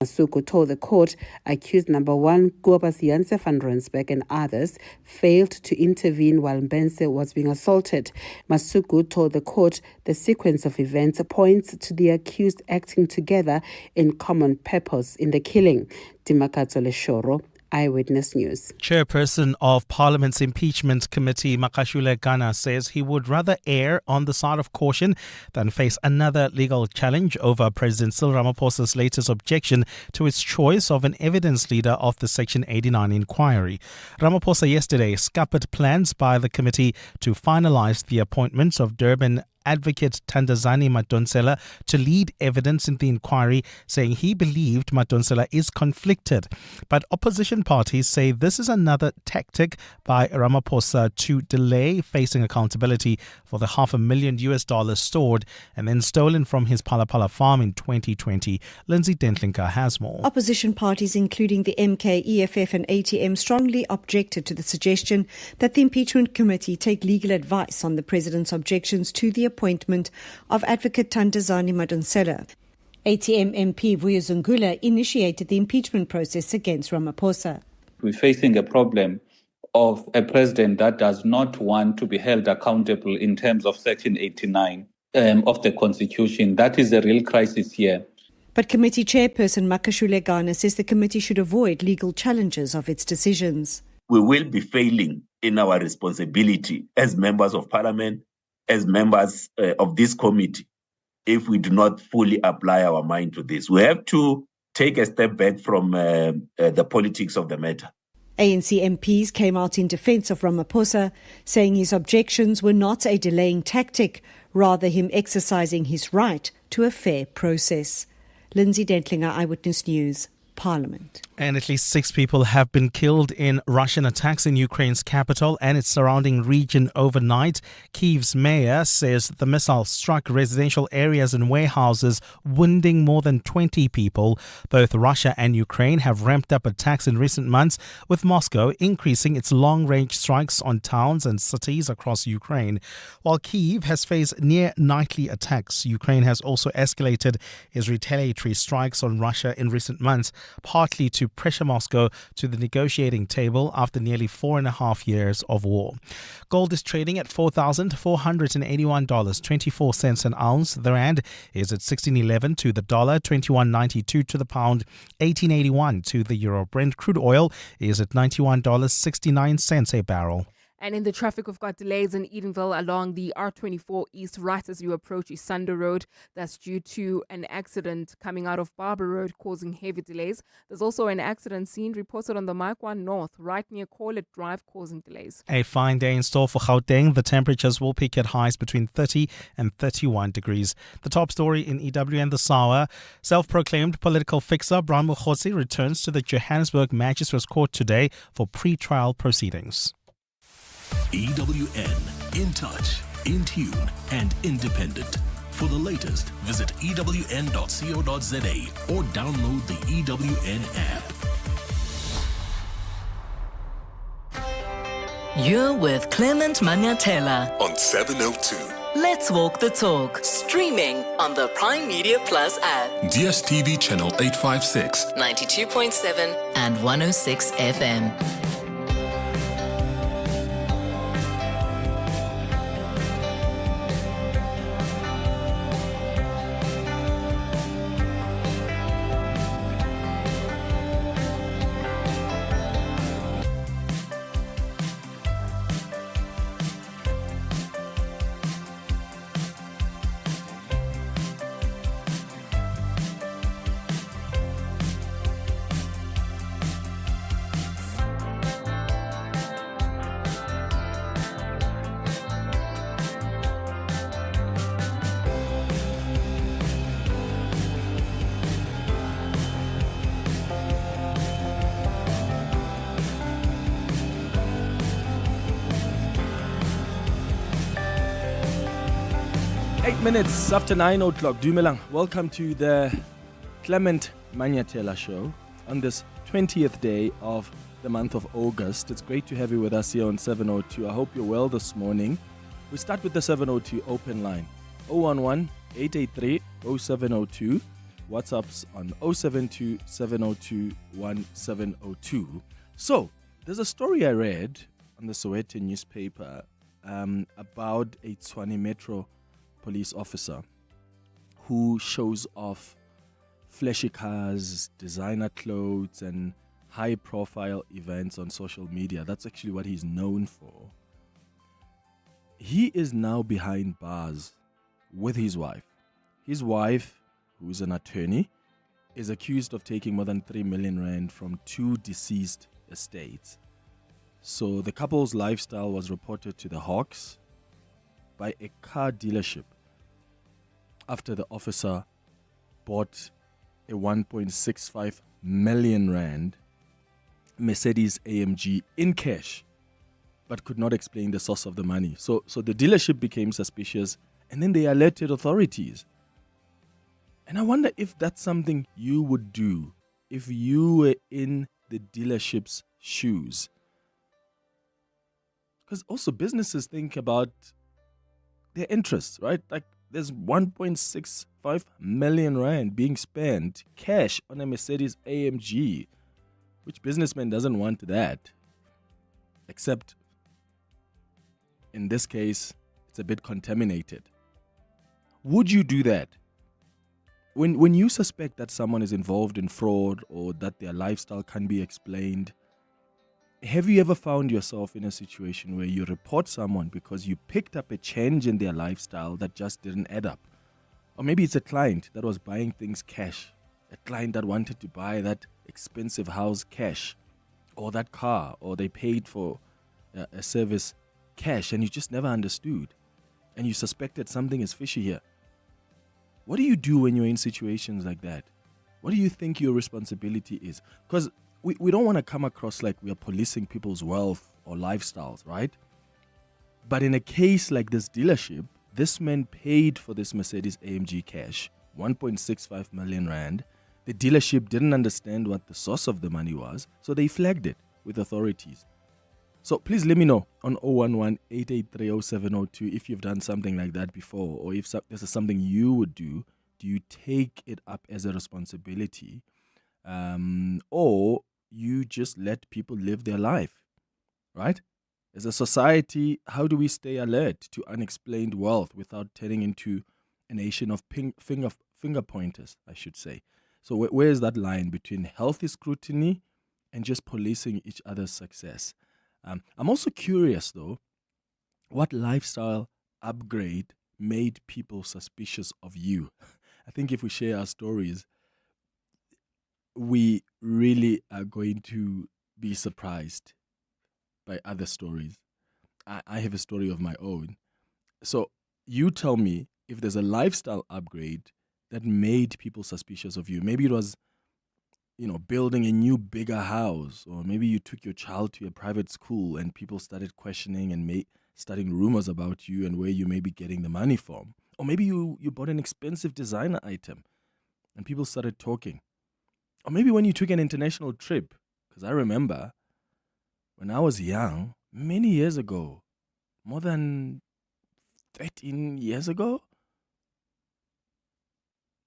Masuku told the court accused number 1, Kobus Janse van Rensburg and others failed to intervene while Mbense was being assaulted. Masuku told the court the sequence of events points to the accused acting together in common purpose in the killing. Dimakatso Leshoro, Eyewitness News. Chairperson of Parliament's Impeachment Committee, Makashule says he would rather err on the side of caution than face another legal challenge over President Cyril Ramaphosa's latest objection to his choice of an evidence leader of the Section 89 inquiry. Ramaphosa yesterday scuppered plans by the committee to finalize the appointment of Durban advocate Thandazani Madonsela to lead evidence in the inquiry, saying he believed Madonsela is conflicted. But opposition parties say this is another tactic by Ramaphosa to delay facing accountability for the $500,000 stored and then stolen from his Palapala farm in 2020. Lindsay Dentlinker has more. Opposition parties, including the MK, EFF and ATM, strongly objected to the suggestion that the impeachment committee take legal advice on the president's objections to the appointment of advocate Thandazani Madonsela. ATM MP Vuyuzungula initiated the impeachment process against Ramaphosa. We're facing a problem of a president that does not want to be held accountable in terms of Section 89 of the Constitution. That is the real crisis here. But committee chairperson Makashule Gana says the committee should avoid legal challenges of its decisions. We will be failing in our responsibility as members of parliament, as members of this committee, if we do not fully apply our mind to this. We have to take a step back from the politics of the matter. ANC MPs came out in defence of Ramaphosa, saying his objections were not a delaying tactic, rather him exercising his right to a fair process. Lindsay Dentlinger, Eyewitness News, Parliament. And at least 6 people have been killed in Russian attacks in Ukraine's capital and its surrounding region overnight. Kyiv's mayor says the missile struck residential areas and warehouses, wounding more than 20 people. Both Russia and Ukraine have ramped up attacks in recent months, with Moscow increasing its long-range strikes on towns and cities across Ukraine. While Kyiv has faced near-nightly attacks, Ukraine has also escalated its retaliatory strikes on Russia in recent months, partly to pressure Moscow to the negotiating table after nearly 4.5 years of war. Gold is trading at $4,481.24 an ounce. The rand is at 16.11 to the dollar, 21.92 to the pound, 18.81 to the euro. Brent crude oil is at $91.69 a barrel. And in the traffic, we've got delays in Edenville along the R24 East right as you approach Isando Road. That's due to an accident coming out of Barber Road causing heavy delays. There's also an accident scene reported on the Mike-1 North right near Corlett Drive causing delays. A fine day in store for Gauteng. The temperatures will peak at highs between 30 and 31 degrees. The top story in EWN this hour. Self-proclaimed political fixer Brian Mokgotsi returns to the Johannesburg Magistrates Court today for pre-trial proceedings. EWN, in touch, in tune and independent. For the latest, visit ewn.co.za or download the EWN app. You're with Clement Manyathela On 702. Let's Walk the Talk, streaming on the Prime Media Plus app, DSTV channel 856, 92.7 and 106 FM. Minutes after 9 o'clock. Dumelang. Welcome to the Clement Manyathela Show on this 20th day of the month of August. It's great to have you with us here on 702. I hope you're well this morning. We start with the 702 open line. 011-883-0702. WhatsApps on 072 702 1702. So, there's a story I read on the Sowetan newspaper about a Tshwane Metro police officer who shows off flashy cars, designer clothes, and high-profile events on social media. That's actually what he's known for. He is now behind bars with his wife. His wife, who is an attorney, is accused of taking more than 3 million rand from 2 deceased estates. So the couple's lifestyle was reported to the Hawks by a car dealership after the officer bought a 1.65 million rand Mercedes AMG in cash, but could not explain the source of the money. So the dealership became suspicious, and then they alerted authorities. And I wonder if that's something you would do if you were in the dealership's shoes. Because also businesses think about their interests, right? Like there's 1.65 million rand being spent cash on a Mercedes AMG. Which businessman doesn't want that? Except in this case, it's a bit contaminated. Would you do that? When you suspect that someone is involved in fraud or that their lifestyle can be explained, have you ever found yourself in a situation where you report someone because you picked up a change in their lifestyle that just didn't add up? Or maybe it's a client that was buying things cash, a client that wanted to buy that expensive house cash, or that car, or they paid for a service cash and you just never understood and you suspected something is fishy here. What do you do when you're in situations like that? What do you think your responsibility is? Because we don't want to come across like we are policing people's wealth or lifestyles, right? But in a case like this dealership, this man paid for this Mercedes AMG cash, 1.65 million rand. The dealership didn't understand what the source of the money was, so they flagged it with authorities. So please let me know on 011-883-0702 if you've done something like that before, or if this is something you would do. Do you take it up as a responsibility? Or you just let people live their life, right? As a society, how do we stay alert to unexplained wealth without turning into a nation of finger pointers, I should say? So where is that line between healthy scrutiny and just policing each other's success? I'm also curious, though, what lifestyle upgrade made people suspicious of you? I think if we share our stories, we really are going to be surprised by other stories. I have a story of my own. So you tell me if there's a lifestyle upgrade that made people suspicious of you. Maybe it was, building a new, bigger house, or maybe you took your child to a private school and people started questioning and starting rumors about you and where you may be getting the money from. Or maybe you bought an expensive designer item and people started talking. Or maybe when you took an international trip, because I remember when I was young, many years ago, more than 13 years ago,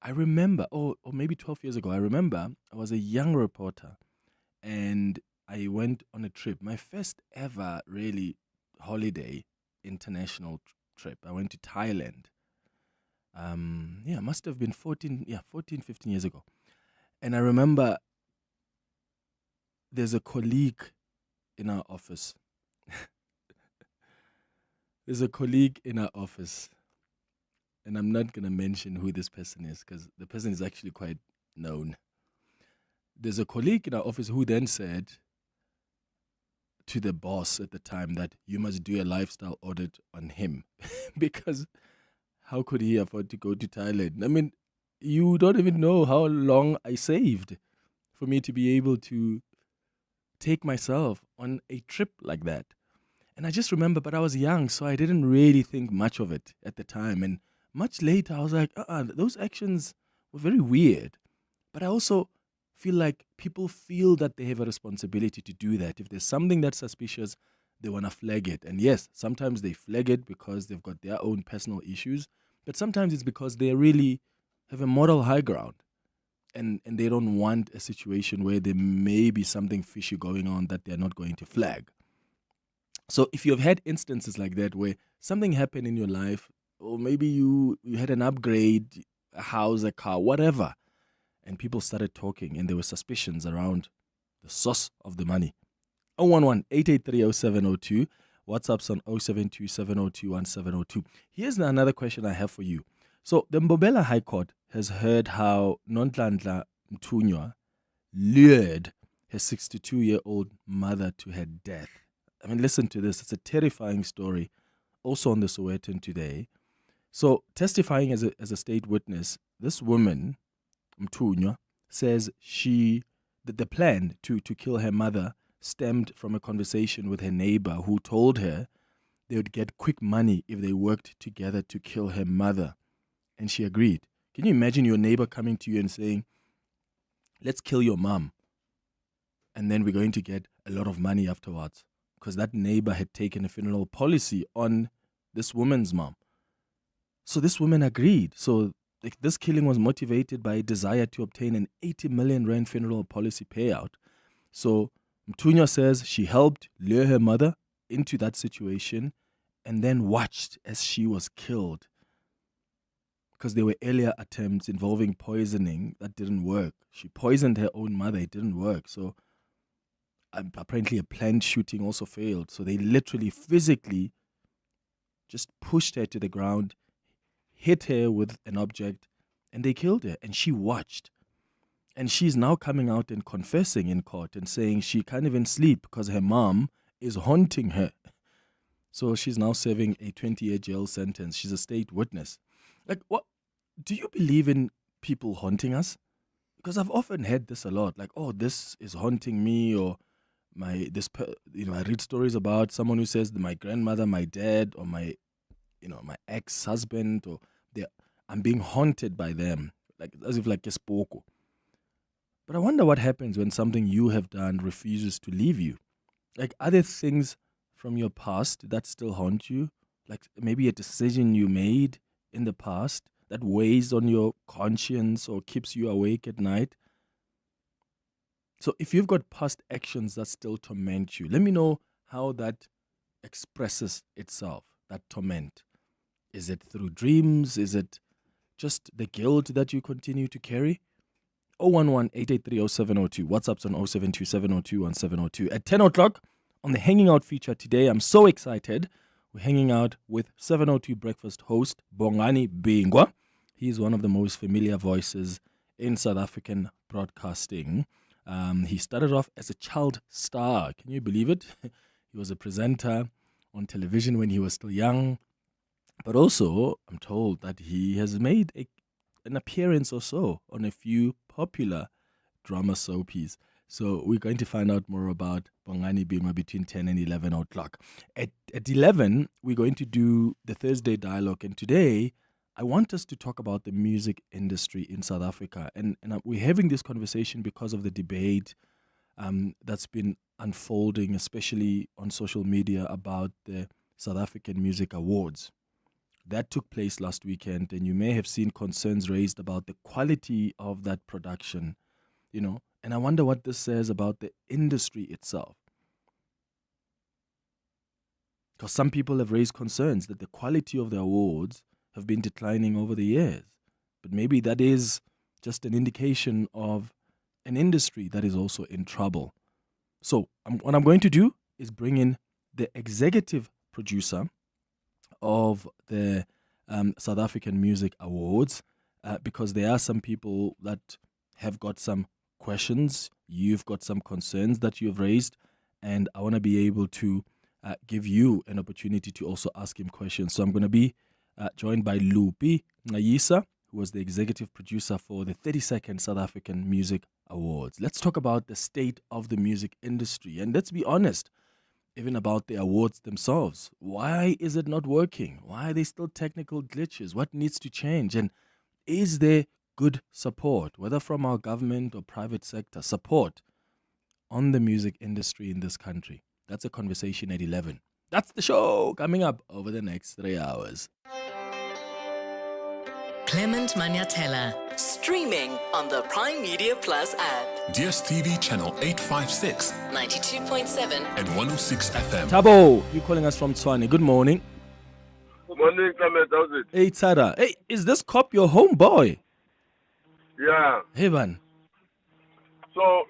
I remember, or maybe 12 years ago, I remember I was a young reporter and I went on a trip, my first ever really holiday international trip. I went to Thailand. Must have been 15 years ago. And I remember there's a colleague in our office. And I'm not going to mention who this person is because the person is actually quite known. There's a colleague in our office who then said to the boss at the time that you must do a lifestyle audit on him because how could he afford to go to Thailand? I mean, you don't even know how long I saved for me to be able to take myself on a trip like that. And I just remember, but I was young, so I didn't really think much of it at the time. And much later, I was like, those actions were very weird. But I also feel like people feel that they have a responsibility to do that. If there's something that's suspicious, they want to flag it. And yes, sometimes they flag it because they've got their own personal issues. But sometimes it's because they really have a moral high ground. and they don't want a situation where there may be something fishy going on that they're not going to flag. So if you've had instances like that where something happened in your life, or maybe you had an upgrade, a house, a car, whatever, and people started talking and there were suspicions around the source of the money. 011-883-0702. WhatsApp's on 0727021702. Here's another question I have for you. So the Mbobela High Court has heard how Nonhlanhla Mthunywa lured her 62-year-old mother to her death. I mean, listen to this. It's a terrifying story, also on the Sowetan today. So testifying as a state witness, this woman, Mthunywa, says that the plan to kill her mother stemmed from a conversation with her neighbor who told her they would get quick money if they worked together to kill her mother. And she agreed. Can you imagine your neighbor coming to you and saying, let's kill your mom, and then we're going to get a lot of money afterwards? Because that neighbor had taken a funeral policy on this woman's mom. So this woman agreed. So this killing was motivated by a desire to obtain an 80 million rand funeral policy payout. So Mthunywa says she helped lure her mother into that situation and then watched as she was killed. Because there were earlier attempts involving poisoning that didn't work. She poisoned her own mother, it didn't work. So apparently a planned shooting also failed. So they literally physically just pushed her to the ground, hit her with an object, and they killed her. And she watched. And she's now coming out and confessing in court and saying she can't even sleep because her mom is haunting her. So she's now serving a 20-year jail sentence. She's a state witness. Like, what? Do you believe in people haunting us? Because I've often heard this a lot. Like, oh, this is haunting me, or I read stories about someone who says that my grandmother, my dad, or my ex-husband, or I'm being haunted by them, like as if like a spoko. But I wonder what happens when something you have done refuses to leave you. Like, are there things from your past that still haunt you? Like maybe a decision you made in the past that weighs on your conscience or keeps you awake at night? So if you've got past actions that still torment you, let me know how that expresses itself, that torment. Is it through dreams? Is it just the guilt that you continue to carry? 011-883-0702. WhatsApp's on 0727021702. At 10 o'clock on the Hanging Out feature today, I'm so excited. We're hanging out with 702 Breakfast host Bongani Bingwa. He's one of the most familiar voices in South African broadcasting. He started off as a child star. Can you believe it? He was a presenter on television when he was still young. But also, I'm told that he has made an appearance or so on a few popular drama soapies. So we're going to find out more about Bongani Bingwa between 10 and 11 o'clock. At 11, we're going to do the Thursday Dialogue. And today, I want us to talk about the music industry in South Africa. And we're having this conversation because of the debate that's been unfolding, especially on social media, about the South African Music Awards. That took place last weekend, and you may have seen concerns raised about the quality of that production, and I wonder what this says about the industry itself. Because some people have raised concerns that the quality of the awards have been declining over the years. But maybe that is just an indication of an industry that is also in trouble. So what I'm going to do is bring in the executive producer of the South African Music Awards, because there are some people that have got some questions. You've got some concerns that you've raised, and I want to be able to give you an opportunity to also ask him questions. So I'm going to be joined by Lupi Ngayisa, who was the executive producer for the 32nd South African Music Awards. Let's talk about the state of the music industry, and let's be honest, even about the awards themselves. Why is it not working? Why are there still technical glitches? What needs to change? And is there good support, whether from our government or private sector, support on the music industry in this country? That's a conversation at 11. That's the show coming up over the next 3 hours. Clement Manyathela. Streaming on the Prime Media Plus app. DSTV channel 856 92.7 and 106 FM. Tabo, you calling us from Tswane. Good morning. Good morning, Clement. How's it? Hey, Tada. Hey, is this cop your homeboy? Yeah. Hey, man. So,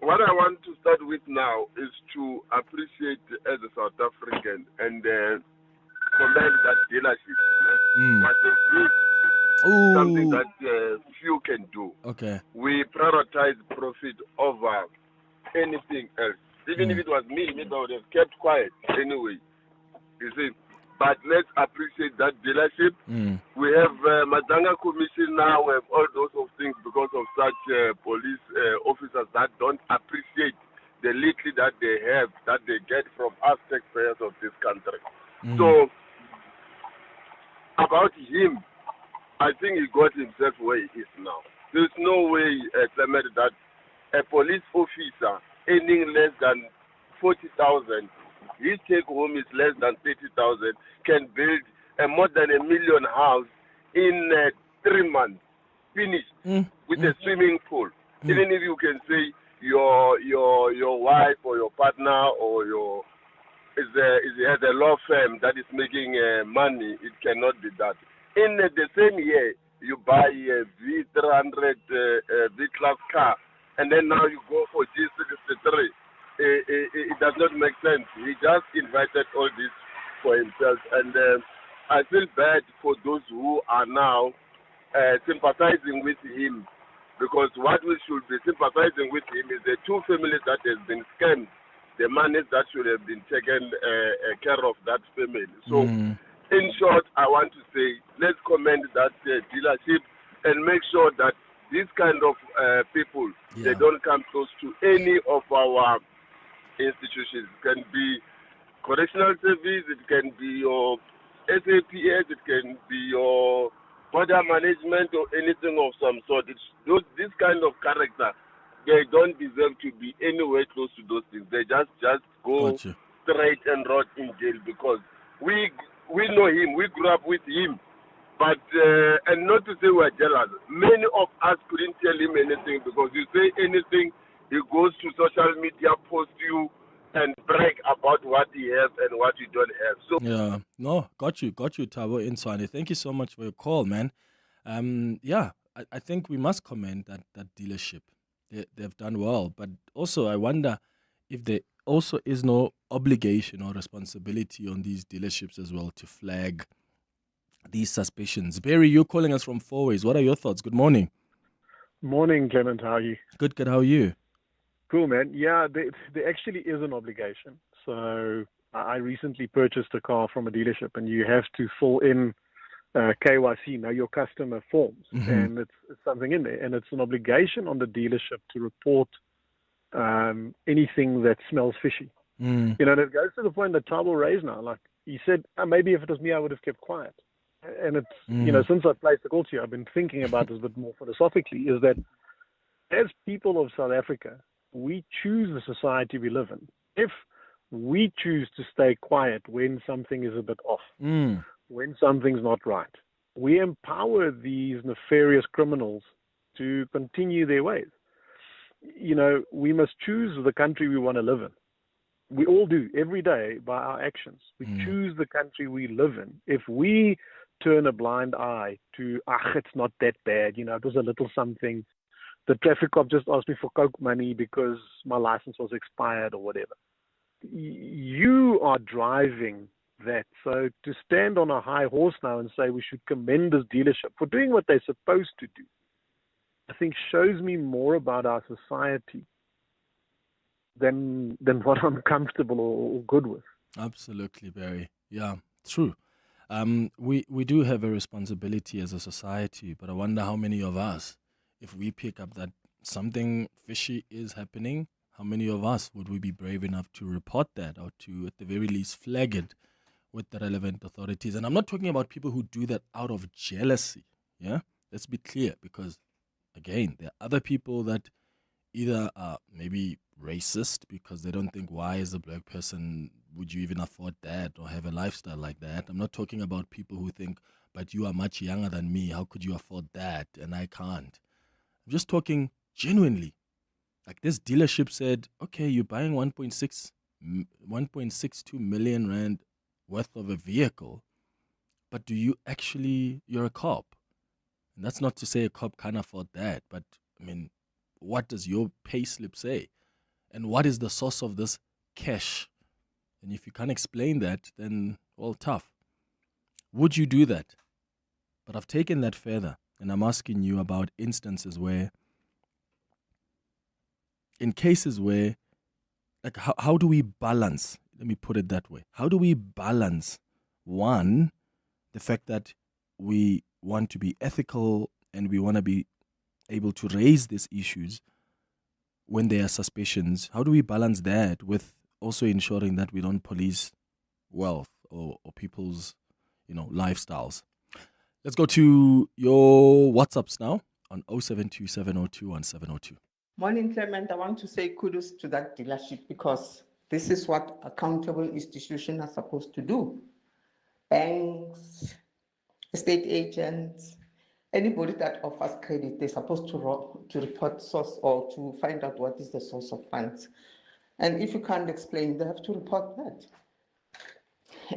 what I want to start with now is to appreciate as a South African and commend that dealership. What they do, something that few can do. Okay. We prioritize profit over anything else. Even if it was me, maybe I would have kept quiet anyway. You see? But let's appreciate that dealership. We have Madanga Commission now. We have all those of things because of such police officers that don't appreciate the little that they have, that they get from us taxpayers of this country. So, about him, I think he got himself where he is now. There's no way, Clement, that a police officer earning less than 40,000, his take home is less than 30,000, can build a more than $1 million house in 3 months, finished with a swimming pool. Even if you can say your wife or your partner or has a law firm that is making money, it cannot be that. In the same year, you buy a V300 V-class car, and then now you go for G63. It does not make sense. He just invited all this for himself, and I feel bad for those who are now sympathizing with him, because what we should be sympathizing with him is the two families that has been scammed, the money that should have been taken care of that family. So, in short, I want to say, let's commend that dealership and make sure that these kind of people, they don't come close to any of our institutions. It can be correctional service, it can be your SAPS, it can be your border management or anything of some sort. This kind of character, they don't deserve to be anywhere close to those things. They just go straight and rot in jail, because we know him, we grew up with him. But, and not to say we're jealous, many of us couldn't tell him anything, because you say anything, he goes to social media, post you, and brag about what he has and what you don't have. So got you, Tabo in Tswane. Thank you so much for your call, man. I think we must commend that dealership. They've done well, but also I wonder if there also is no obligation or responsibility on these dealerships as well to flag these suspicions. Barry, you're calling us from Fourways. What are your thoughts? Good morning. Morning, Clement. How are you? Good. How are you? Cool, man. Yeah, there actually is an obligation. So I recently purchased a car from a dealership, and you have to fill in KYC, know your customer forms, and it's something in there, and it's an obligation on the dealership to report anything that smells fishy. And it goes to the point that Tabo raised now. Like he said, maybe if it was me, I would have kept quiet. And it's since I placed the call to you, I've been thinking about this a bit more philosophically. Is that as people of South Africa, we choose the society we live in. If we choose to stay quiet when something is a bit off, when something's not right, we empower these nefarious criminals to continue their ways. We must choose the country we want to live in. We all do, every day, by our actions. We choose the country we live in. If we turn a blind eye to, it's not that bad, it was a little something, the traffic cop just asked me for coke money because my license was expired or whatever. You are driving that. So to stand on a high horse now and say we should commend this dealership for doing what they're supposed to do, I think shows me more about our society than what I'm comfortable or good with. Absolutely, Barry. Yeah, true. We do have a responsibility as a society, but I wonder how many of us, if we pick up that something fishy is happening, how many of us would we be brave enough to report that, or to at the very least flag it with the relevant authorities? And I'm not talking about people who do that out of jealousy. Yeah, let's be clear, because again, there are other people that either are maybe racist because they don't think, why as a black person would you even afford that or have a lifestyle like that? I'm not talking about people who think but you are much younger than me. How could you afford that? And I can't. I'm just talking genuinely. Like this dealership said, okay, you're buying 1.62 million rand worth of a vehicle, but do you actually, you're a cop. And that's not to say a cop can't afford that, but I mean, what does your pay slip say? And what is the source of this cash? And if you can't explain that, then, well, tough. Would you do that? But I've taken that further, and I'm asking you about instances where, in cases where, like, how do we balance, let me put it that way, how do we balance, one, the fact that we want to be ethical and we want to be able to raise these issues when there are suspicions? How do we balance that with also ensuring that we don't police wealth or people's, lifestyles? Let's go to your WhatsApps now on 0727021702. Morning, Clement. I want to say kudos to that dealership because this is what accountable institutions are supposed to do. Banks, estate agents, anybody that offers credit, they're supposed to report source or to find out what is the source of funds. And if you can't explain, they have to report that.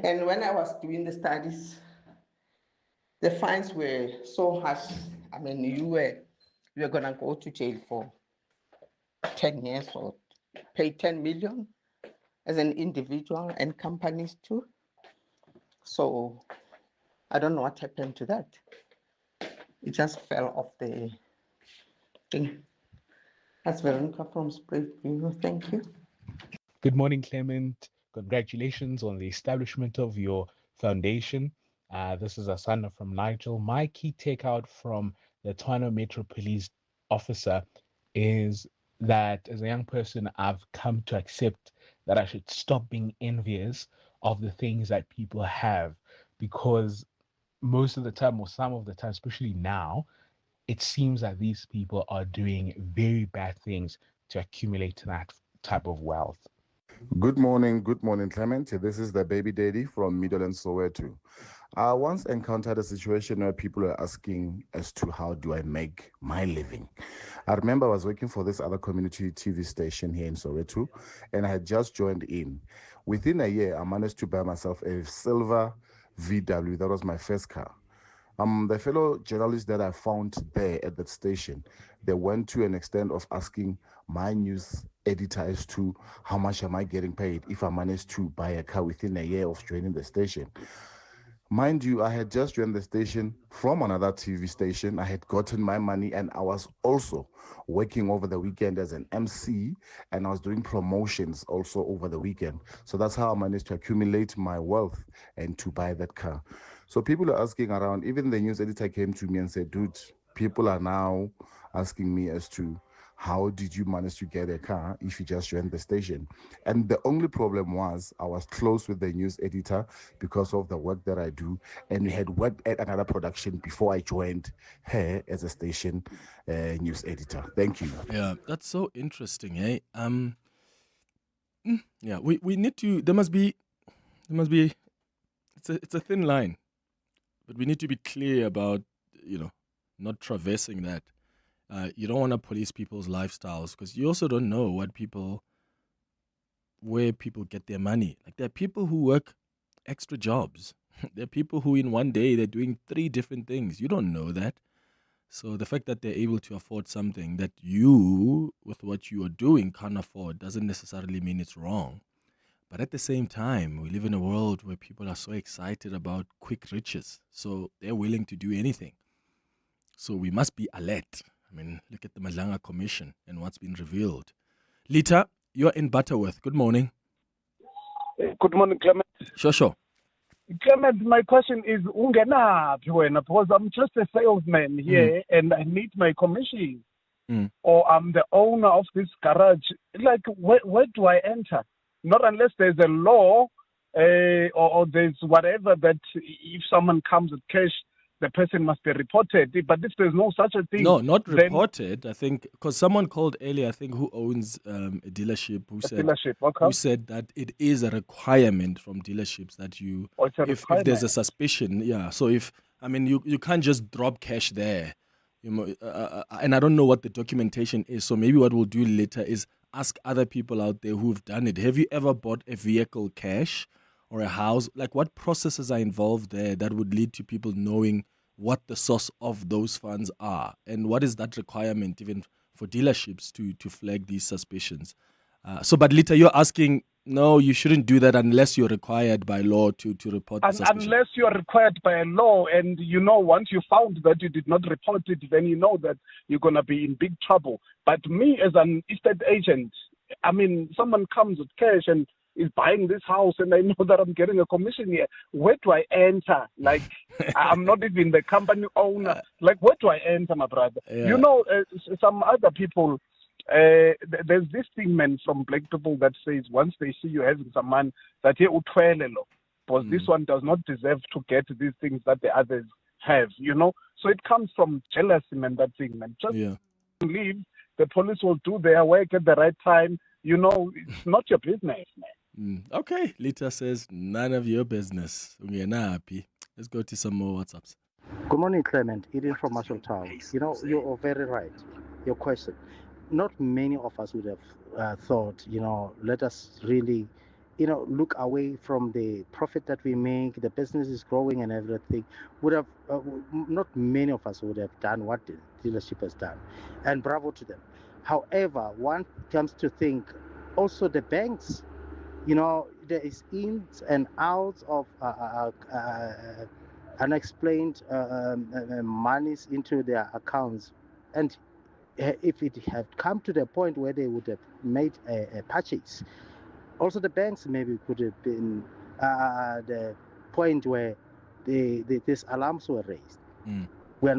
And when I was doing the studies, the fines were so harsh. I mean, you were going to go to jail for 10 years or pay 10 million as an individual and companies too. So I don't know what happened to that. It just fell off the thing. That's Veronica from Springview. Thank you. Good morning, Clement. Congratulations on the establishment of your foundation. This is Asana from Nigel. My key takeout from the Tshwane Metro Police officer is that as a young person, I've come to accept that I should stop being envious of the things that people have, because most of the time, or some of the time, especially now, it seems that these people are doing very bad things to accumulate that type of wealth. Good morning, Clement. This is the baby daddy from Middle and Soweto. I once encountered a situation where people were asking as to how do I make my living. I remember I was working for this other community TV station here in Soweto, and I had just joined in. Within a year, I managed to buy myself a silver VW. That was my first car. The fellow journalists that I found there at that station, they went to an extent of asking my news editor as to how much am I getting paid if I managed to buy a car within a year of joining the station. Mind you, I had just joined the station from another TV station. I had gotten my money, and I was also working over the weekend as an MC, and I was doing promotions also over the weekend. So that's how I managed to accumulate my wealth and to buy that car. So people are asking around. Even the news editor came to me and said, dude, people are now asking me as to how did you manage to get a car if you just joined the station? And the only problem was I was close with the news editor because of the work that I do. And we had worked at another production before I joined her as a station news editor. Thank you. Yeah, that's so interesting, eh? Yeah, we need to, there must be, it's a thin line, but we need to be clear about, not traversing that. You don't want to police people's lifestyles because you also don't know where people get their money. Like, there are people who work extra jobs. There are people who in one day they're doing 3 different things. You don't know that. So the fact that they're able to afford something that you, with what you are doing, can't afford doesn't necessarily mean it's wrong. But at the same time, we live in a world where people are so excited about quick riches. So they're willing to do anything. So we must be alert. I mean, look at the Madlanga Commission and what's been revealed. Lita, you're in Butterworth. Good morning. Good morning, Clement. Sure. Clement, my question is, because I'm just a salesman here and I need my commission. Or I'm the owner of this garage. Like, where do I enter? Not unless there's a law or there's whatever that if someone comes with cash, the person must be reported. But if there's no such a thing... No, not reported, I think, because someone called earlier, I think, who owns a dealership, who said that it is a requirement from dealerships that you... if there's a suspicion, yeah. So if I mean, you can't just drop cash there. And I don't know what the documentation is. So maybe what we'll do later is ask other people out there who've done it. Have you ever bought a vehicle cash or a house? Like, what processes are involved there that would lead to people knowing what the source of those funds are? And what is that requirement even for dealerships to flag these suspicions? But Lita, you're asking, no, you shouldn't do that unless you're required by law to report the suspicion. Unless you're required by a law, and once you found that you did not report it, then you know that you're going to be in big trouble. But me as an estate agent, I mean, someone comes with cash and is buying this house and I know that I'm getting a commission here. Where do I enter? Like, I'm not even the company owner. Like, where do I enter, my brother? Yeah. Some other people, there's this thing, man, from black people that says once they see you having some money, that here because this one does not deserve to get these things that the others have, So it comes from jealousy, man, that thing, man. Just leave. The police will do their work at the right time. It's not your business, man. Okay, Lita says, none of your business. Let's go to some more WhatsApps. Good morning, Clement. Edith from Marshall Town. You're very right. Your question. Not many of us would have thought, let us really, look away from the profit that we make, the business is growing and everything. Not many of us would have done what the dealership has done. And bravo to them. However, one comes to think also the banks, there is ins and outs of unexplained monies into their accounts. And if it had come to the point where they would have made a purchase, also the banks maybe could have been the point where these alarms were raised. We are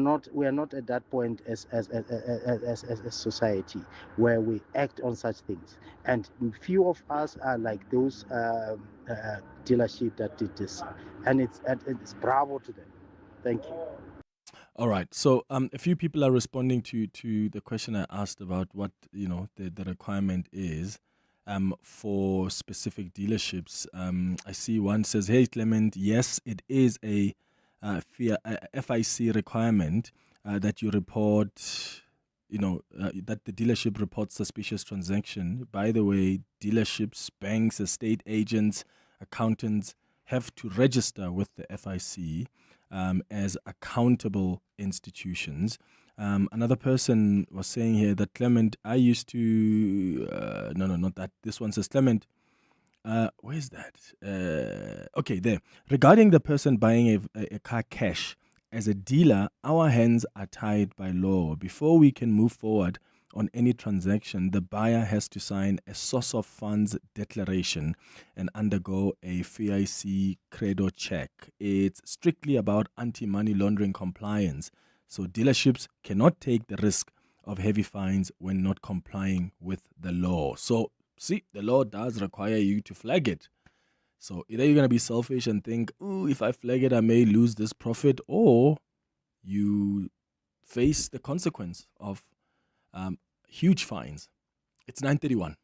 not at that point as a society where we act on such things, and few of us are like those dealership that did this, and it's bravo to them. Thank you. All right. So a few people are responding to the question I asked about what the requirement is for specific dealerships. I see one says, "Hey Clement, yes, it is a FIC requirement that you report, that the dealership reports suspicious transaction. By the way, dealerships, banks, estate agents, accountants have to register with the FIC as accountable institutions." Another person was saying here that, Clement, I used to... no, not that. This one says, Clement, where is that? Okay, there. Regarding the person buying a car cash, as a dealer, our hands are tied by law. Before we can move forward on any transaction, the buyer has to sign a source of funds declaration and undergo a FIC credo check. It's strictly about anti-money laundering compliance. So dealerships cannot take the risk of heavy fines when not complying with the law. So, see, the law does require you to flag it. So either you're going to be selfish and think, ooh, if I flag it, I may lose this profit, or you face the consequence of huge fines. It's 9:31.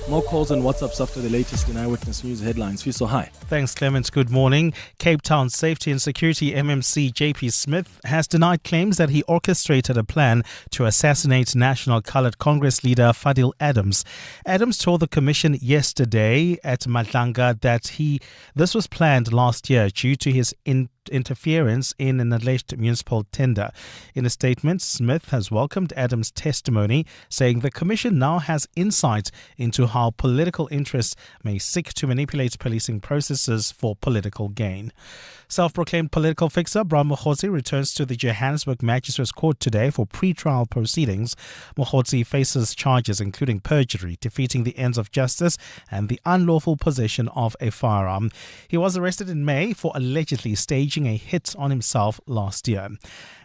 More calls and WhatsApps after the latest in Eyewitness News headlines. Fiso, hi. Thanks, Clement. Good morning. Cape Town Safety and Security MMC JP Smith has denied claims that he orchestrated a plan to assassinate National Coloured Congress leader Fadil Adams. Adams told the commission yesterday at Madlanga that this was planned last year due to his interference in an alleged municipal tender. In a statement, Smith has welcomed Adams' testimony, saying the commission now has insight into how political interests may seek to manipulate policing processes for political gain. Self-proclaimed political fixer Ramaphosa returns to the Johannesburg Magistrates Court today for pre-trial proceedings. Mogotsi faces charges including perjury, defeating the ends of justice, and the unlawful possession of a firearm. He was arrested in May for allegedly staging a hit on himself last year.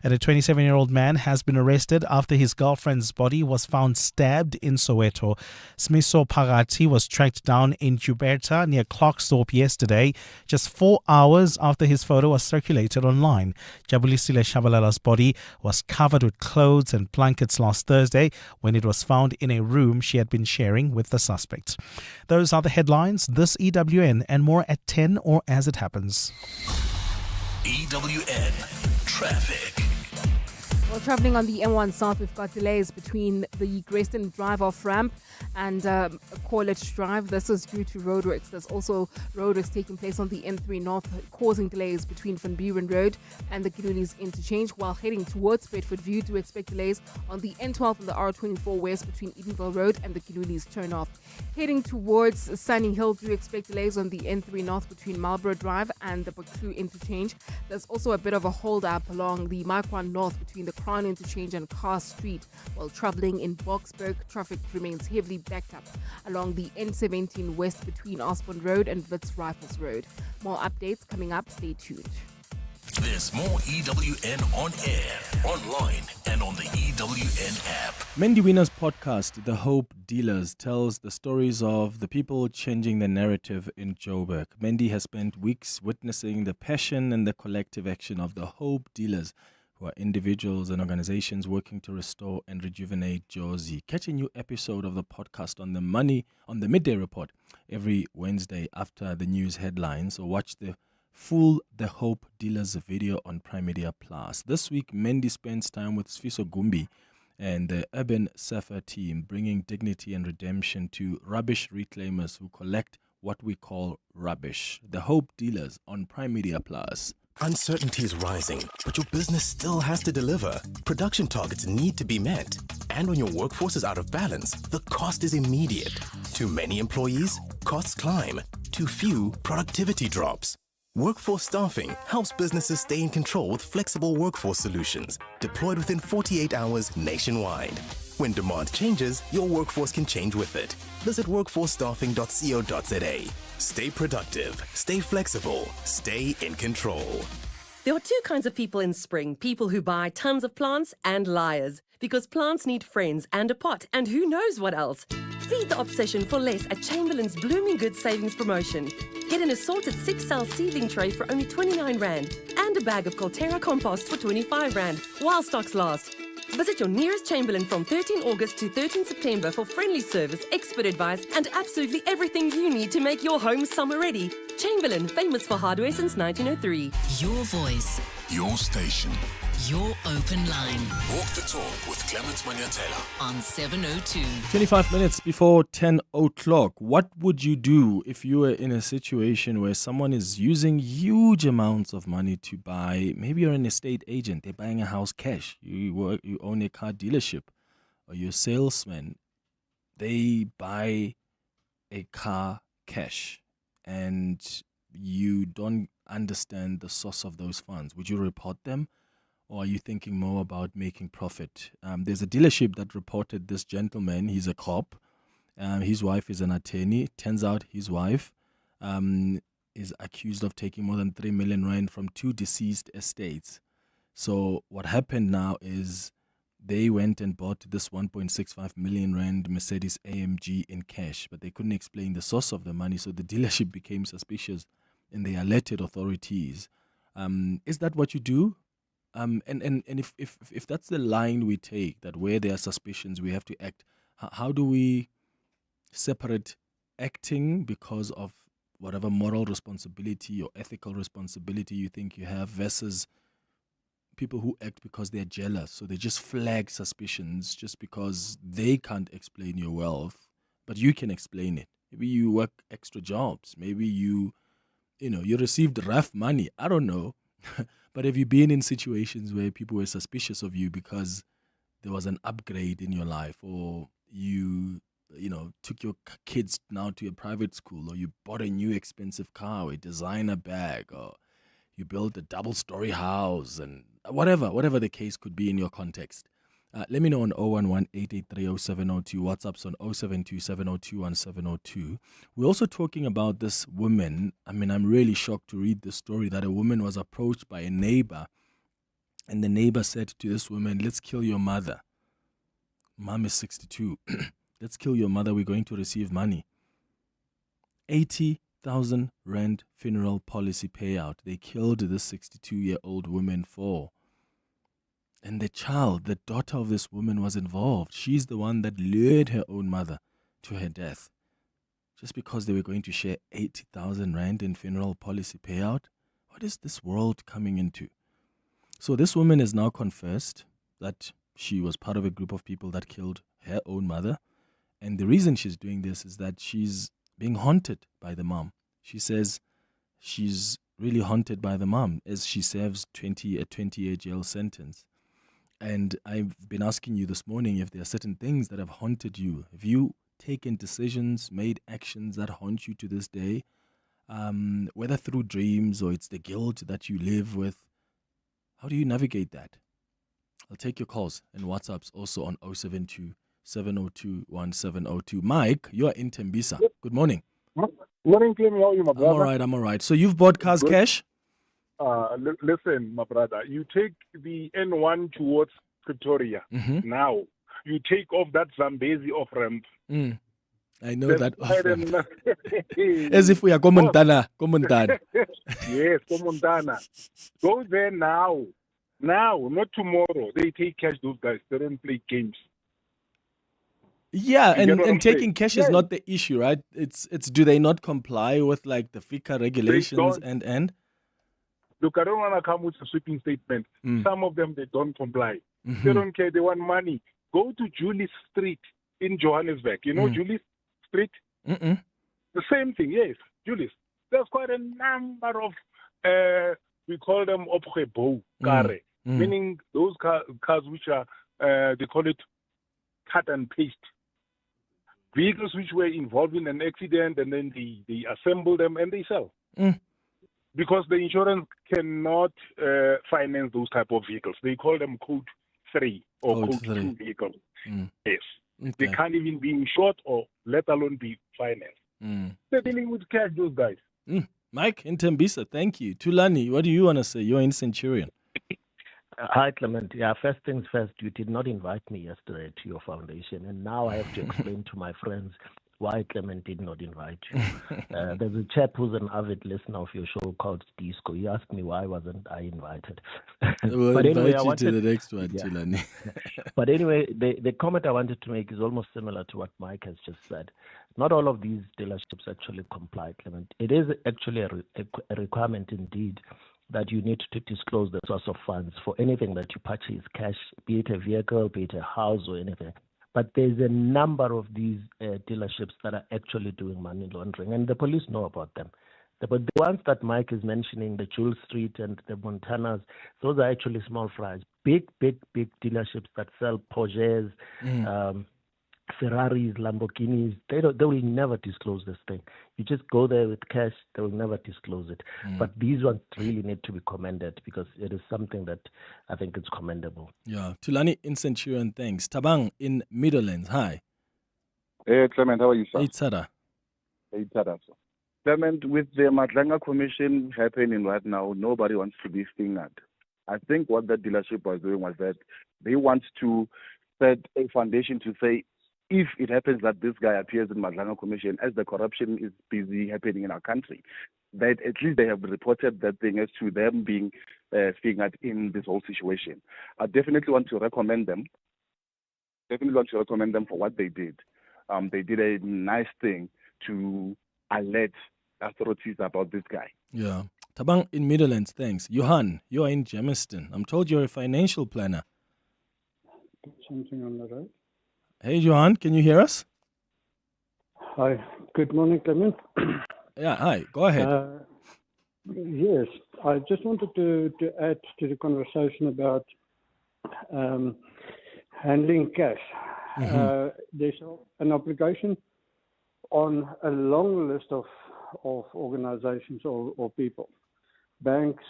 And a 27-year-old man has been arrested after his girlfriend's body was found stabbed in Soweto. Smiso Pagati was tracked down in Huberta near Clarksthorpe yesterday, just 4 hours after his photo was circulated online. Jabulisile Shabalala's body was covered with clothes and blankets last Thursday when it was found in a room she had been sharing with the suspect. Those are the headlines. This EWN and more at 10 or as it happens. EWN Traffic. Well, traveling on the M1 South, we've got delays between the Greyston drive-off ramp and Corlett Drive. This is due to roadworks. There's also roadworks taking place on the N3 North, causing delays between Van Buren Road and the Gilulis interchange. While heading towards Bedford View, do expect delays on the N12 and the R24 West between Edenville Road and the Gilulis turn-off. Heading towards Sunny Hill, do expect delays on the N3 North between Marlborough Drive and the Buccleuch interchange. There's also a bit of a hold-up along the Marquand North between the Crown interchange and Carr Street. While travelling in Boksburg, traffic remains heavily backed up along the N17 West between Osborne Road and Wits Rifles Road. More updates coming up. Stay tuned. There's more EWN on air, online, and on the EWN app. Mendy Winner's podcast, The Hope Dealers, tells the stories of the people changing the narrative in Joburg. Mendy has spent weeks witnessing the passion and the collective action of the Hope Dealers, who are individuals and organizations working to restore and rejuvenate Jozi. Catch a new episode of the podcast on the Midday Report every Wednesday after the news headlines, or watch the full The Hope Dealers video on Prime Media Plus. This week, Mendy spends time with Sfiso Gumbi and the Urban Safa team, bringing dignity and redemption to rubbish reclaimers who collect what we call rubbish. The Hope Dealers on Prime Media Plus. Uncertainty is rising, but your business still has to deliver. Production targets need to be met. And when your workforce is out of balance, the cost is immediate. Too many employees? Costs climb. Too few? Productivity drops. Workforce staffing helps businesses stay in control with flexible workforce solutions, deployed within 48 hours nationwide. When demand changes, your workforce can change with it. Visit workforcestaffing.co.za. Stay productive, stay flexible, stay in control. There are two kinds of people in spring. People who buy tons of plants and liars. Because plants need friends and a pot and who knows what else. Feed the obsession for less at Chamberlain's Blooming Good Savings Promotion. Get an assorted 6-cell seedling tray for only 29 Rand and a bag of Colterra compost for 25 Rand while stocks last. Visit your nearest Chamberlain from 13 August to 13 September for friendly service, expert advice, and absolutely everything you need to make your home summer ready. Chamberlain, famous for hardware since 1903. Your voice. Your station. Your open line. Walk the talk with Clement Manyathela on 702. 25 minutes before 10 o'clock. What would you do if you were in a situation where someone is using huge amounts of money to buy? Maybe you're an estate agent. They're buying a house cash. You own a car dealership, or you're a salesman. They buy a car cash, and you don't understand the source of those funds. Would you report them? Or are you thinking more about making profit? There's a dealership that reported this gentleman. He's a cop. His wife is an attorney. Turns out his wife is accused of taking more than 3 million Rand from 2 deceased estates. So what happened now is they went and bought this 1.65 million Rand Mercedes AMG in cash, but they couldn't explain the source of the money. So the dealership became suspicious and they alerted authorities. Is that what you do? And if that's the line we take, that where there are suspicions, we have to act, how do we separate acting because of whatever moral responsibility or ethical responsibility you think you have versus people who act because they're jealous? So they just flag suspicions just because they can't explain your wealth, but you can explain it. Maybe you work extra jobs. Maybe you received rough money. I don't know. But have you been in situations where people were suspicious of you because there was an upgrade in your life, or you took your kids now to a private school, or you bought a new expensive car, or a designer bag, or you built a double-story house, and whatever the case could be in your context? Let me know on 011-883-0702. WhatsApp's on 072-702-1702. We're also talking about this woman. I'm really shocked to read this story that a woman was approached by a neighbor, and the neighbor said to this woman, "Let's kill your mother. Mom is 62. Let's kill your mother. We're going to receive money." 80,000 Rand funeral policy payout. They killed this 62-year-old woman for. And the daughter of this woman was involved. She's the one that lured her own mother to her death. Just because they were going to share 80,000 Rand in funeral policy payout? What is this world coming into? So this woman has now confessed that she was part of a group of people that killed her own mother. And the reason she's doing this is that she's being haunted by the mom. She says she's really haunted by the mom as she serves a 20-year jail sentence. And I've been asking you this morning if there are certain things that have haunted you. Have you taken decisions, made actions that haunt you to this day? Whether through dreams or it's the guilt that you live with. How do you navigate that? I'll take your calls and WhatsApps also on 072-702-1702. Mike, you're in Tembisa. Good morning. Morning, Clement. How are you, my brother? I'm all right. So you've bought cars cash? Listen, my brother. You take the N1 towards Pretoria. Mm-hmm. Now, you take off that Zambezi off-ramp. I know that off-ramp. As if we are Komontana. Yes, Komontana. Go there now. Now, not tomorrow. They take cash, those guys. They don't play games. Yeah, You get what I'm and taking saying? cash is not the issue, right? It's do they not comply with like the FICA regulations and? Look, I don't want to come with a sweeping statement. Some of them, they don't comply. Mm-hmm. They don't care. They want money. Go to Julie Street in Johannesburg. You know Julie Street? Mm-mm. The same thing, yes. Julie. There's quite a number of, we call them opgebo kare, meaning those cars which are, they call it cut and paste. Vehicles which were involved in an accident and then they assemble them and they sell. Because the insurance cannot finance those type of vehicles. They call them Code 3 or Code 2 vehicles. Yes. Okay. They can't even be insured or let alone be financed. They're dealing with cash, those guys. Mike in Tembisa, thank you. Tulani, what do you want to say? You're in Centurion. Hi, Clement. Yeah, first things first, you did not invite me yesterday to your foundation, and now I have to explain to my friends why Clement did not invite you. There's a chap who's an avid listener of your show called Disco. He asked me why wasn't I invited. We'll but anyway, invite you to the next one, Tulani. But anyway, the comment I wanted to make is almost similar to what Mike has just said. Not all of these dealerships actually comply, Clement. It is actually a requirement indeed that you need to disclose the source of funds for anything that you purchase, cash, be it a vehicle, be it a house or anything. But there's a number of these dealerships that are actually doing money laundering, and the police know about them. But the ones that Mike is mentioning, the Jewel Street and the Montanas, those are actually small fries. Big dealerships that sell Porsches, Ferraris, Lamborghinis, they will never disclose this thing. You just go there with cash, they will never disclose it. But these ones really need to be commended because it is something that I think is commendable. Yeah. Tulani in Centurion, thanks. Tabang in Middlelands, hi. Hey, Clement, how are you, sir? Hey, Tada. Hey, Tada, sir. Clement, with the Madlanga Commission happening right now, nobody wants to be fingered. I think what that dealership was doing was that they want to set a foundation to say, if it happens that this guy appears in Madlanga Commission as the corruption is busy happening in our country, that at least they have reported that thing as to them being fingered in this whole situation. I definitely want to recommend them. For what they did. They did a nice thing to alert authorities about this guy. Yeah. Tabang in Middlelands, thanks. Johan, you're in Germiston. I'm told you're a financial planner. Something on the road. Hey, Johan, can you hear us? Hi. Good morning, Clement. Yeah, hi. Go ahead. Yes, I just wanted to add to the conversation about handling cash. There's an obligation on a long list of organizations or people, banks,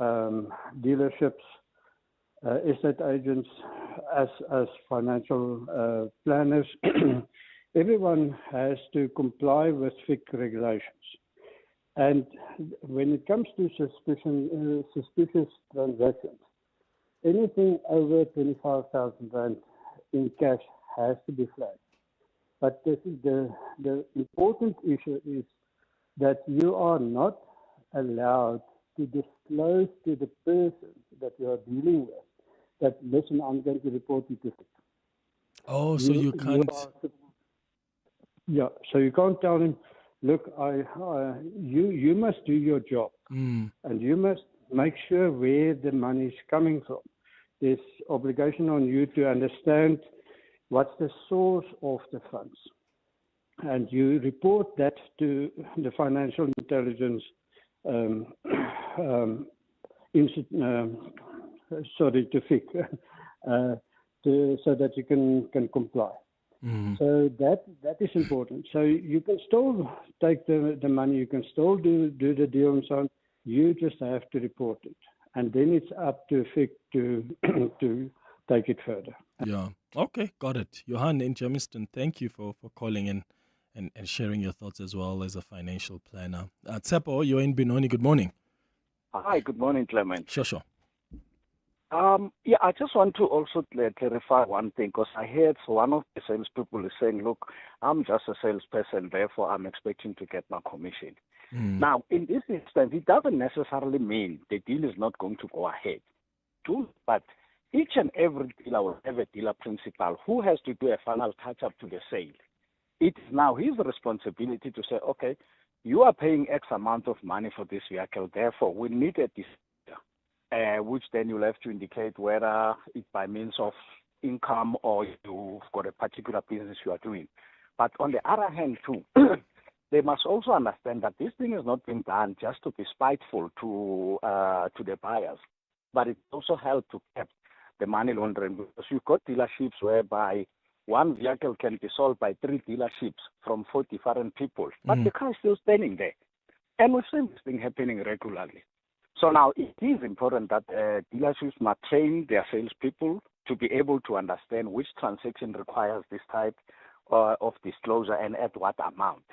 dealerships, estate agents, as financial planners. Everyone has to comply with FIC regulations. And when it comes to suspicious transactions, anything over 25,000 rand in cash has to be flagged. But the important issue is that you are not allowed to disclose to the person that you are dealing with that, listen, I'm going to report you to FIC. Oh, so you can't... So you can't tell him, look, you must do your job. And you must make sure where the money is coming from. There's obligation on you to understand what's the source of the funds. And you report that to the Financial Intelligence to FIC, so that you can comply. So that is important. So you can still take the money, you can still do the deal and so on. You just have to report it, and then it's up to FIC to take it further. Yeah. Okay, got it. Johan in Germiston, thank you for calling in and sharing your thoughts as well as a financial planner. Tsepo, you're in Benoni. Good morning. Hi, good morning, Clement. Sure. I just want to also clarify one thing, because I heard one of the salespeople is saying, look, I'm just a salesperson, therefore I'm expecting to get my commission. Now, in this instance, it doesn't necessarily mean the deal is not going to go ahead. But each and every dealer will have a dealer principal who has to do a final touch-up to the sale. It is now his responsibility to say, okay, you are paying X amount of money for this vehicle, therefore we need a decision, which then you'll have to indicate whether it's by means of income or you've got a particular business you are doing. But on the other hand, too, they must also understand that this thing is not being done just to be spiteful to the buyers, but it also helps to keep the money laundering, because you've got dealerships whereby one vehicle can be sold by 3 dealerships from 4 different people, but the car is still standing there. And we've seen this thing happening regularly. So now it is important that dealerships must train their salespeople to be able to understand which transaction requires this type of disclosure and at what amount.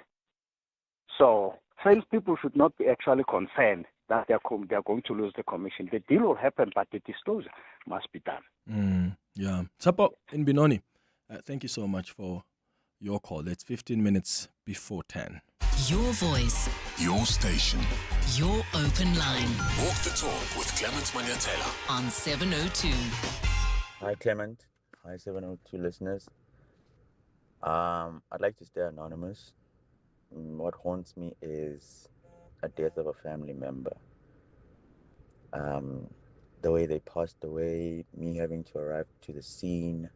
So salespeople should not be actually concerned that they're going to lose the commission. The deal will happen, but the disclosure must be done. Yeah. Tsepo in Benoni, thank you so much for your call. It's 15 minutes before 10. Your voice, Your station. your open line Walk the talk with Clement Manyathela. on 702. Hi, Clement. Hi, 702 listeners. I'd like to stay anonymous. What haunts me is a death of a family member. The way they passed away, me having to arrive to the scene,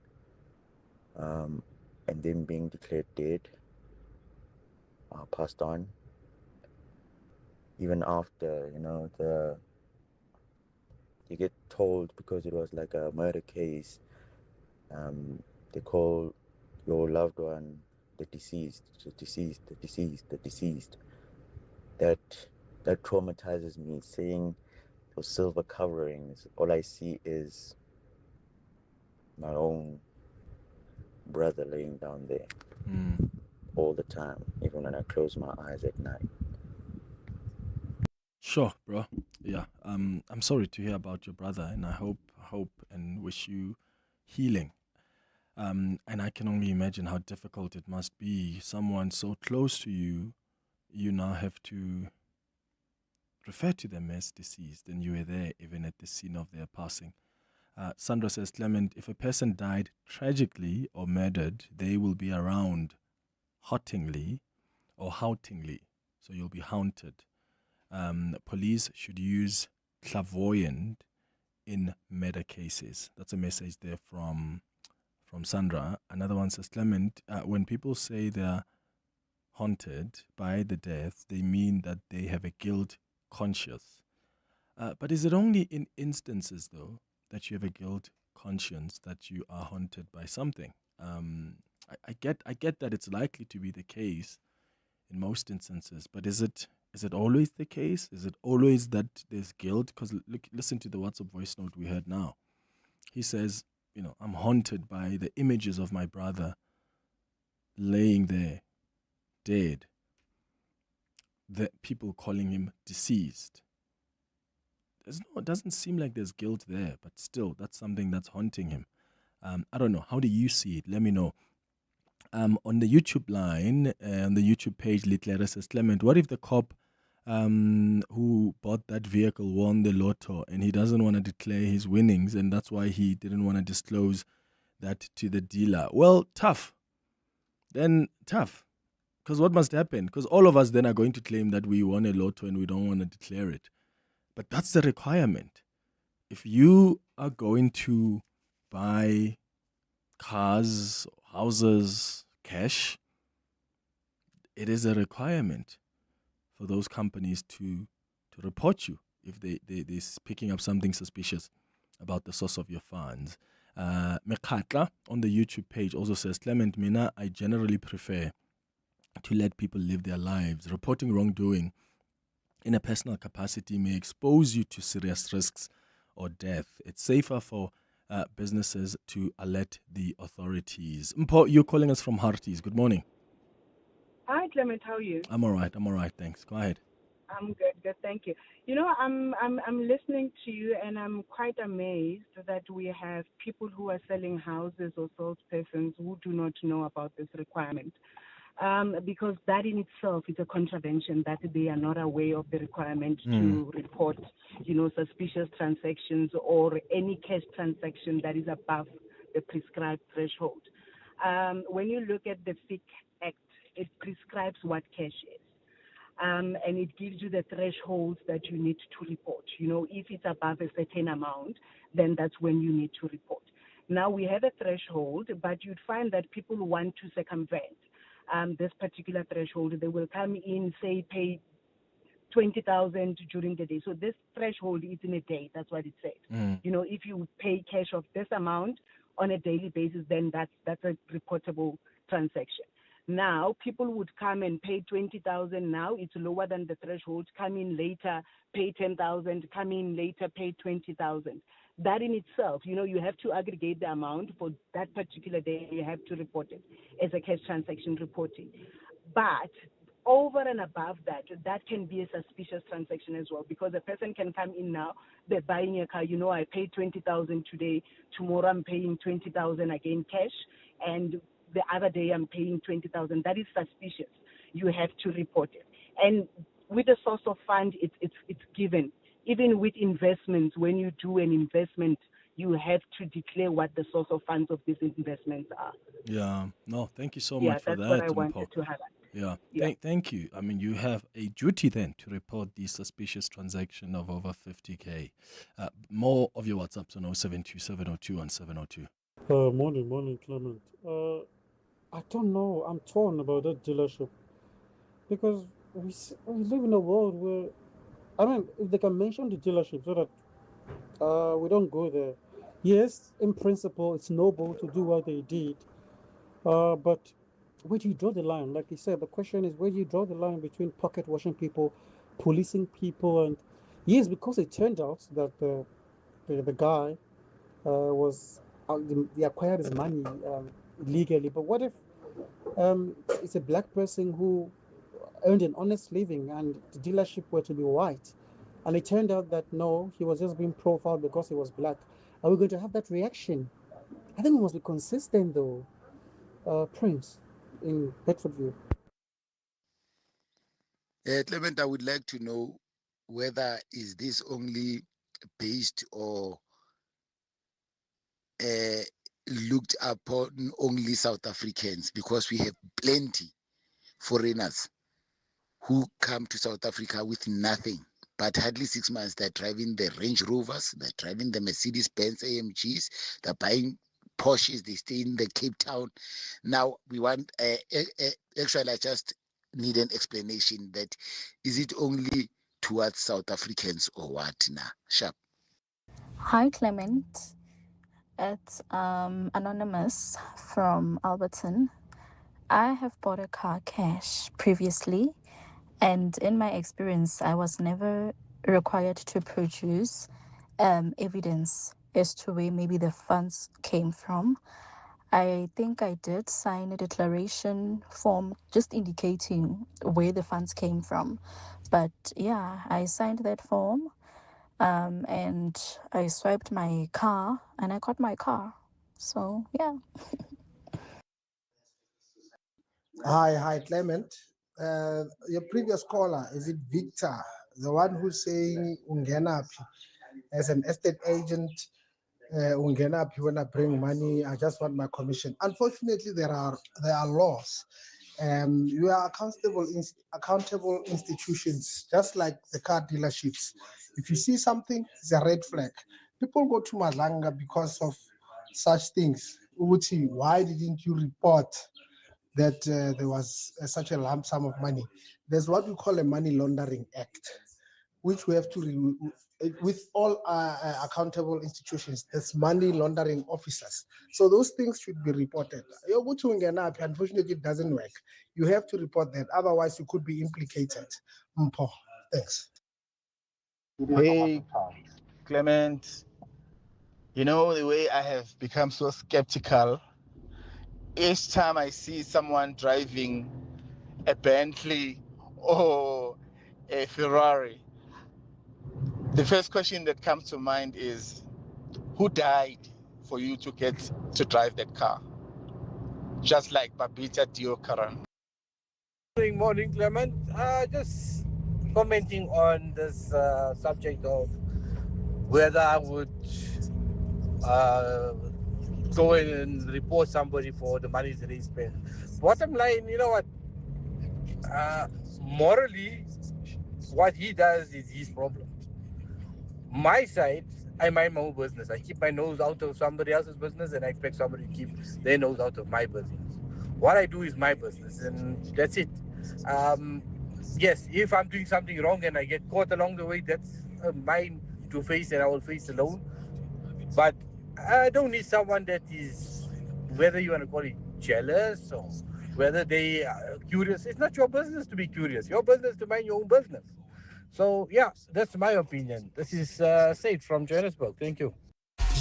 and them being declared dead, passed on. Even after, you get told, because it was like a murder case, they call your loved one the deceased. That traumatizes me. Seeing those silver coverings, all I see is my own brother laying down there all the time, even when I close my eyes at night. Sure, bro. Yeah. I'm sorry to hear about your brother, and I hope and wish you healing. And I can only imagine how difficult it must be. Someone so close to you, you now have to refer to them as deceased, and you were there even at the scene of their passing. Sandra says, Clement, if a person died tragically or murdered, they will be around hauntingly or houtingly. So you'll be haunted. Police should use clairvoyant in murder cases. That's a message there from Sandra. Another one says, Clement, when people say they're haunted by the death, they mean that they have a guilt conscience. But is it only in instances, though, that you have a guilt conscience that you are haunted by something? I get that it's likely to be the case in most instances, but is it always the case? Is it always that there's guilt? Because listen to the WhatsApp voice note we heard now. He says, I'm haunted by the images of my brother laying there, dead. The people calling him deceased. It doesn't seem like there's guilt there, but still, that's something that's haunting him. I don't know. How do you see it? Let me know. On the YouTube line, on the YouTube page, Litler says, Clement, what if the cop who bought that vehicle won the lotto and he doesn't want to declare his winnings, and that's why he didn't want to disclose that to the dealer? Well, tough. Then tough. Because what must happen? Because all of us then are going to claim that we won a lotto and we don't want to declare it. But that's the requirement. If you are going to buy cars, houses, cash, it is a requirement for those companies to report you if they're picking up something suspicious about the source of your funds. Mekhatla on the YouTube page also says, Clement, Mina, I generally prefer to let people live their lives. Reporting wrongdoing in a personal capacity may expose you to serious risks or death. It's safer for businesses to alert the authorities. Mpo, you're calling us from Harties. Good morning. Hi, Clement. How are you? I'm all right. Thanks. Go ahead. I'm good. Thank you. You know, I'm listening to you, and I'm quite amazed that we have people who are selling houses or salespersons who do not know about this requirement. Because that in itself is a contravention that they are not aware of the requirement to report, suspicious transactions or any cash transaction that is above the prescribed threshold. When you look at the FIC Act, it prescribes what cash is. And it gives you the thresholds that you need to report. If it's above a certain amount, then that's when you need to report. Now we have a threshold, but you'd find that people want to circumvent this particular threshold. They will come in, say, pay 20,000 during the day. So this threshold is in a day. That's what it says. If you pay cash of this amount on a daily basis, then that's a reportable transaction. Now, people would come and pay 20,000 now. It's lower than the threshold. Come in later, pay 10,000. Come in later, pay 20,000. That in itself, you have to aggregate the amount for that particular day. You have to report it as a cash transaction reporting. But over and above that, that can be a suspicious transaction as well, because a person can come in now, they're buying a car, I paid 20,000 today, tomorrow I'm paying 20,000 again cash, and the other day I'm paying 20,000. That is suspicious. You have to report it. And with the source of fund, it's given. Even with investments, when you do an investment, you have to declare what the source of funds of these investments are. Yeah. No, thank you so much for that. That's what I wanted to highlight. Yeah. Thank you. I mean, you have a duty then to report the suspicious transaction of over 50K. More of your WhatsApps on 072 702 and 702. Morning, Clement. I don't know. I'm torn about that dealership because we live in a world where, if they can mention the dealership so that we don't go there. Yes, in principle, it's noble to do what they did, but where do you draw the line? Like you said, the question is, where do you draw the line between pocket watching people, policing people, and yes, because it turned out that the guy was he acquired his money illegally. But what if it's a black person who earned an honest living and the dealership were to be white, and it turned out that no, he was just being profiled because he was black? Are we going to have that reaction? I think we must be consistent though, Prince in Bedfordview. Clement, I would like to know whether is this only based or looked upon only South Africans, because we have plenty foreigners who come to South Africa with nothing, but hardly 6 months they're driving the Range Rovers, they're driving the Mercedes-Benz AMGs, they're buying Porsches, they stay in the Cape Town. Now we want, actually I just need an explanation that is it only towards South Africans or what now? Sharp. Hi Clement, it's Anonymous from Alberton. I have bought a car cash previously, and in my experience I was never required to produce evidence as to where maybe the funds came from. I think I did sign a declaration form just indicating where the funds came from. But yeah, I signed that form and I swiped my car and I got my car. So yeah. Hi, Clement. Your previous caller, is it Victor, the one who's saying Ungenapi as an estate agent? Ungenapi, when I bring money, I just want my commission. Unfortunately, there are laws You are accountable institutions, just like the car dealerships. If you see something, it's a red flag. People go to Madlanga because of such things. Uti, why didn't you report that there was such a lump sum of money? There's what we call a money laundering act, which we have to with all accountable institutions. There's money laundering officers, so those things should be reported. Unfortunately, it doesn't work. You have to report that, otherwise you could be implicated. Mpo. Thanks. Hey, Clement, you know the way I have become so skeptical each time I see someone driving a Bentley or a Ferrari. The first question that comes to mind is, who died for you to get to drive that car? Just like Babita Diokaran. Good morning, Clement. Just commenting on this subject of whether I would go in and report somebody for the money that they spent. Bottom line, you know what? Morally, what he does is his problem. My side, I mind my own business. I keep my nose out of somebody else's business, and I expect somebody to keep their nose out of my business. What I do is my business, and that's it. Yes, if I'm doing something wrong and I get caught along the way, that's mine to face, and I will face alone. But I don't need someone that is, whether you want to call it jealous or whether they are curious. It's not your business to be curious. Your business to mind your own business. So, yeah, that's my opinion. This is Said from Johannesburg. Thank you.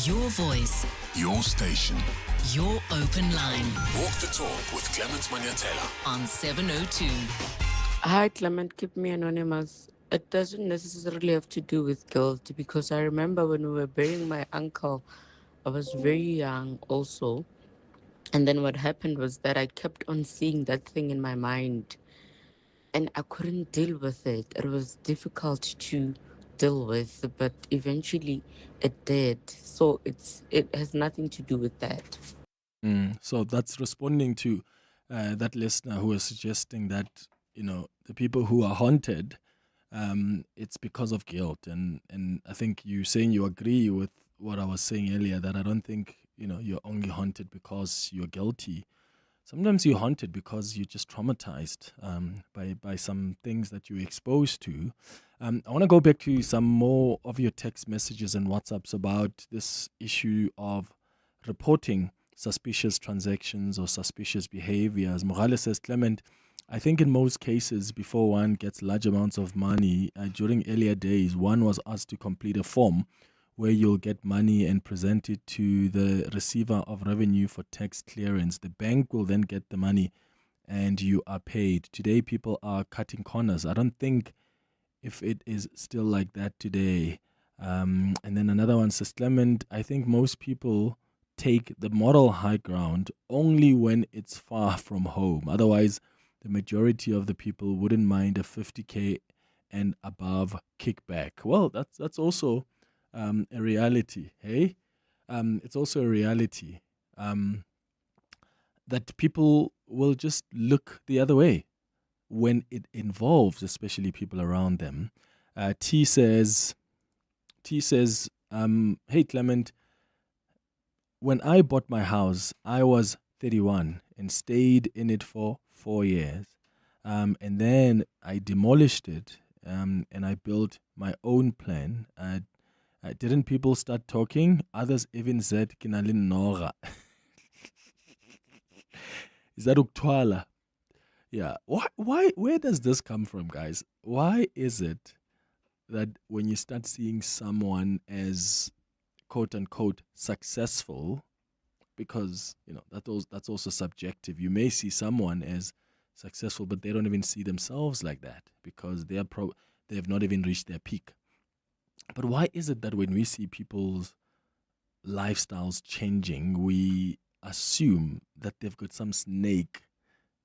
Your voice. Your station. Your open line. Walk the talk with Clement Manyathela on 702. Hi, Clement. Keep me anonymous. It doesn't necessarily have to do with guilt, because I remember when we were burying my uncle, I was very young also. And then what happened was that I kept on seeing that thing in my mind, and I couldn't deal with it. It was difficult to deal with, but eventually it did. So it has nothing to do with that. So that's responding to that listener who is suggesting that, the people who are haunted, it's because of guilt. And I think you saying you agree with what I was saying earlier, that I don't think, you're only haunted because you're guilty. Sometimes you're haunted because you're just traumatized by some things that you're exposed to. I want to go back to some more of your text messages and WhatsApps about this issue of reporting suspicious transactions or suspicious behaviors. Morales says, Clement, I think in most cases, before one gets large amounts of money, during earlier days, one was asked to complete a form where you'll get money and present it to the receiver of revenue for tax clearance. The bank will then get the money and you are paid. Today, people are cutting corners. I don't think if it is still like that today. And then another one says, Clement, I think most people take the moral high ground only when it's far from home. Otherwise, the majority of the people wouldn't mind a 50K and above kickback. Well, that's also a reality, hey? It's also a reality that people will just look the other way when it involves especially people around them. T says, hey Clement, when I bought my house, I was 31 and stayed in it for 4 years. And then I demolished it and I built my own plan. Didn't people start talking? Others even said, Kinalin Nora. Is that Uktwala? Yeah. Why? Where does this come from, guys? Why is it that when you start seeing someone as quote unquote successful, because that's also subjective. You may see someone as successful, but they don't even see themselves like that because they have not even reached their peak. But why is it that when we see people's lifestyles changing, we assume that they've got some snake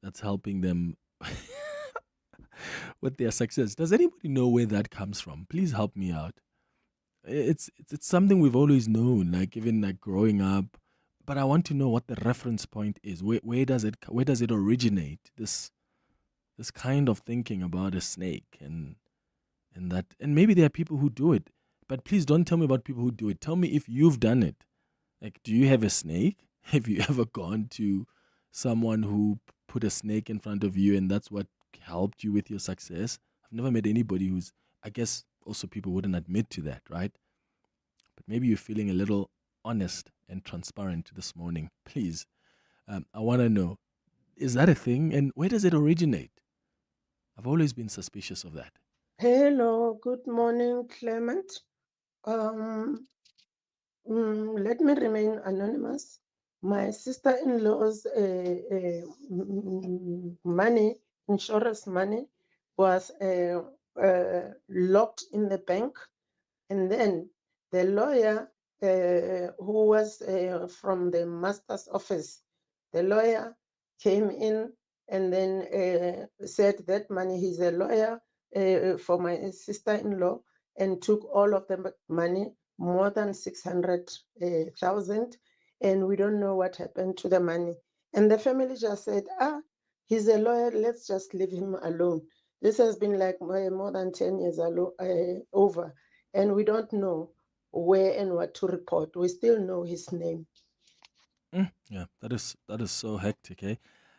that's helping them with their success? Does anybody know where that comes from? Please help me out. It's something we've always known, like even like growing up, But I want to know what the reference point is. Where does it originate? This kind of thinking about a snake and maybe there are people who do it. But please don't tell me about people who do it. Tell me if you've done it. Like, do you have a snake? Have you ever gone to someone who put a snake in front of you and that's what helped you with your success? I've never met anybody who's, I guess also people wouldn't admit to that, right? But maybe you're feeling a little honest and transparent this morning. Please, I want to know, is that a thing? And where does it originate? I've always been suspicious of that. Hello, good morning, Clement. Let me remain anonymous. My sister-in-law's money, insurance money, was locked in the bank, and then the lawyer who was from the master's office, the lawyer came in and then said that money, he's a lawyer for my sister-in-law, and took all of the money, more than 600,000, and we don't know what happened to the money. And the family just said, he's a lawyer, let's just leave him alone. This has been like more than 10 years over, and we don't know where and what to report. We still know his name. Yeah, that is so hectic, eh?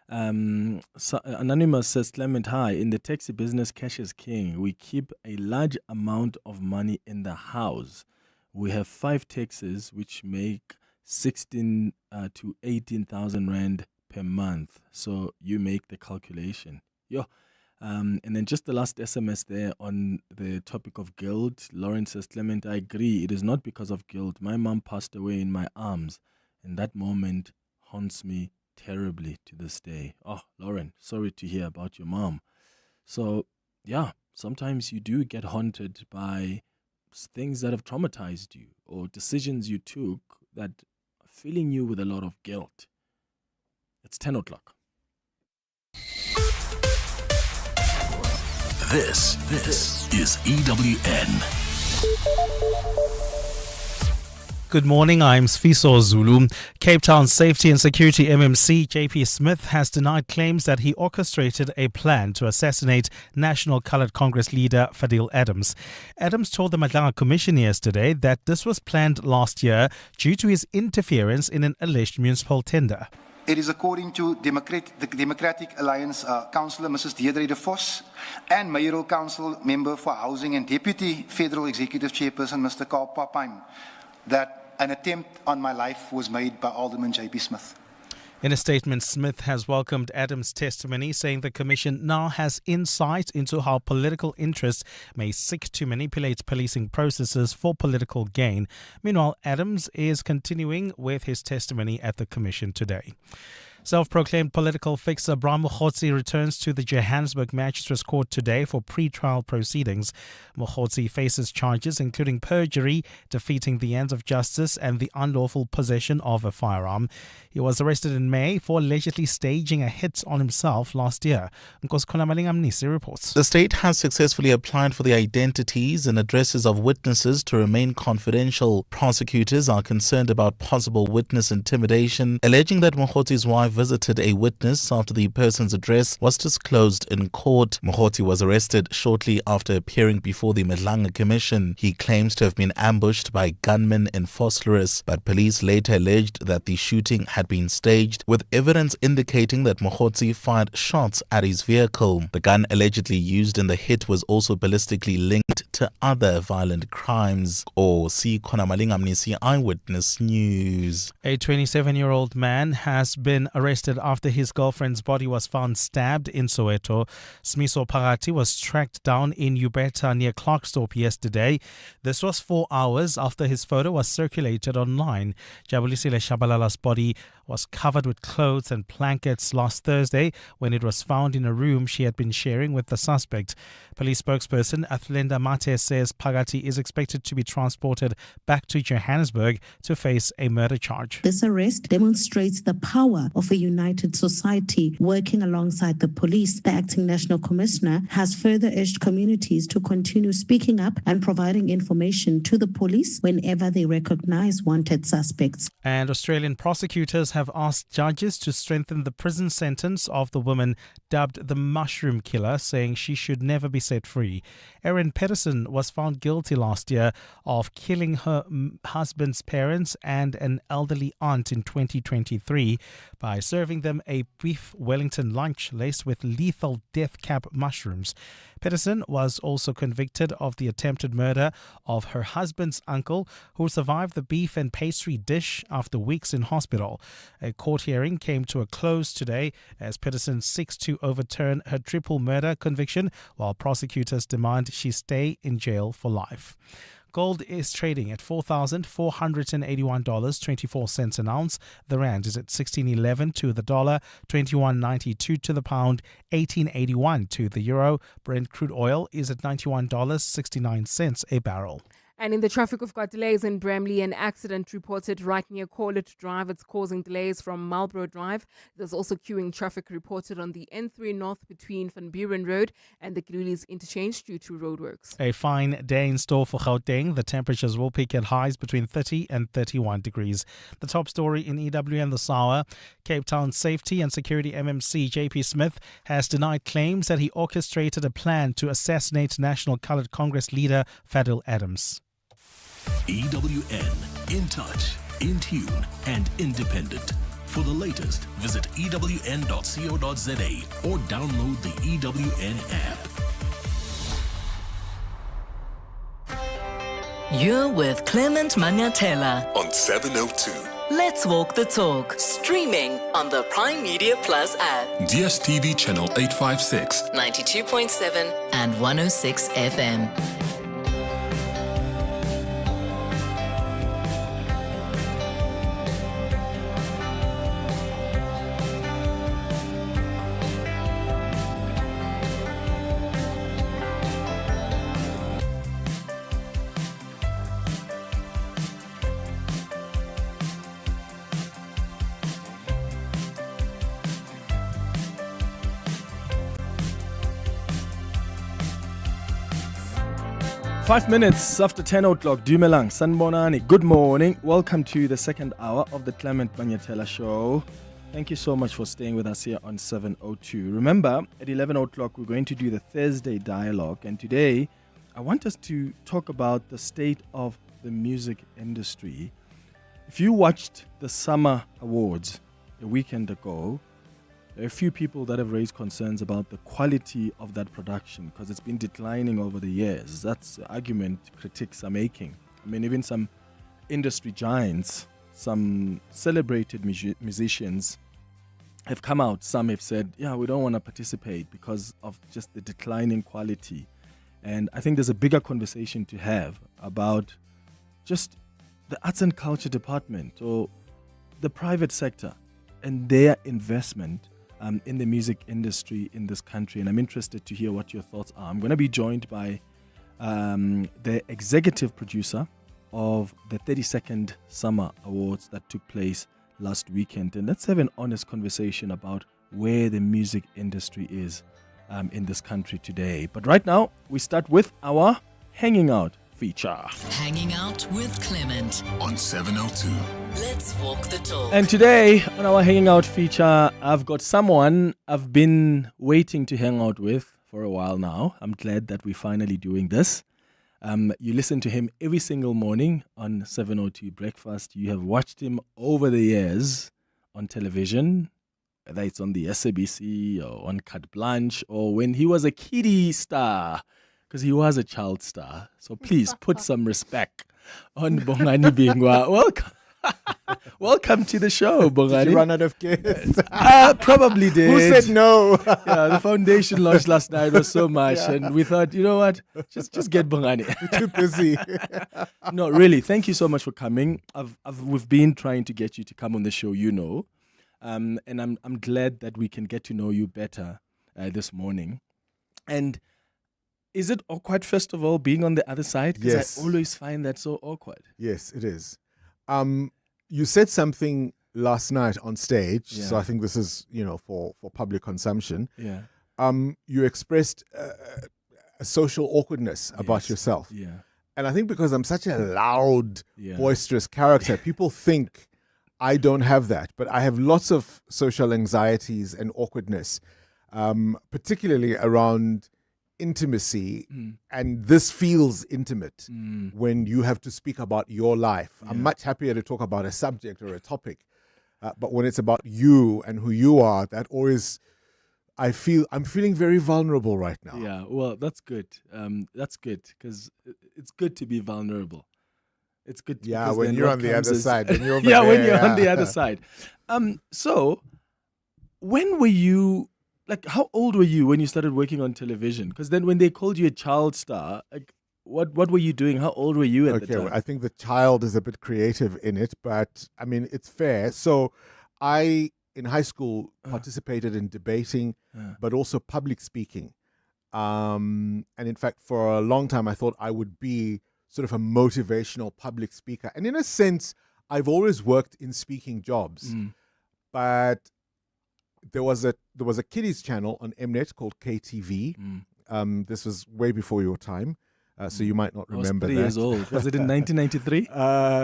So Anonymous says, Clement, hi. In the taxi business, cash is king. We keep a large amount of money in the house. We have 5 taxis, which make 16 to 18,000 rand per month. So you make the calculation. And then just the last SMS there on the topic of guilt. Lauren says, Clement, I agree. It is not because of guilt. My mom passed away in my arms, and that moment haunts me terribly to this day. Oh, Lauren, sorry to hear about your mom. So, yeah, sometimes you do get haunted by things that have traumatized you or decisions you took that are filling you with a lot of guilt. It's 10 o'clock. This is EWN. Good morning, I'm Sfiso Zulu. Cape Town Safety and Security MMC JP Smith has denied claims that he orchestrated a plan to assassinate National Coloured Congress leader Fadil Adams. Adams told the Madlanga Commission yesterday that this was planned last year due to his interference in an alleged municipal tender. It is according to the Democratic Alliance Councillor Mrs. Deirdre de Vos and Mayoral Council Member for Housing and Deputy Federal Executive Chairperson Mr. Karl Papine that an attempt on my life was made by Alderman JP Smith. In a statement, Smith has welcomed Adams' testimony, saying the Commission now has insight into how political interests may seek to manipulate policing processes for political gain. Meanwhile, Adams is continuing with his testimony at the Commission today. Self-proclaimed political fixer Bram Mogotsi returns to the Johannesburg Magistrates Court today for pre-trial proceedings. Mogotsi faces charges including perjury, defeating the ends of justice, and the unlawful possession of a firearm. He was arrested in May for allegedly staging a hit on himself last year. Nkoskhona Malingamnisi reports. The state has successfully applied for the identities and addresses of witnesses to remain confidential. Prosecutors are concerned about possible witness intimidation, alleging that Mogotsi's wife visited a witness after the person's address was disclosed in court. Mogotsi was arrested shortly after appearing before the Madlanga Commission. He claims to have been ambushed by gunmen in Vosloorus, but police later alleged that the shooting had been staged, with evidence indicating that Mogotsi fired shots at his vehicle. The gun allegedly used in the hit was also ballistically linked to other violent crimes. Sikhona Malingamnisi, Eyewitness News. A 27-year-old man has been arrested after his girlfriend's body was found stabbed in Soweto. Smiso Parati was tracked down in Ubeta near Clarkstorp yesterday. This was 4 hours after his photo was circulated online. Jabulisile Shabalala's body was covered with clothes and blankets last Thursday when it was found in a room she had been sharing with the suspect. Police spokesperson Athlenda Mate says Phakathi is expected to be transported back to Johannesburg to face a murder charge. This arrest demonstrates the power of a united society working alongside the police. The acting national commissioner has further urged communities to continue speaking up and providing information to the police whenever they recognize wanted suspects. And Australian prosecutors have asked judges to strengthen the prison sentence of the woman dubbed the Mushroom Killer, saying she should never be set free. Erin Pedersen was found guilty last year of killing her husband's parents and an elderly aunt in 2023 by serving them a beef Wellington lunch laced with lethal death cap mushrooms. Pedersen was also convicted of the attempted murder of her husband's uncle, who survived the beef and pastry dish after weeks in hospital. A court hearing came to a close today as Pedersen seeks to overturn her triple murder conviction, while prosecutors demand she stay in jail for life. Gold is trading at $4,481.24 an ounce. The rand is at 16.11 to the dollar, 21.92 to the pound, 18.81 to the euro. Brent crude oil is at $91.69 a barrel. And in the traffic, we've got delays in Bramley. An accident reported right near Corlett Drive. It's causing delays from Marlborough Drive. There's also queuing traffic reported on the N3 North between Van Buren Road and the Glulis interchange due to roadworks. A fine day in store for Gauteng. The temperatures will peak at highs between 30 and 31 degrees. The top story in EWN this hour: Cape Town Safety and Security MMC JP Smith has denied claims that he orchestrated a plan to assassinate National Coloured Congress leader Fadil Adams. EWN, in touch, in tune, and independent. For the latest, visit ewn.co.za or download the EWN app. You're with Clement Manyathela On 702. Let's Walk the Talk, streaming on the Prime Media Plus app, DSTV channel 856, 92.7 and 106 FM. 5 minutes after 10 o'clock, Dumelang, Sanbonani. Good morning. Welcome to the second hour of the Clement Manyathela Show. Thank you so much for staying with us here on 702. Remember, at 11 o'clock, we're going to do the Thursday dialogue. And today, I want us to talk about the state of the music industry. If you watched the Summer Awards a weekend ago, there are a few people that have raised concerns about the quality of that production because it's been declining over the years. That's the argument critics are making. I mean, even some industry giants, some celebrated musicians have come out. Some have said, yeah, we don't want to participate because of just the declining quality. And I think there's a bigger conversation to have about just the arts and culture department or the private sector and their investment in the music industry in this country. And I'm interested to hear what your thoughts are. I'm going to be joined by the executive producer of the 32nd Summer Awards that took place last weekend. And let's have an honest conversation about where the music industry is in this country today. But right now, we start with our Hanging Out feature. Hanging Out with Clement on 702. Let's walk the talk. And today on our Hanging Out feature, I've got someone I've been waiting to hang out with for a while now. I'm glad that we're finally doing this. You listen to him every single morning on 702 Breakfast. You have watched him over the years on television, whether it's on the SABC or on Carte Blanche or when he was a kiddie star, because he was a child star. So please put some respect on Bongani Bingwa. Welcome. Welcome to the show, Bongani. Did you run out of kids? Probably did. Who said no? Yeah, the foundation launch last night was so much, and we thought, you know what, just get Bongani. We're too busy. No, really, thank you so much for coming. We've been trying to get you to come on the show, you know. And I'm glad that we can get to know you better this morning. And is it awkward, first of all, being on the other side? Because Yes. I always find that so awkward. Yes, it is. You said something last night on stage, so Yeah. I think this is, for public consumption. Yeah. You expressed a social awkwardness about Yes. yourself. Yeah. And I think because I'm such a loud, Yeah. boisterous character, people think I don't have that. But I have lots of social anxieties and awkwardness, particularly around intimacy. And this feels intimate when you have to speak about your life. I'm much happier to talk about a subject or a topic. But when it's about you and who you are, that always... I'm feeling very vulnerable right now. Yeah, well, that's good. That's good because it's good to be vulnerable. It's good. Yeah, because when then you're what on the comes other is- side, when you're over yeah, when there, you're on the yeah. other side. So when were you? Like, how old were you when you started working on television? Because then, when they called you a child star, like, what were you doing? How old were you at the time? Well, I think the child is a bit creative in it, but I mean, it's fair. So I, in high school, participated in debating, but also public speaking. And in fact, for a long time, I thought I would be sort of a motivational public speaker. And in a sense, I've always worked in speaking jobs. But there was a kiddies channel on Mnet called KTV. This was way before your time. So you might not remember I was 3 that. years old. Was it in 1993?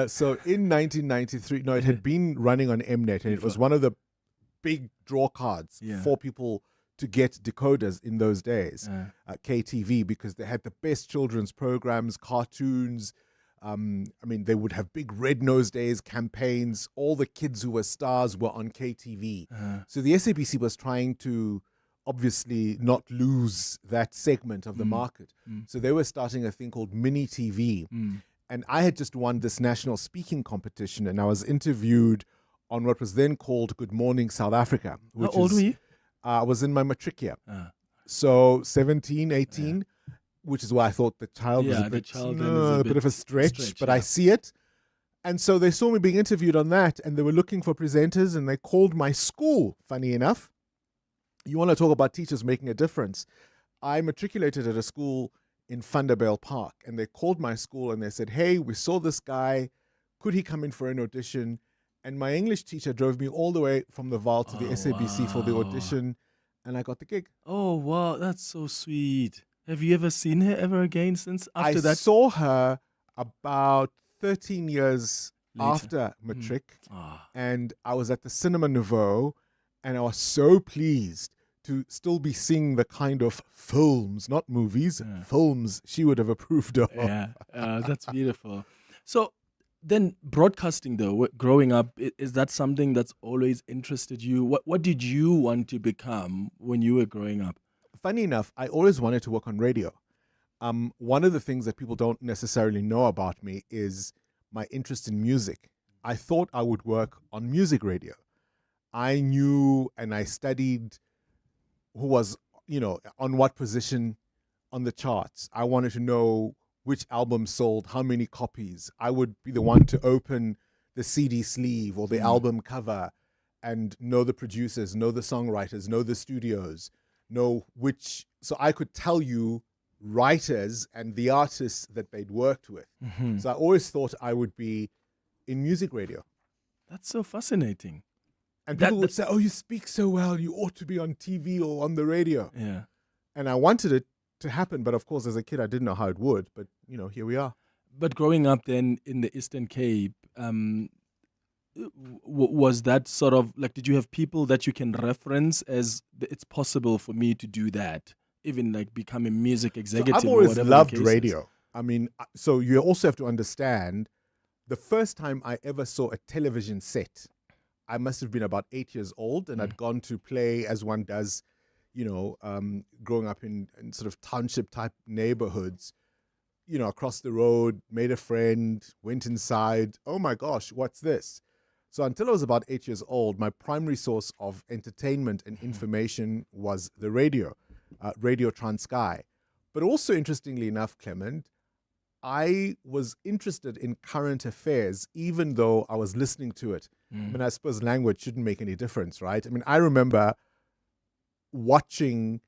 So in 1993, no, it had been running on Mnet, and it was one of the big draw cards for people to get decoders in those days. KTV, because they had the best children's programs, cartoons. I mean, they would have big Red Nose Days campaigns. All the kids who were stars were on KTV. So the SABC was trying to obviously not lose that segment of the market. So they were starting a thing called Mini TV. And I had just won this national speaking competition, and I was interviewed on what was then called Good Morning South Africa. How old were you? I was in my matric year. So 17, 18, which is why I thought the child was Yeah, a the bit, child then is a bit of a stretch, but I see it. And so they saw me being interviewed on that, and they were looking for presenters, and they called my school, funny enough. You want to talk about teachers making a difference. I matriculated at a school in Vanderbijl Park, and they called my school and they said, hey, we saw this guy. Could he come in for an audition? And my English teacher drove me all the way from the Vaal to the SABC for the audition, and I got the gig. Oh, wow, that's so sweet. Have you ever seen her ever again since after that? I saw her about 13 years Later. after matric, and I was at the Cinema Nouveau, and I was so pleased to still be seeing the kind of films, not movies, films she would have approved of. Yeah, that's beautiful. So then broadcasting, though, growing up, is that something that's always interested you? What did you want to become when you were growing up? Funny enough, I always wanted to work on radio. One of the things that people don't necessarily know about me is my interest in music. I thought I would work on music radio. I knew and I studied who was, on what position on the charts. I wanted to know which album sold how many copies. I would be the one to open the CD sleeve or the album cover and know the producers, know the songwriters, know the studios, know which... So I could tell you writers and the artists that they'd worked with. So I always thought I would be in music radio. That's so fascinating. And people would say, oh, you speak so well, you ought to be on TV or on the radio. Yeah. And I wanted it to happen, but of course, as a kid, I didn't know how it would. But, here we are. But growing up then in the Eastern Cape, was that sort of, like, did you have people that you can reference as it's possible for me to do that? Even like become a music executive. So I've always loved radio. radio. I mean, so you also have to understand, the first time I ever saw a television set, I must have been about 8 years old, and I'd gone to play as one does, growing up in sort of township type neighborhoods, across the road, made a friend, went inside. Oh my gosh, what's this? So until I was about 8 years old, my primary source of entertainment and information was the radio, Radio Transkei. But also, interestingly enough, Clement, I was interested in current affairs, even though I was listening to it. I mean, I suppose language shouldn't make any difference, right? I mean, I remember watching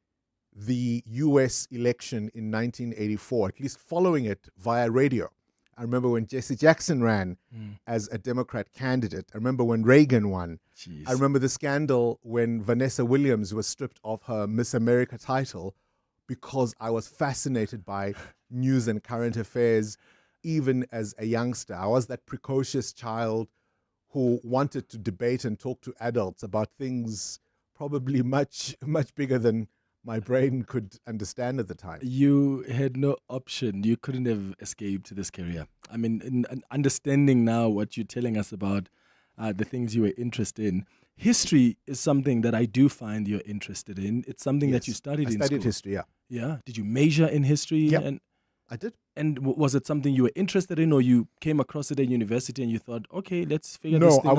the U.S. election in 1984, at least following it via radio. I remember when Jesse Jackson ran as a Democrat candidate. I remember when Reagan won. Jeez. I remember the scandal when Vanessa Williams was stripped of her Miss America title because I was fascinated by news and current affairs, even as a youngster. I was that precocious child who wanted to debate and talk to adults about things probably much, much bigger than my brain could understand at the time. You had no option. You couldn't have escaped this career. I mean, in understanding now what you're telling us about the things you were interested in, history is something that I do find you're interested in. It's something that you studied in school. I studied history, yeah. Yeah? Did you major in history? Yeah, and I did. And was it something you were interested in, or you came across it at university and you thought, okay, let's figure this thing out? No,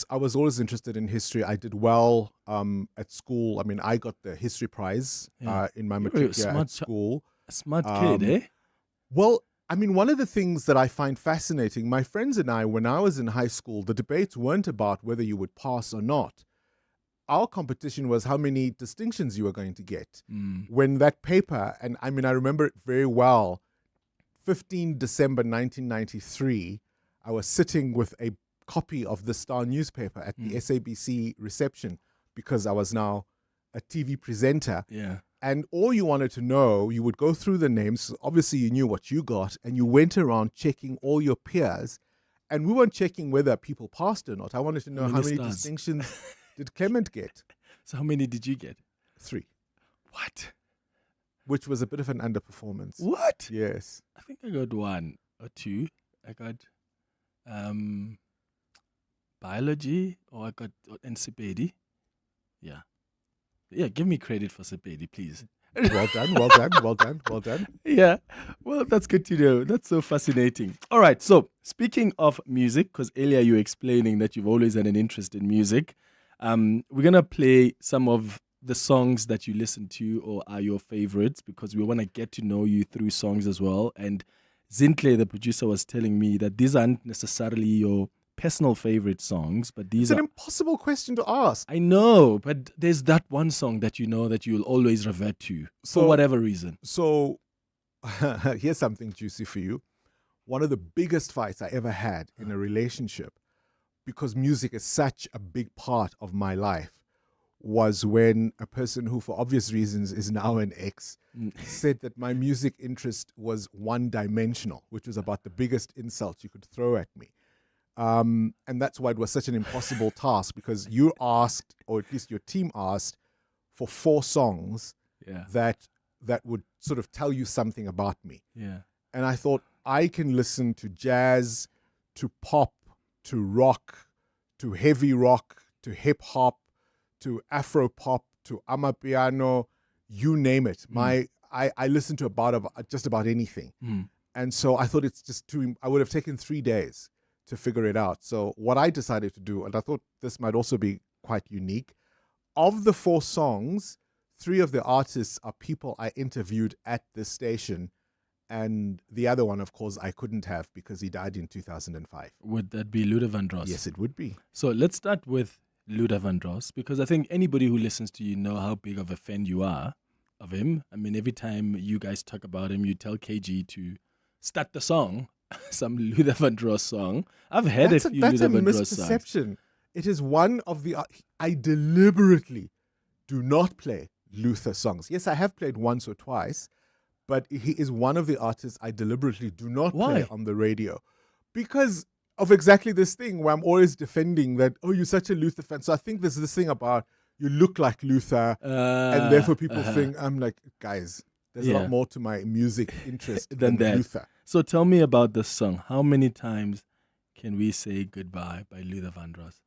I was always interested in history. I did well at school. I mean, I got the history prize in my matric year at school. A smart kid, eh? Well, I mean, one of the things that I find fascinating, my friends and I, when I was in high school, the debates weren't about whether you would pass or not. Our competition was how many distinctions you were going to get. When that paper, and I mean, I remember it very well, 15 December 1993, I was sitting with a copy of the Star newspaper at the SABC reception because I was now a TV presenter. Yeah. And all you wanted to know, you would go through the names. Obviously, you knew what you got, and you went around checking all your peers. And we weren't checking whether people passed or not. I wanted to know how many distinctions did Clement get. So how many did you get? 3. What? Which was a bit of an underperformance. What? Yes. I think I got 1 or 2. I got biology, or I got Sepedi. Yeah. Yeah, give me credit for Sepedi, please. Well done, well done, well done, well done. Yeah, well, that's good to know. That's so fascinating. All right, so speaking of music, because earlier you were explaining that you've always had an interest in music, we're going to play some of the songs that you listen to or are your favorites, because we want to get to know you through songs as well. And Zintle, the producer, was telling me that these aren't necessarily your personal favorite songs, but these It's an impossible question to ask. I know, but there's that one song that you know that you'll always revert to for whatever reason. So here's something juicy for you. One of the biggest fights I ever had in a relationship, because music is such a big part of my life, was when a person who, for obvious reasons, is now an ex, said that my music interest was one-dimensional, which was about the biggest insult you could throw at me. And that's why it was such an impossible task, because you asked, or at least your team asked, for 4 songs that would sort of tell you something about me. Yeah. And I thought, I can listen to jazz, to pop, to rock, to heavy rock, to hip-hop, to Afro-pop, to Amapiano, you name it. I listen to just about anything. And so I thought it's just I would have taken 3 days to figure it out. So what I decided to do, and I thought this might also be quite unique, of the 4 songs, 3 of the artists are people I interviewed at this station, and the other one, of course, I couldn't have because he died in 2005. Would that be Luda Van Dross? Yes, it would be. So let's start with Luda Van Dross, because I think anybody who listens to you know how big of a fan you are of him. I mean, every time you guys talk about him, you tell KG to start the song, some Luda Van Dross song. I've heard a few Luda Van Dross songs. That's a misperception. It is one of the... I deliberately do not play Luther songs. Yes, I have played once or twice, but he is one of the artists I deliberately do not play on the radio. Because of exactly this thing where I'm always defending that, oh, you're such a Luther fan. So I think there's this thing about you look like Luther, and therefore people think, I'm like, guys, there's a lot more to my music interest than Luther. So tell me about this song. How many times can we say goodbye by Luther Van Dross?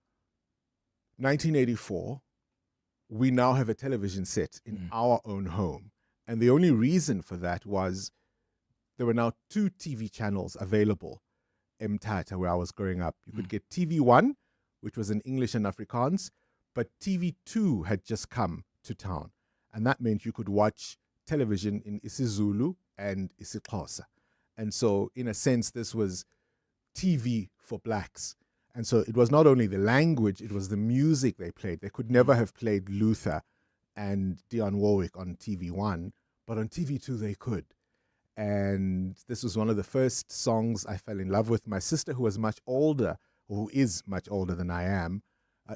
1984, we now have a television set in our own home. And the only reason for that was there were now 2 TV channels available in Mthatha, where I was growing up. You could get TV1, which was in English and Afrikaans, but TV2 had just come to town. And that meant you could watch television in isiZulu and isiXhosa. And so, in a sense, this was TV for blacks. And so it was not only the language, it was the music they played. They could never have played Luther and Dionne Warwick on TV1, but on TV2 they could. And this was one of the first songs I fell in love with. My sister, who was much older, or who is much older than I am,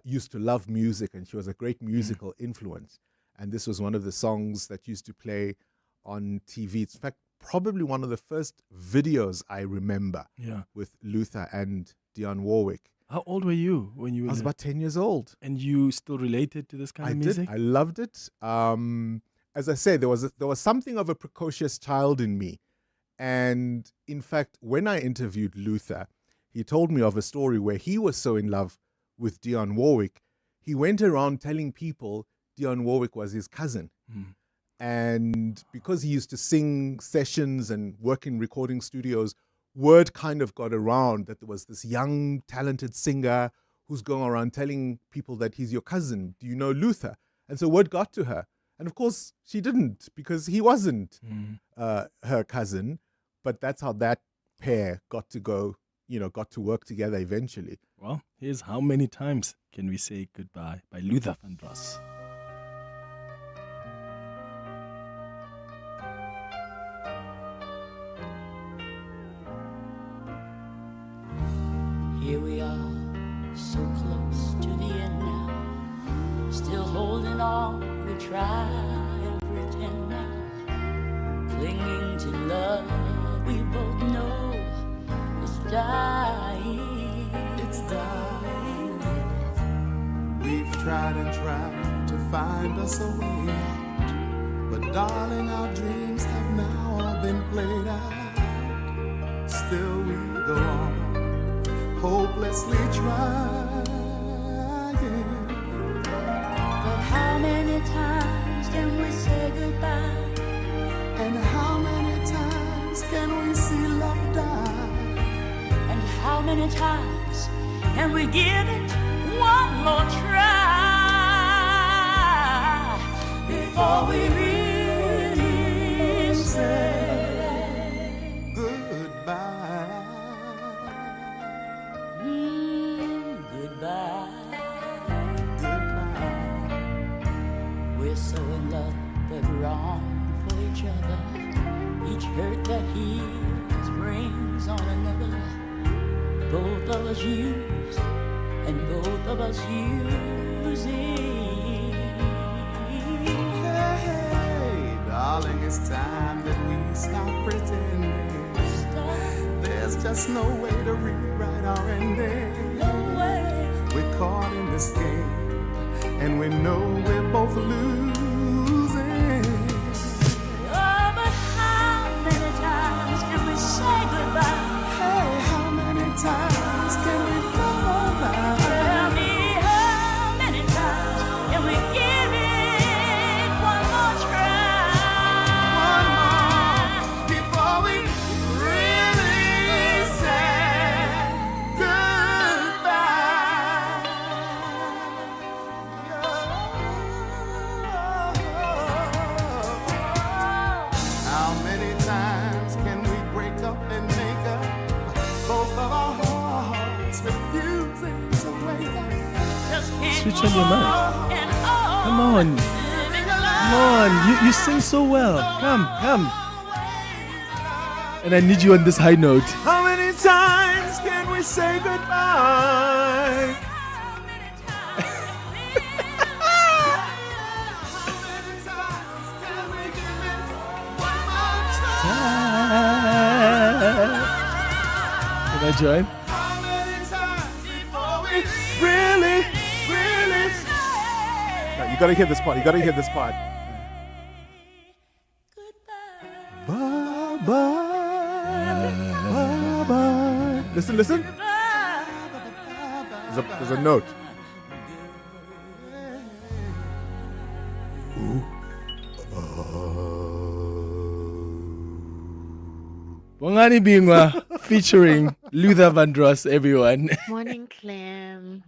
used to love music, and she was a great musical influence. And this was one of the songs that used to play on TV. It's in fact probably one of the first videos I remember with Luther and Dionne Warwick. How old were you when you were I was about 10 years old. And you still related to this kind of music? I loved it. As I say, there was something of a precocious child in me. And in fact, when I interviewed Luther, he told me of a story where he was so in love with Dionne Warwick, he went around telling people Dionne Warwick was his cousin. And because he used to sing sessions and work in recording studios, word kind of got around that there was this young, talented singer who's going around telling people that he's your cousin. Do you know Luther? And so word got to her. And of course, she didn't, because he wasn't her cousin. But that's how that pair got to work together eventually. Well, here's How Many Times Can We Say Goodbye by Luther Vandross. Here we are, so close to the end now. Still holding on, we try and pretend now. Clinging to love, we both know it's dying. It's dying. We've tried and tried to find us a way out. But darling, our dreams have now all been played out. Still we go on, hopelessly trying. But how many times can we say goodbye? And how many times can we see love die? And how many times can we give it one more try? Before we really say goodbye. We're so in love, but wrong for each other. Each hurt that heals brings on another. Both of us use, and both of us using. Hey, darling, it's time that we stop pretending. There's just no way to rewrite our ending. No way. We're caught in this game, and we know we're both losing. Oh, but how many times can we say goodbye? Hey, how many times can we fall alive? Tell me how many times can we give it one more try? One more before we really say goodbye. How many times can we break up and make up? Both of our hearts refusing to wake up. Just can't Switch go on your mind. on and on. Come on. Come on. You sing so well. Come. And I need you on this high note. How many times can we say goodbye? Can I join? Really? No, you gotta hear this part. Bye bye. Listen. There's a note. Bongani Bingwa featuring Luther Vandross, everyone. Morning, Clem.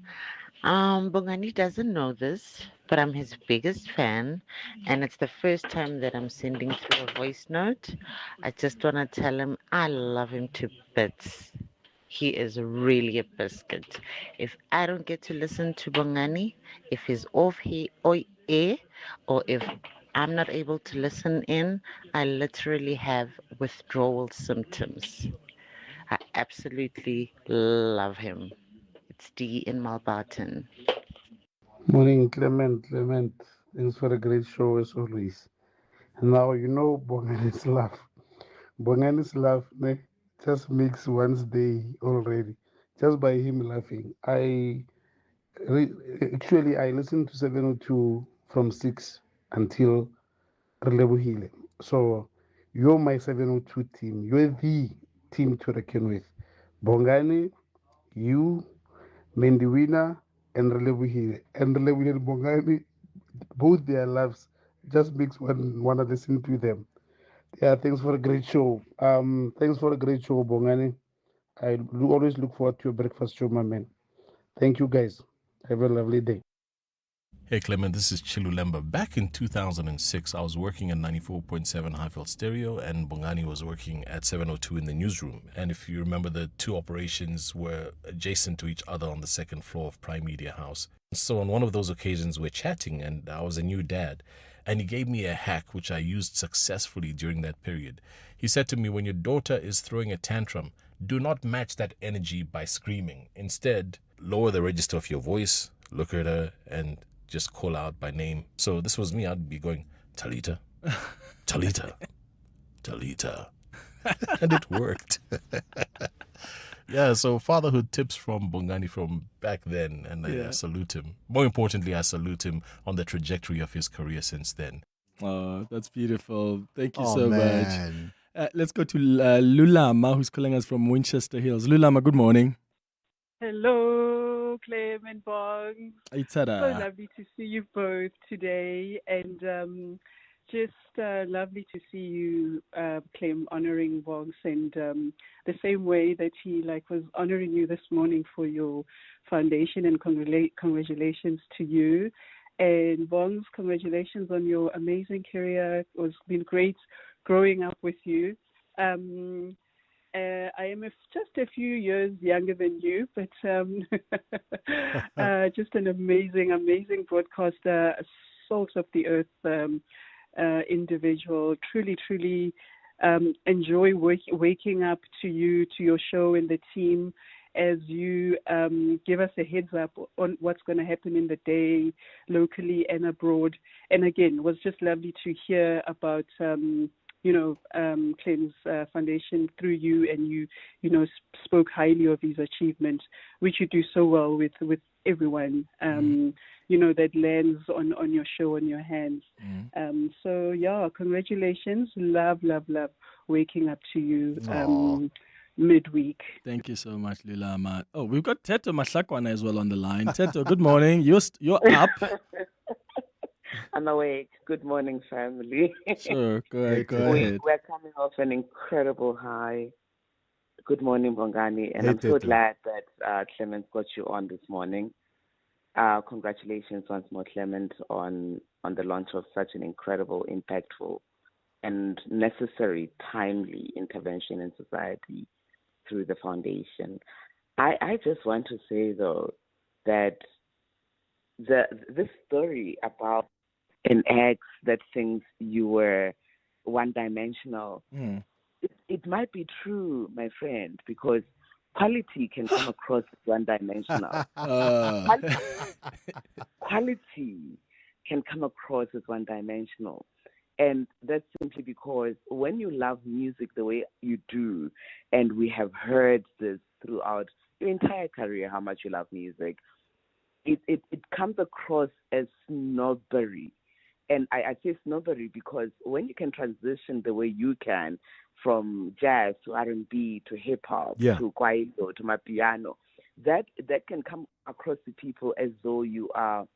Bongani doesn't know this, but I'm his biggest fan, and it's the first time that I'm sending through a voice note. I just want to tell him I love him to bits. He is really a biscuit. If I don't get to listen to Bongani, if he's off he or air, or if I'm not able to listen in, I literally have withdrawal symptoms. I absolutely love him. It's D in Malbarton. Morning, Clement. Clement, thanks for a great show as always. And now you know Bongani's laugh. Bongani's laugh just makes one's day already, just by him laughing. Actually I listened to 702 from 6 until Relebohile. So you're my 702 team. You're the team to reckon with. Bongani, you, Mendiwina, and Relebohile. And Relebohile and Bongani, both their laughs just makes one wanna listen to them. Yeah, thanks for a great show. Thanks for a great show, Bongani. Always look forward to your breakfast show, my man. Thank you, guys. Have a lovely day. Hey Clement, this is Chilulemba. Back in 2006, I was working at 94.7 Highfield Stereo, and Bongani was working at 702 in the newsroom. And if you remember, the two operations were adjacent to each other on the second floor of Prime Media House. So on one of those occasions, we're chatting, and I was a new dad, and he gave me a hack which I used successfully during that period. He said to me, when your daughter is throwing a tantrum, do not match that energy by screaming. Instead, lower the register of your voice, look at her, and just call out by name. So this was me. I'd be going, Talita, Talita, Talita. And it worked. Yeah, so fatherhood tips from Bongani from back then, and I salute him. More importantly, I salute him on the trajectory of his career since then. Oh, that's beautiful. Thank you Oh, so man. much. Let's go to Lulama, who's calling us from Winchester Hills. Lulama, good morning. Hello, Clem and Bong. Itada. So lovely to see you both today, and just lovely to see you, Clem, honoring Bongs, and the same way that he was honoring you this morning for your foundation, and congratulations to you. And Bongs, congratulations on your amazing career. It's been great growing up with you. I am just a few years younger than you, but just an amazing broadcaster, a salt of the earth individual. Truly enjoy waking up to you, to your show and the team, as you give us a heads up on what's going to happen in the day, locally and abroad. And again, it was just lovely to hear about Clem's foundation through you, and you spoke highly of his achievement, which you do so well with everyone, that lands on your show, on your hands. So yeah, congratulations. Love waking up to you midweek. Thank you so much, Lulama. Oh, we've got Teto Mahlakwana as well on the line. Teto, good morning. You're up. I'm awake. Good morning, family. Sure, go ahead. We're coming off an incredible high. Good morning, Bongani, and I'm so glad that Clement got you on this morning. Congratulations once more, Clement, on the launch of such an incredible, impactful, and necessary, timely intervention in society through the foundation. I just want to say, though, that this story about an ex that thinks you were one-dimensional, it might be true, my friend, because quality can come across as one-dimensional. Quality can come across as one-dimensional. And that's simply because when you love music the way you do, and we have heard this throughout your entire career, how much you love music, it comes across as snobbery. And I say snobbery because when you can transition the way you can from jazz to R&B to hip-hop to kwaito to mapiano, that can come across to people as though you are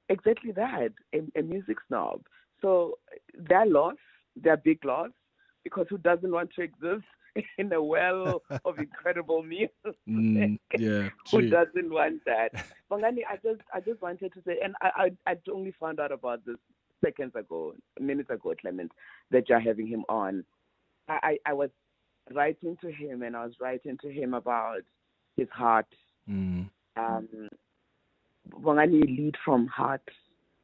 exactly that, a music snob. So their loss, their big loss, because who doesn't want to exist in a well of incredible music. Yeah, Who true. doesn't want that? Bongani, I just wanted to say, and I only found out about this minutes ago, Clement, that you're having him on. I was writing to him, and I was writing to him about his heart. Bongani, you lead from heart.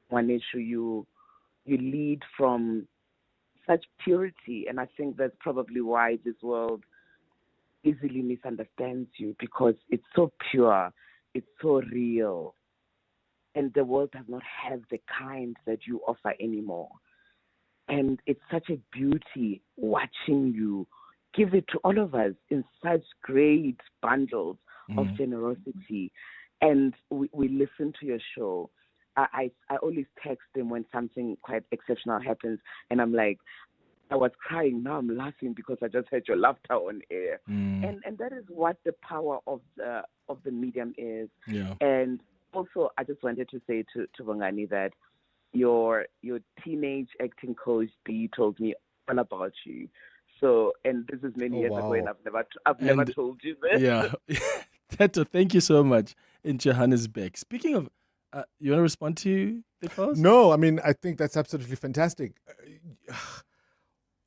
One issue, you lead from such purity, and I think that's probably why this world easily misunderstands you, because it's so pure, it's so real, and the world does not have the kind that you offer anymore. And it's such a beauty watching you give it to all of us in such great bundles of generosity. And we listen to your show. I always text him when something quite exceptional happens, and I'm like, I was crying, now I'm laughing because I just heard your laughter on air. And that is what the power of the medium is. Yeah. And also, I just wanted to say to Bongani that your teenage acting coach B told me all about you. So, and this is many years ago, and I've never told you this. Yeah. Teto, thank you so much in Johannesburg. Speaking of, you want to respond to the calls? No, I mean, I think that's absolutely fantastic.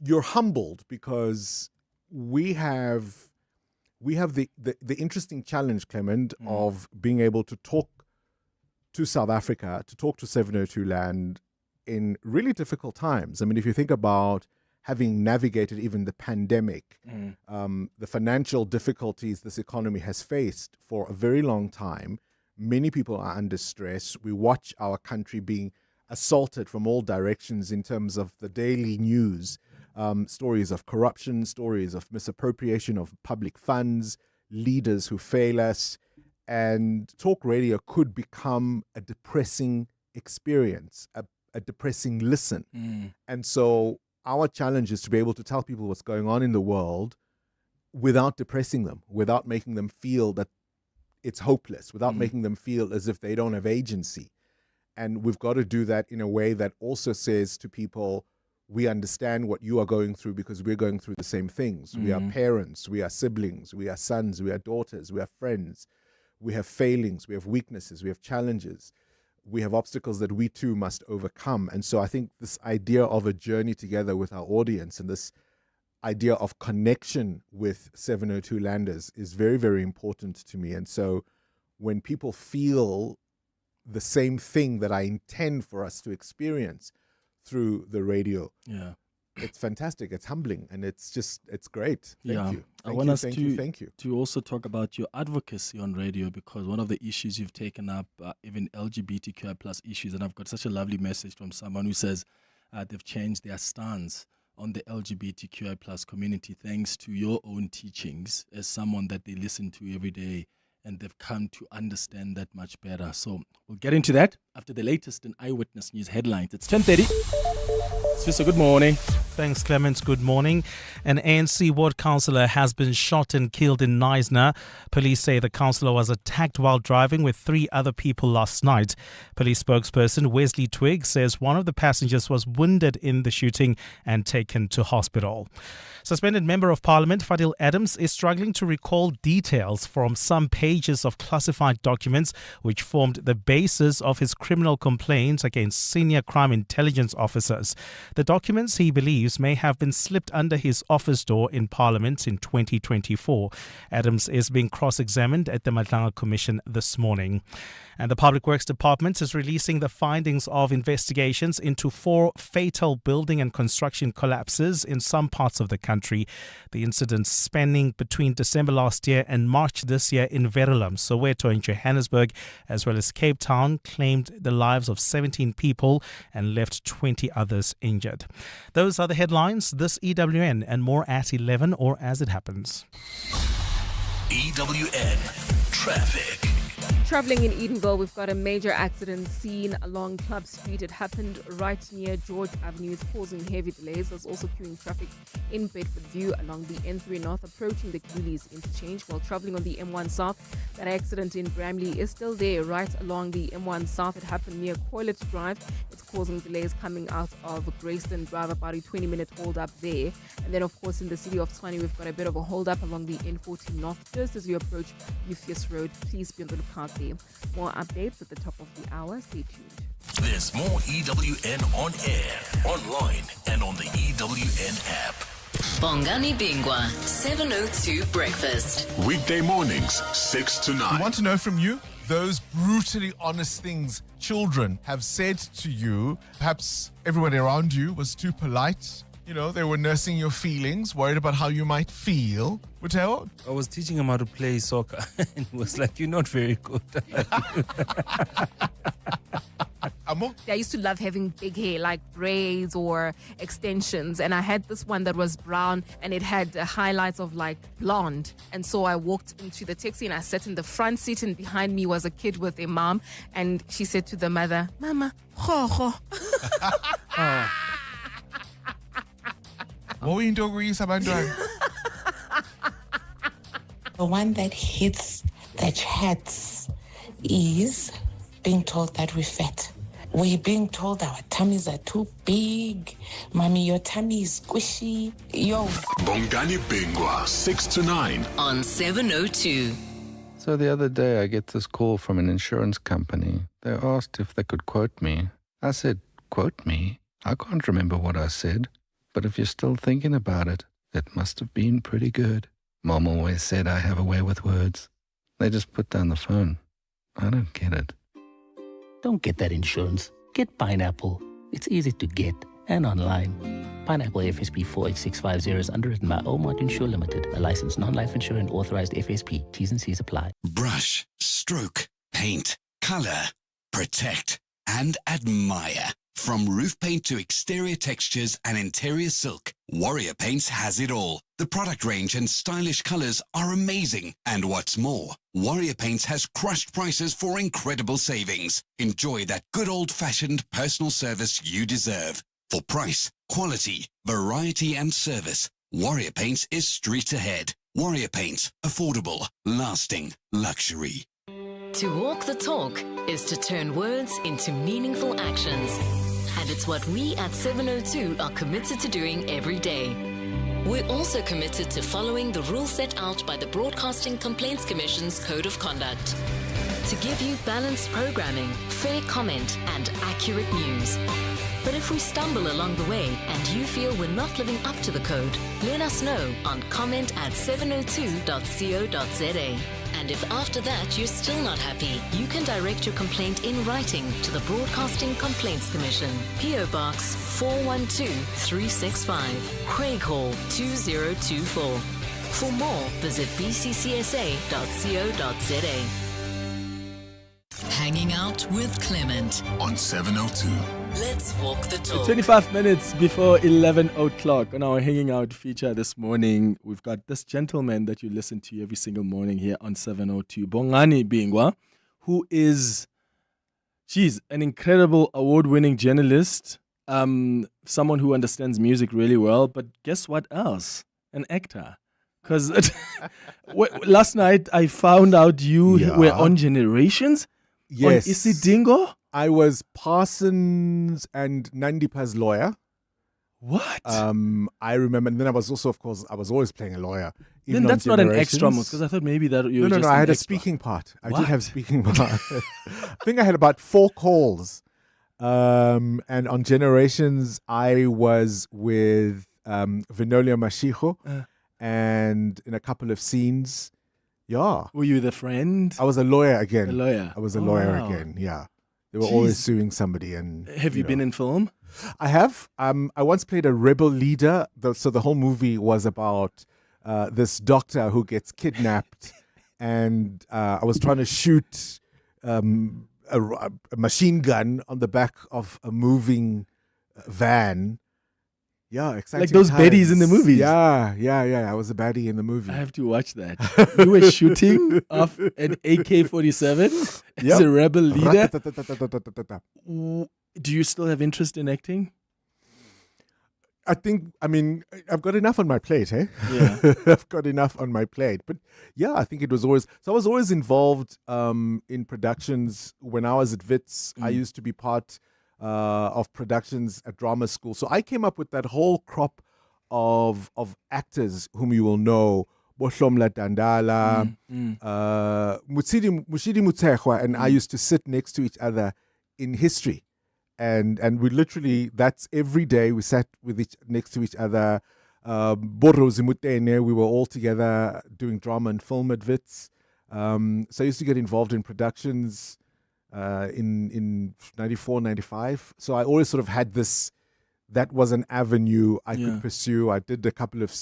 You're humbled because we have the interesting challenge, Clement, of being able to talk to South Africa, to talk to 702 Land in really difficult times. I mean, if you think about having navigated even the pandemic, the financial difficulties this economy has faced for a very long time, many people are under stress. We watch our country being assaulted from all directions in terms of the daily news, stories of corruption, stories of misappropriation of public funds, leaders who fail us. And talk radio could become a depressing experience, a depressing listen. And so our challenge is to be able to tell people what's going on in the world without depressing them, without making them feel that it's hopeless, without making them feel as if they don't have agency. And we've got to do that in a way that also says to people, we understand what you are going through because we're going through the same things. We are parents, we are siblings, we are sons, we are daughters, we are friends. We have failings, we have weaknesses, we have challenges, we have obstacles that we too must overcome. And so I think this idea of a journey together with our audience and this idea of connection with 702 Landers is very, very important to me. And so when people feel the same thing that I intend for us to experience through the radio, it's fantastic, it's humbling, and it's great. Thank you. I want us to also talk about your advocacy on radio, because one of the issues you've taken up, even LGBTQI plus issues, and I've got such a lovely message from someone who says they've changed their stance on the LGBTQI plus community thanks to your own teachings as someone that they listen to every day, and they've come to understand that much better. So we'll get into that after the latest in Eyewitness News headlines. It's 10:30. Sister, good morning. Thanks, Clements. Good morning. An ANC ward councillor has been shot and killed in Knysna. Police say the councillor was attacked while driving with 3 other people last night. Police spokesperson Wesley Twigg says one of the passengers was wounded in the shooting and taken to hospital. Suspended Member of Parliament Fadil Adams is struggling to recall details from some pages of classified documents which formed the basis of his criminal complaints against senior crime intelligence officers. The documents, he believes, may have been slipped under his office door in Parliament in 2024. Adams is being cross-examined at the Madlanga Commission this morning. And the Public Works Department is releasing the findings of investigations into 4 fatal building and construction collapses in some parts of the country. The incidents spanning between December last year and March this year in Verulam, Soweto and Johannesburg, as well as Cape Town, claimed the lives of 17 people and left 20 others injured. Those are the headlines. This EWN and more at 11 or as it happens. EWN Traffic. Traveling in Edenville, we've got a major accident seen along Club Street. It happened right near George Avenue. It's causing heavy delays. There's also queuing traffic in Bedford View along the N3 North, approaching the Glulies interchange. While traveling on the M1 South, that accident in Bramley is still there right along the M1 South. It happened near Coilet Drive. It's causing delays coming out of Grayston Drive, about a 20-minute hold up there. And then, of course, in the city of Tshwane, we've got a bit of a hold up along the N14 North. Just as you approach Euphus Road, please be on the lookout there. More updates at the top of the hour. Stay tuned. There's more EWN on air, online, and on the EWN app. Bongani Bingwa, 702 Breakfast. Weekday mornings, 6 to 9. We want to know from you those brutally honest things children have said to you. Perhaps everybody around you was too polite. You know, they were nursing your feelings, worried about how you might feel. Buteo? I was teaching him how to play soccer, and he was like, "You're not very good." I used to love having big hair, like braids or extensions. And I had this one that was brown and it had highlights of like blonde. And so I walked into the taxi and I sat in the front seat, and behind me was a kid with a mom. And she said to the mother, "Mama, ho." What were you doing, Sabandwa? The one that hits the chats is being told that we're fat. We're being told our tummies are too big. Mommy, your tummy is squishy. Yo. Bongani Bingwa, 6 to 9. On 702. So the other day I get this call from an insurance company. They asked if they could quote me. I said, "Quote me? I can't remember what I said. But if you're still thinking about it, it must have been pretty good." Mom always said I have a way with words. They just put down the phone. I don't get it. Don't get that insurance. Get Pineapple. It's easy to get and online. Pineapple FSP 48650 is underwritten by Omart Insure Limited, a licensed non-life insurer and authorized FSP. T's and C's apply. Brush, stroke, paint, color, protect, and admire. From roof paint to exterior textures and interior silk, Warrior Paints has it all. The product range and stylish colors are amazing. And what's more, Warrior Paints has crushed prices for incredible savings. Enjoy that good old-fashioned personal service you deserve. For price, quality, variety and service, Warrior Paints is street ahead. Warrior Paints, affordable, lasting, luxury. To walk the talk is to turn words into meaningful actions. And it's what we at 702 are committed to doing every day. We're also committed to following the rules set out by the Broadcasting Complaints Commission's Code of Conduct. To give you balanced programming, fair comment, and accurate news. But if we stumble along the way and you feel we're not living up to the code, let us know on comment@702.co.za. And if after that you're still not happy, you can direct your complaint in writing to the Broadcasting Complaints Commission, PO Box 412365, Craig Hall 2024. For more, visit bccsa.co.za. Hanging out with Clement on 702. Let's walk the talk. 25 minutes before 11 o'clock on our Hanging Out feature this morning, we've got this gentleman that you listen to every single morning here on 702, Bongani Bingwa, who is, an incredible award-winning journalist, someone who understands music really well, but guess what else? An actor. Because last night I found out you were on Generations. Yes. On Isidingo? I was Parsons and Nandipa's lawyer. What? I remember. And then I was also, of course, I was always playing a lawyer. Then that's not an extra mode, because I thought maybe that you were just No, I had an a extra. speaking part. I did have speaking part. I think I had about 4 calls. And on Generations, I was with Vinolia Mashiho. And in a couple of scenes, Were you the friend? I was a lawyer again. A lawyer. I was a lawyer wow. again, yeah. They were always suing somebody. And have you been in film? I have. I once played a rebel leader. So the whole movie was about this doctor who gets kidnapped. And I was trying to shoot a machine gun on the back of a moving van. Yeah, exciting. Like those baddies in the times. movies. Yeah. I was a baddie in the movie. I have to watch that. You were shooting off an AK-47 as a rebel leader. Do you still have interest in acting? I mean, I've got enough on my plate, eh? Yeah. I've got enough on my plate. But yeah, I think it was always, so I was always involved in productions. When I was at Wits, I used to be part of productions at drama school. So I came up with that whole crop of actors whom you will know. Bohlomla Dandala, Mushidi Mutsehwa, and I used to sit next to each other in history. And we literally, that's every day we sat next to each other. Borrozi Mutene, we were all together doing drama and film at Wits. So I used to get involved in productions in 94, 95. So I always sort of had this, that was an avenue I could pursue. I did a couple of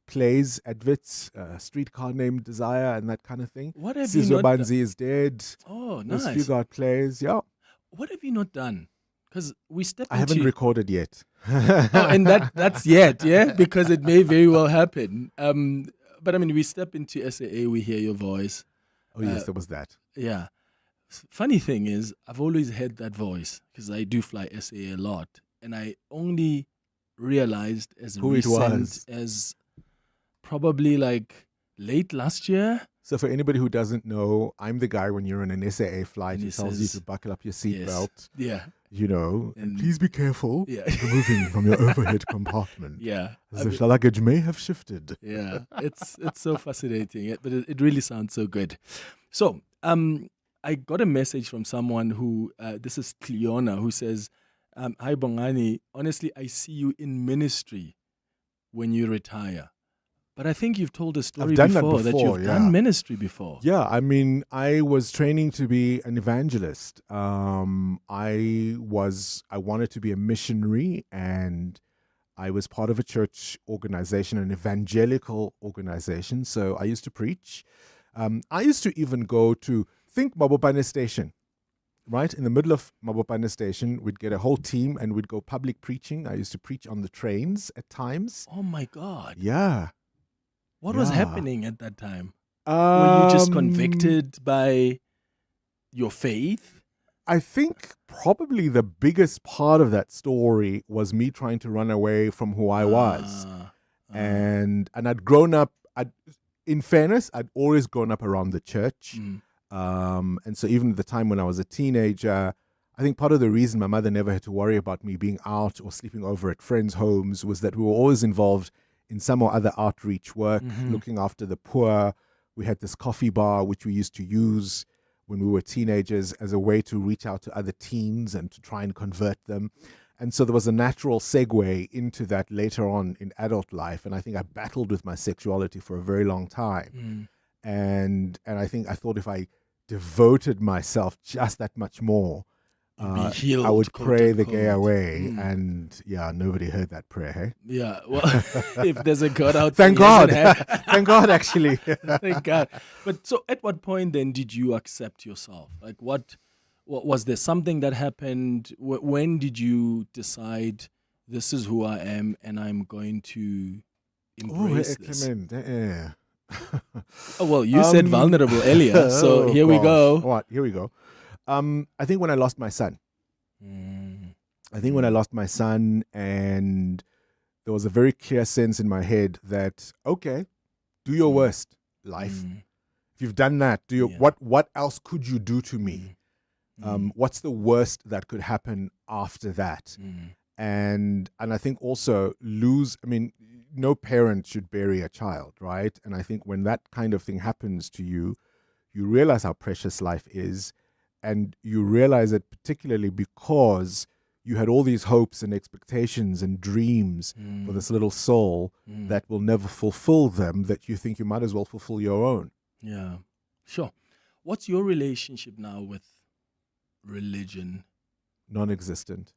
plays at Wits, Streetcar Named Desire and that kind of thing. What have you not done? Banzi is Dead. Oh, nice. Those few God plays, yeah. What have you not done? Because we stepped I haven't recorded yet. and that's yet, yeah? Because it may very well happen. But I mean, we step into SAA, we hear your voice. Oh, yes, there was that. Yeah. Funny thing is, I've always heard that voice because I do fly SAA a lot. And I only realized as who recent it was as probably like late last year. So for anybody who doesn't know, I'm the guy when you're on an SAA flight who tells you to buckle up your seatbelt. Yeah. You know, and please be careful. Yeah. Moving from your overhead compartment. Yeah. The luggage may have shifted. Yeah. It's so fascinating. But it really sounds so good. So I got a message from someone who, this is Cleona, who says, hi Bongani, honestly, I see you in ministry when you retire. But I think you've told a story before that you've done ministry before. Yeah, I mean, I was training to be an evangelist. I wanted to be a missionary, and I was part of a church organization, an evangelical organization. So I used to preach. I used to even go to, think Mabopane Station. Right in the middle of Mabopane Station, we'd get a whole team and we'd go public preaching. I used to preach on the trains at times. Oh my God. Yeah. What was happening at that time? Were you just convicted by your faith? I think probably the biggest part of that story was me trying to run away from who I was. And I'd grown up, in fairness, I'd always grown up around the church. And so even at the time when I was a teenager, I think part of the reason my mother never had to worry about me being out or sleeping over at friends' homes was that we were always involved in some or other outreach work, looking after the poor. We had this coffee bar, which we used to use when we were teenagers as a way to reach out to other teens and to try and convert them. And so there was a natural segue into that later on in adult life. And I think I battled with my sexuality for a very long time. And I thought if I devoted myself just that much more, healed, I would pray the gay away. And yeah, nobody heard that prayer, hey? Yeah, well, if there's a God out there. Thank God. Thank God, actually. Thank God. But so at what point then did you accept yourself? Like what was there something that happened? When did you decide this is who I am and I'm going to embrace this? Clement, Oh, well, you said vulnerable earlier, so here we go. What? Here we go. I think when I lost my son. I think when I lost my son, and there was a very clear sense in my head that, okay, do your worst, life. If you've done that, what else could you do to me? What's the worst that could happen after that? And I think also no parent should bury a child, right? And I think when that kind of thing happens to you, you realize how precious life is. And you realize it particularly because you had all these hopes and expectations and dreams for this little soul that will never fulfill them, that you think you might as well fulfill your own. Yeah, sure. What's your relationship now with religion? Non-existent.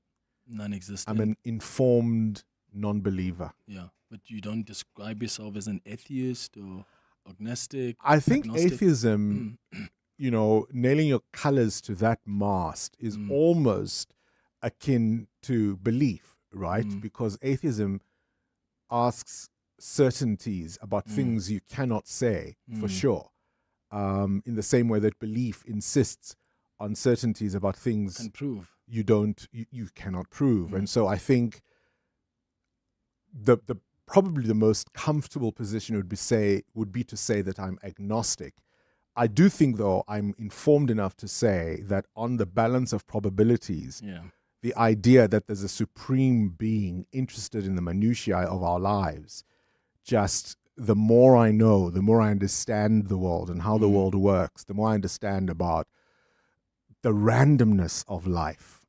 Non-existent. I'm an informed non-believer. Yeah, but you don't describe yourself as an atheist or agnostic? I think atheism... nailing your colors to that mast is almost akin to belief, right? Because atheism asks certainties about things you cannot say for sure. In the same way that belief insists on certainties about things Can prove. you cannot prove. And so I think the probably the most comfortable position would be to say that I'm agnostic. I do think, though, I'm informed enough to say that on the balance of probabilities, the idea that there's a supreme being interested in the minutiae of our lives, just the more I know, the more I understand the world and how the world works, the more I understand about the randomness of life,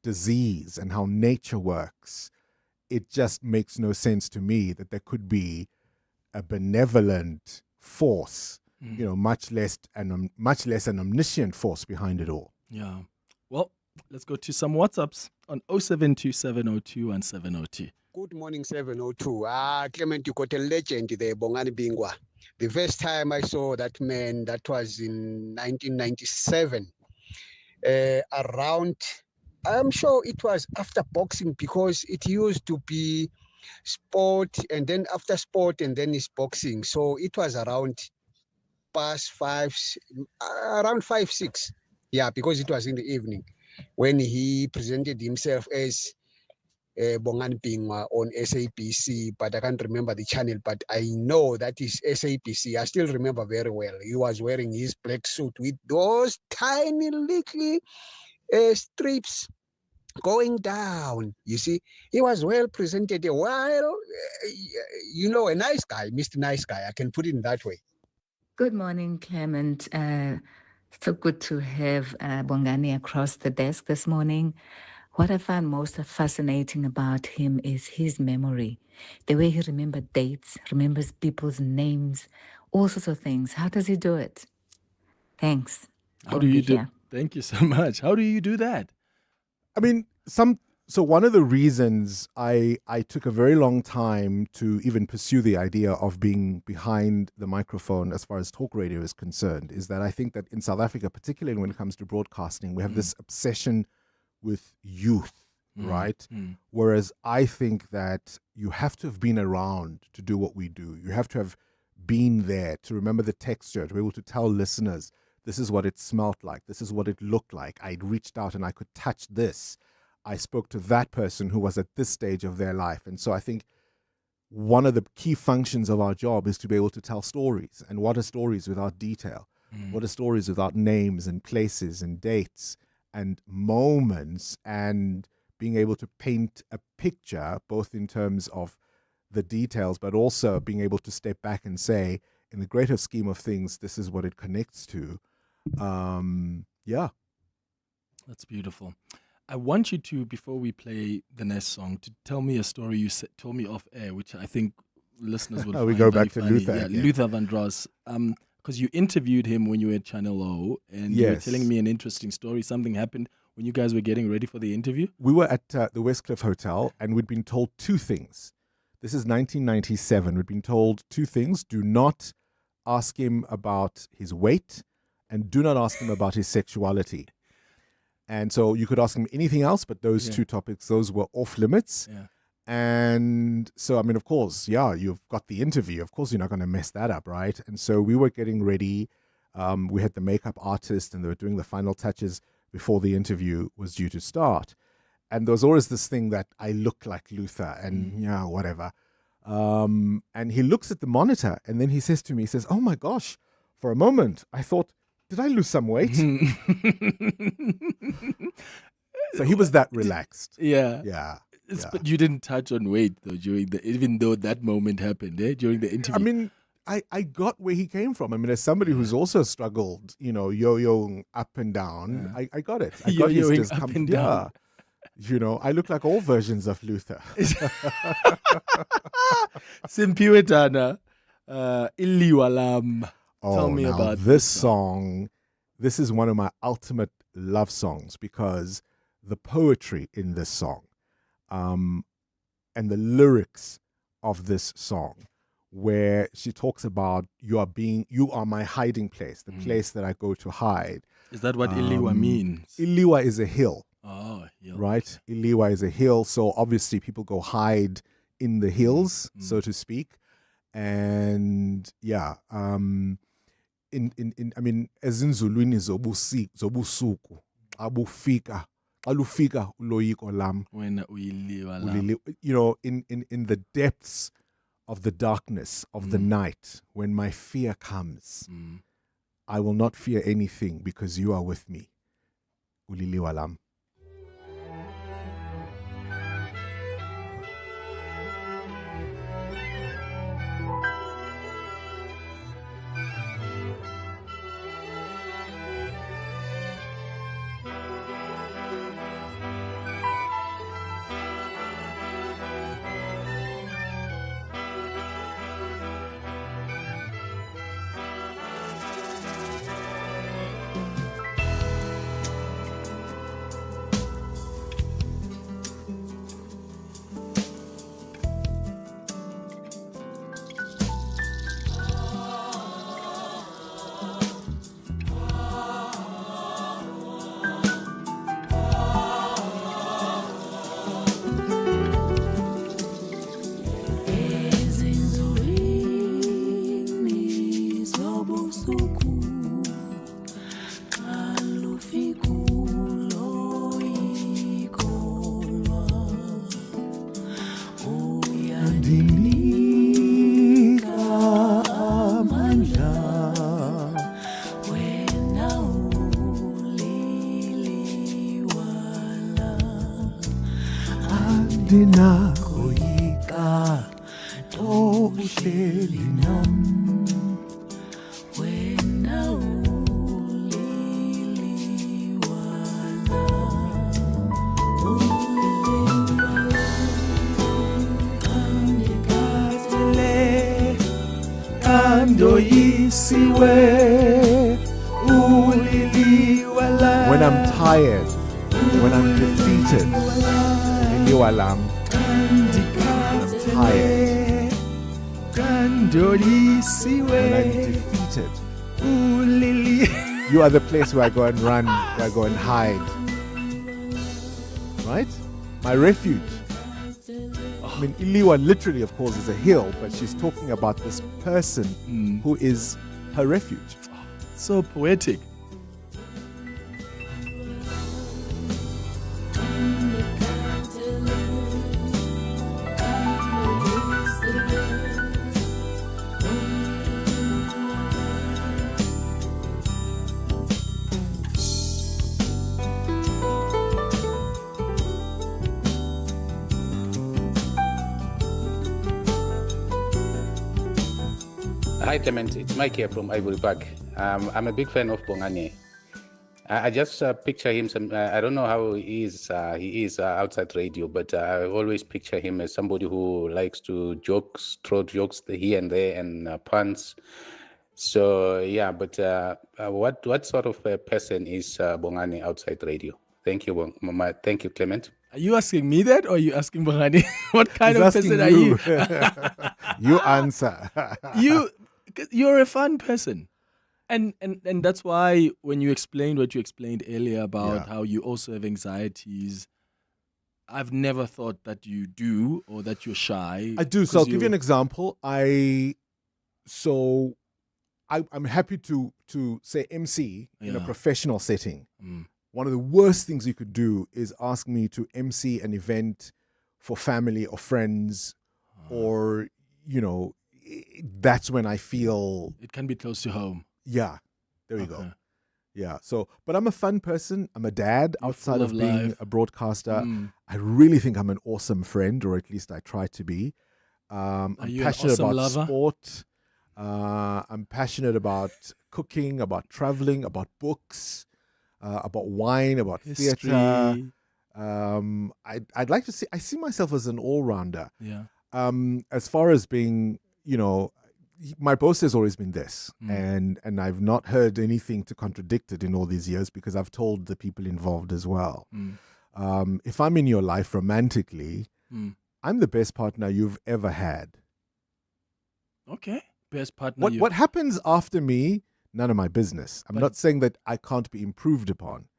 disease, and how nature works. It just makes no sense to me that there could be a benevolent force, much less an omniscient force behind it all. Yeah. Well, let's go to some WhatsApps on 0727021702. Good morning, 702. Clement, you got a legend there, Bongani Bingwa. The first time I saw that man, that was in 1997. I'm sure it was after boxing, because it used to be sport and then after sport and then it's boxing. So it was around around 5-6. Yeah, because it was in the evening when he presented himself as Bongani Bingwa on SABC, but I can't remember the channel, but I know that is SABC. I still remember very well. He was wearing his black suit with those tiny little strips going down. You see, he was well presented, a nice guy, Mr. Nice Guy. I can put it in that way. Good morning, Clement. So good to have Bongani across the desk this morning. What I find most fascinating about him is his memory, the way he remembers dates, remembers people's names, all sorts of things. How does he do it? Thanks. How do you do? Thank you so much. How do you do that? I mean, so one of the reasons I took a very long time to even pursue the idea of being behind the microphone as far as talk radio is concerned is that I think that in South Africa, particularly when it comes to broadcasting, we have this obsession with youth, right? Whereas I think that you have to have been around to do what we do. You have to have been there to remember the texture, to be able to tell listeners, this is what it smelled like. This is what it looked like. I reached out and I could touch this. I spoke to that person who was at this stage of their life. And so I think one of the key functions of our job is to be able to tell stories. And what are stories without detail? What are stories without names and places and dates and moments, and being able to paint a picture, both in terms of the details, but also being able to step back and say, in the greater scheme of things, this is what it connects to. Yeah. That's beautiful. I want you to, before we play the next song, to tell me a story you told me off air, which I think listeners will find we go very back to funny. Luther. Yeah, Again. Luther Vandross. Because you interviewed him when you were at Channel O, and you were Yes. telling me an interesting story. Something happened when you guys were getting ready for the interview. We were at the Westcliff Hotel, and we'd been told two things. This is 1997. We'd been told two things. Do not ask him about his weight, and do not ask him about his sexuality. And so you could ask him anything else, but those two topics, those were off limits. Yeah. And so, I mean, of course, you've got the interview. Of course, you're not going to mess that up, right? And so we were getting ready. We had the makeup artist, and they were doing the final touches before the interview was due to start. And there was always this thing that I look like Luther and, whatever. And he looks at the monitor, and then he says to me, he says, oh my gosh, for a moment, I thought, did I lose some weight? So he was that relaxed. Yeah. Yeah. But you didn't touch on weight, though, even though that moment happened, during the interview. I mean, I got where he came from. I mean, as somebody who's also struggled, yo-yoing up and down, I got it. I got his Yo-yoing discomfort. up and down. Yeah. I look like all versions of Luther. Simpiwe Tana, Iliwalam. Tell me now about this song. This is one of my ultimate love songs because the poetry in this song, and the lyrics of this song, where she talks about you are my hiding place, the place that I go to hide. Is that what Iliwa means? Iliwa is a hill. Oh, hill. Right? Iliwa is a hill, so obviously people go hide in the hills, so to speak. And yeah, I mean, ezinzulwini zobusuku, abufika, alufika uloyiko lam. When uyiliwa You know, in the depths of the darkness of the night, when my fear comes, I will not fear anything because you are with me. Uliliwa lam. Ndinakoyika tohleli nam wena uliliwala Andikatele andoyisiwe uliliwala. When I'm tired, when I'm defeated, uliliwa lam. Tired. When I'm defeated, you are the place where I go and run, where I go and hide. Right? My refuge. I mean, Iliwa literally, of course, is a hill, but she's talking about this person who is her refuge. So poetic. Hi Clement, it's Mike here from Ivory Park. I'm a big fan of Bongani. I just picture him, I don't know how he is outside radio, but I always picture him as somebody who likes to throw jokes here and there and puns. So yeah, but what sort of a person is Bongani outside radio? Thank you, thank you, Clement. Are you asking me that, or are you asking Bongani? What kind of person are you? You answer. You're a fun person. And that's why when you explained what you explained earlier about how you also have anxieties, I've never thought that you do or that you're shy. I do. So I'll give you an example. I'm happy to say MC in a professional setting. One of the worst things you could do is ask me to MC an event for family or friends, or, you know, that's when I feel it can be close to home. Yeah, there you go. Yeah, so, but I'm a fun person. I'm a dad outside of being a broadcaster. I really think I'm an awesome friend, or at least I try to be. I'm passionate about sport. I'm passionate about cooking, about traveling, about books, about wine, about theater. I'd like to I see myself as an all-rounder. Yeah. As far as being, you know, my boast has always been this, and I've not heard anything to contradict it in all these years, because I've told the people involved as well. If I'm in your life romantically, I'm the best partner you've ever had. Okay. Best partner. What happens after me, none of my business. I'm not saying that I can't be improved upon,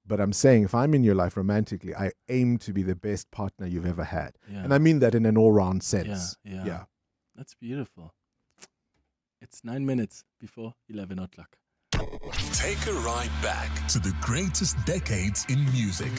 But I'm saying if I'm in your life romantically, I aim to be the best partner you've ever had. Yeah. And I mean that in an all-round sense. Yeah. That's beautiful. It's 9 minutes before 11 o'clock. Take a ride back to the greatest decades in music.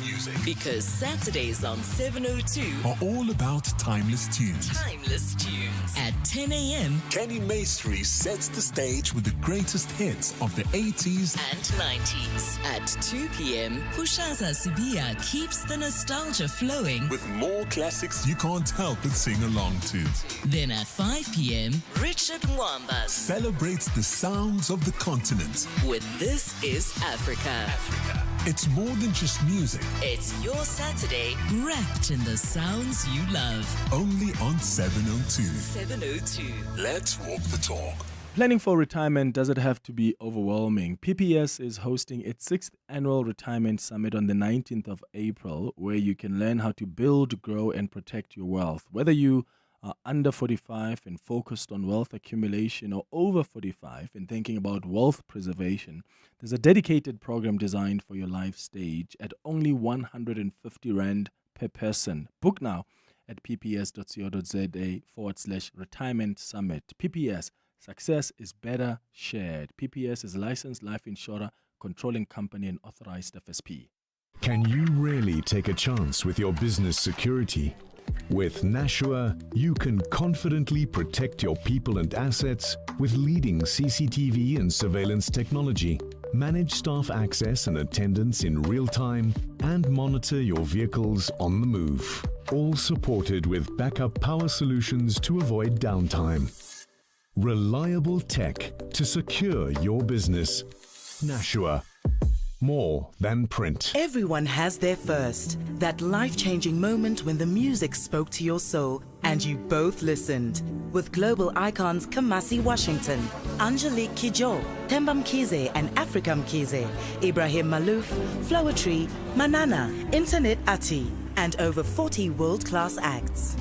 Because Saturdays on 702 Are all about timeless tunes. Timeless Tunes. At 10 a.m. Kenny Maestri sets the stage with the greatest hits of the 80s and 90s. At 2 p.m. Pushaza Sibia keeps the nostalgia flowing. with more classics you can't help but sing along to. Then at 5 p.m. Richard Mwambas Celebrates the sounds of the continent. with This Is Africa. It's more than just music. It's your Saturday wrapped in the sounds you love. Only on 702. 702. Let's walk the talk. Planning for retirement doesn't have to be overwhelming. PPS is hosting its 6th annual retirement summit on the 19th of April, where you can learn how to build, grow, and protect your wealth. Whether you are under 45 and focused on wealth accumulation or over 45 and thinking about wealth preservation, there's a dedicated program designed for your life stage at only 150 Rand per person. Book now at pps.co.za/retirement summit. PPS, success is better shared. PPS is a licensed life insurer, controlling company and authorized FSP. Can you really take a chance with your business security? With Nashua, you can confidently protect your people and assets with leading CCTV and surveillance technology, manage staff access and attendance in real time, and monitor your vehicles on the move. All supported with backup power solutions to avoid downtime. Reliable tech to secure your business. Nashua. More than print. Everyone has their first, that life-changing moment when the music spoke to your soul and you both listened. With global icons Kamasi Washington, Angelique Kidjo, Themba Mkhize and Africa Mkhize, Ibrahim Malouf, Flowetry, Manana, Internet Ati, and over 40 world-class acts.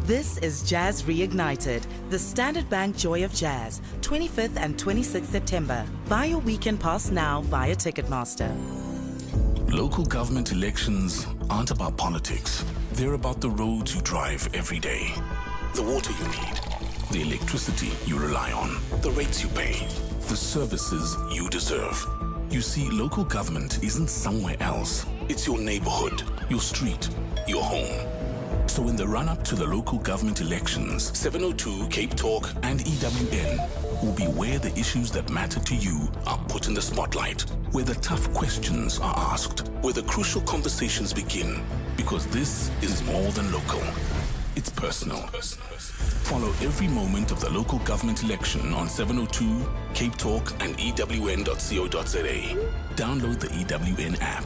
This is Jazz Reignited, the Standard Bank Joy of Jazz, 25th and 26th September. Buy your weekend pass now via Ticketmaster. Local government elections aren't about politics. They're about the roads you drive every day, the water you need, the electricity you rely on, the rates you pay, the services you deserve. You see, local government isn't somewhere else. It's your neighborhood, your street, your home. So in the run-up to the local government elections, 702, Cape Talk, and EWN will be where the issues that matter to you are put in the spotlight, where the tough questions are asked, where the crucial conversations begin, because this is more than local. It's personal. Follow every moment of the local government election on 702, Cape Talk, and EWN.co.za. Download the EWN app.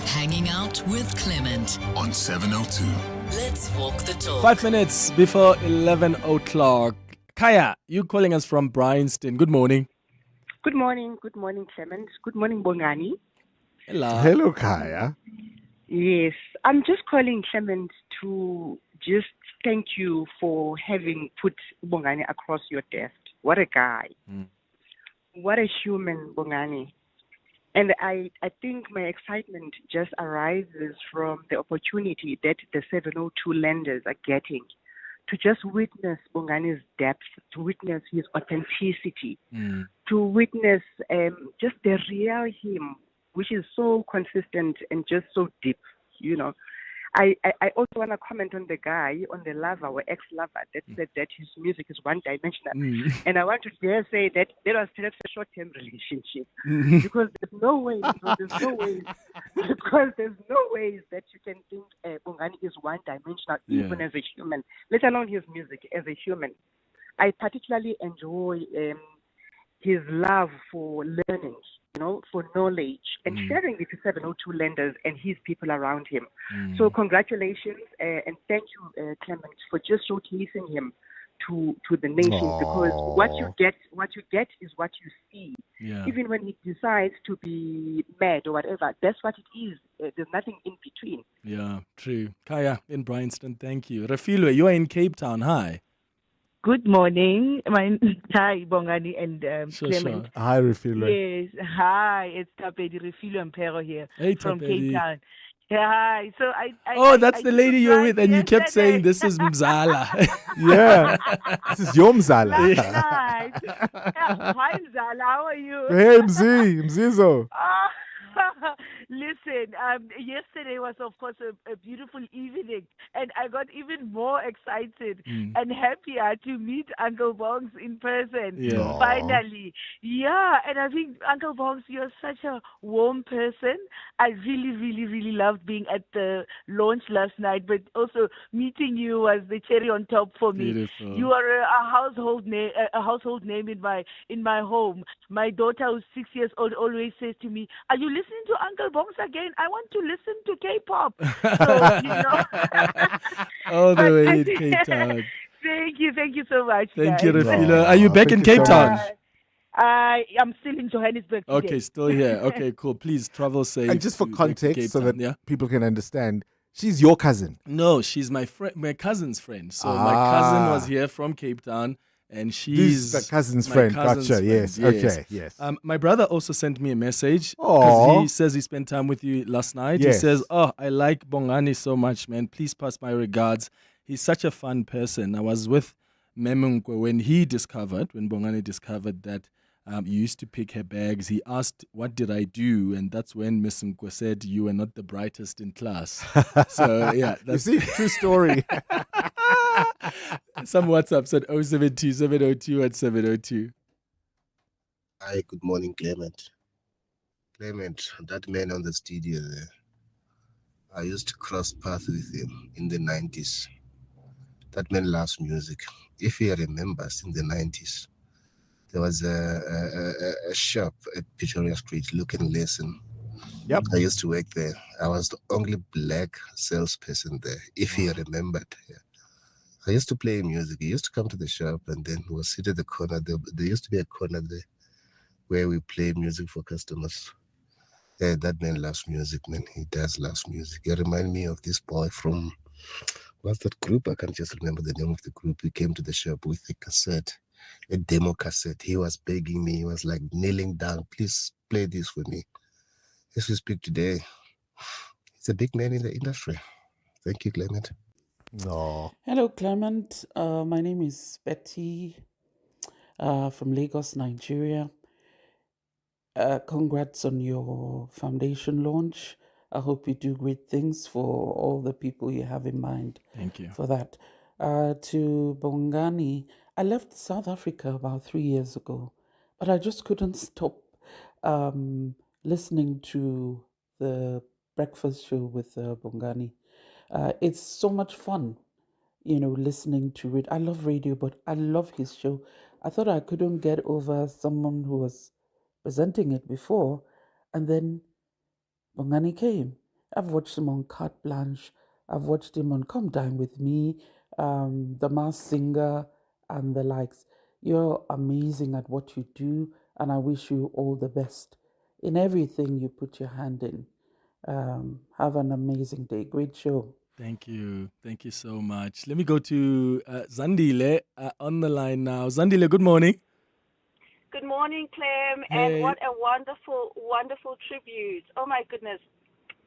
Hanging out with Clement on 702. Let's walk the talk. 5 minutes before 11 o'clock. Kaya, you calling us from Bryanston. Good morning. Good morning, Clement. Good morning, Bongani. Hello, Kaya. Yes, I'm just calling Clement to just thank you for having put Bongani across your desk. What a guy. What a human, Bongani. And I think my excitement just arises from the opportunity that the 702 lenders are getting to just witness Bongani's depth, to witness his authenticity, to witness just the real him, which is so consistent and just so deep, you know. I also want to comment on the guy, on the lover or ex-lover that said that his music is one-dimensional. And I want to dare say that there was perhaps a short-term relationship because there's no way that you can think Bongani is one-dimensional even as a human, let alone his music as a human. I particularly enjoy his love for learning, you know, for knowledge and sharing it to 702 lenders and his people around him. So congratulations and thank you, Clement, for just showcasing him to the nation because what you get is what you see. Yeah. Even when he decides to be mad or whatever, that's what it is. There's nothing in between. Yeah, true. Kaya in Bryanston, thank you. Refilwe, you are in Cape Town. Hi. Good morning. Hi, Bongani and Clement. Hi, Refilo. Yes, hi. It's Tapedi Refilo and Pero here Hey, from Tapedi. Cape Town. Yeah, hi. So that's the lady you're with, and you kept saying this is Mzala. Yeah, this is your Mzala. Last night. Yeah, hi, Mzala. How are you? Hey, Mzizo. Listen, yesterday was, of course, a beautiful evening, and I got even more excited and happier to meet Uncle Bongs in person. Yeah. Finally. Yeah, and I think, Uncle Bongs, you're such a warm person. I really, really, really loved being at the launch last night, but also meeting you was the cherry on top for me. Beautiful. You are a household name in my home. My daughter, who's 6 years old, always says to me, "Are you listening to Uncle Bongs again? I want to listen to K-pop." So, All the way in Cape Town. Thank you so much. Thank you, guys. Refilo. Are you back in Cape Town? I am still in Johannesburg today. Okay, still here. Okay, cool. Please travel safe. And just for to context, Cape so Town, that people can understand, she's your cousin. No, she's my friend, my cousin's friend. So my cousin was here from Cape Town, and she's This is the cousin's my friend. cousin's Gotcha. friend. Yes. Okay. Yes. My brother also sent me a message Aw. because he says he spent time with you last night. Yes. He says, "Oh, I like Bongani so much, man. Please pass my regards. He's such a fun person." I was with Memunkwe when Bongani discovered that you used to pick her bags. He asked, "What did I do?" And that's when Miss Nkwe said, "You were not the brightest in class." So, yeah. That's You see, true story. Some WhatsApps at 072 702 at 702. Hi, good morning, Clement. Clement, that man on the studio there, I used to cross paths with him in the 90s. That man loves music. If he remembers, in the 90s, there was a shop at Pretoria Street, Look and Listen. Yep. I used to work there. I was the only black salesperson there, if he remembered. Yeah. I used to play music. He used to come to the shop, and then we'll sit at the corner. There used to be a corner there where we play music for customers. Yeah, that man loves music, man. He does love music. He reminds me of this boy from, what's that group? I can't just remember the name of the group. He came to the shop with a cassette, a demo cassette. He was begging me. He was like kneeling down, "Please play this for me." As we speak today, he's a big man in the industry. Thank you, Clement. No. Hello, Clement. My name is Betty from Lagos, Nigeria. Congrats on your foundation launch. I hope you do great things for all the people you have in mind. Thank you. For that. To Bongani, I left South Africa about 3 years ago, but I just couldn't stop listening to the breakfast show with Bongani. It's so much fun, listening to it. I love radio, but I love his show. I thought I couldn't get over someone who was presenting it before, and then Bongani came. I've watched him on Carte Blanche. I've watched him on Come Dine With Me, The Masked Singer, and the likes. You're amazing at what you do, and I wish you all the best in everything you put your hand in. Have an amazing day. Great show. Thank you. Thank you so much. Let me go to Zandile on the line now. Zandile, good morning. Good morning, Clem, Hey. and what a wonderful, wonderful tribute. Oh, my goodness.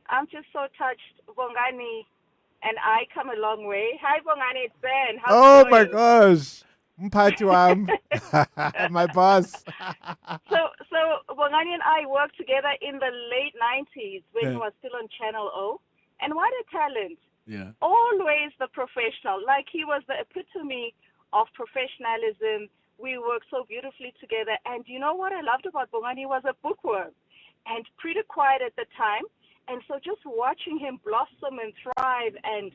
I'm just so touched. Bongani and I come a long way. Hi, Bongani, it's Ben. How's Oh it my going? gosh. Mpati wam. My boss. So Bongani and I worked together in the late 90s when he Yeah. was still on Channel O. And what a talent. Yeah. Always the professional. Like, he was the epitome of professionalism. We worked so beautifully together. And you know what I loved about Bongani? He was a bookworm and pretty quiet at the time. And so just watching him blossom and thrive and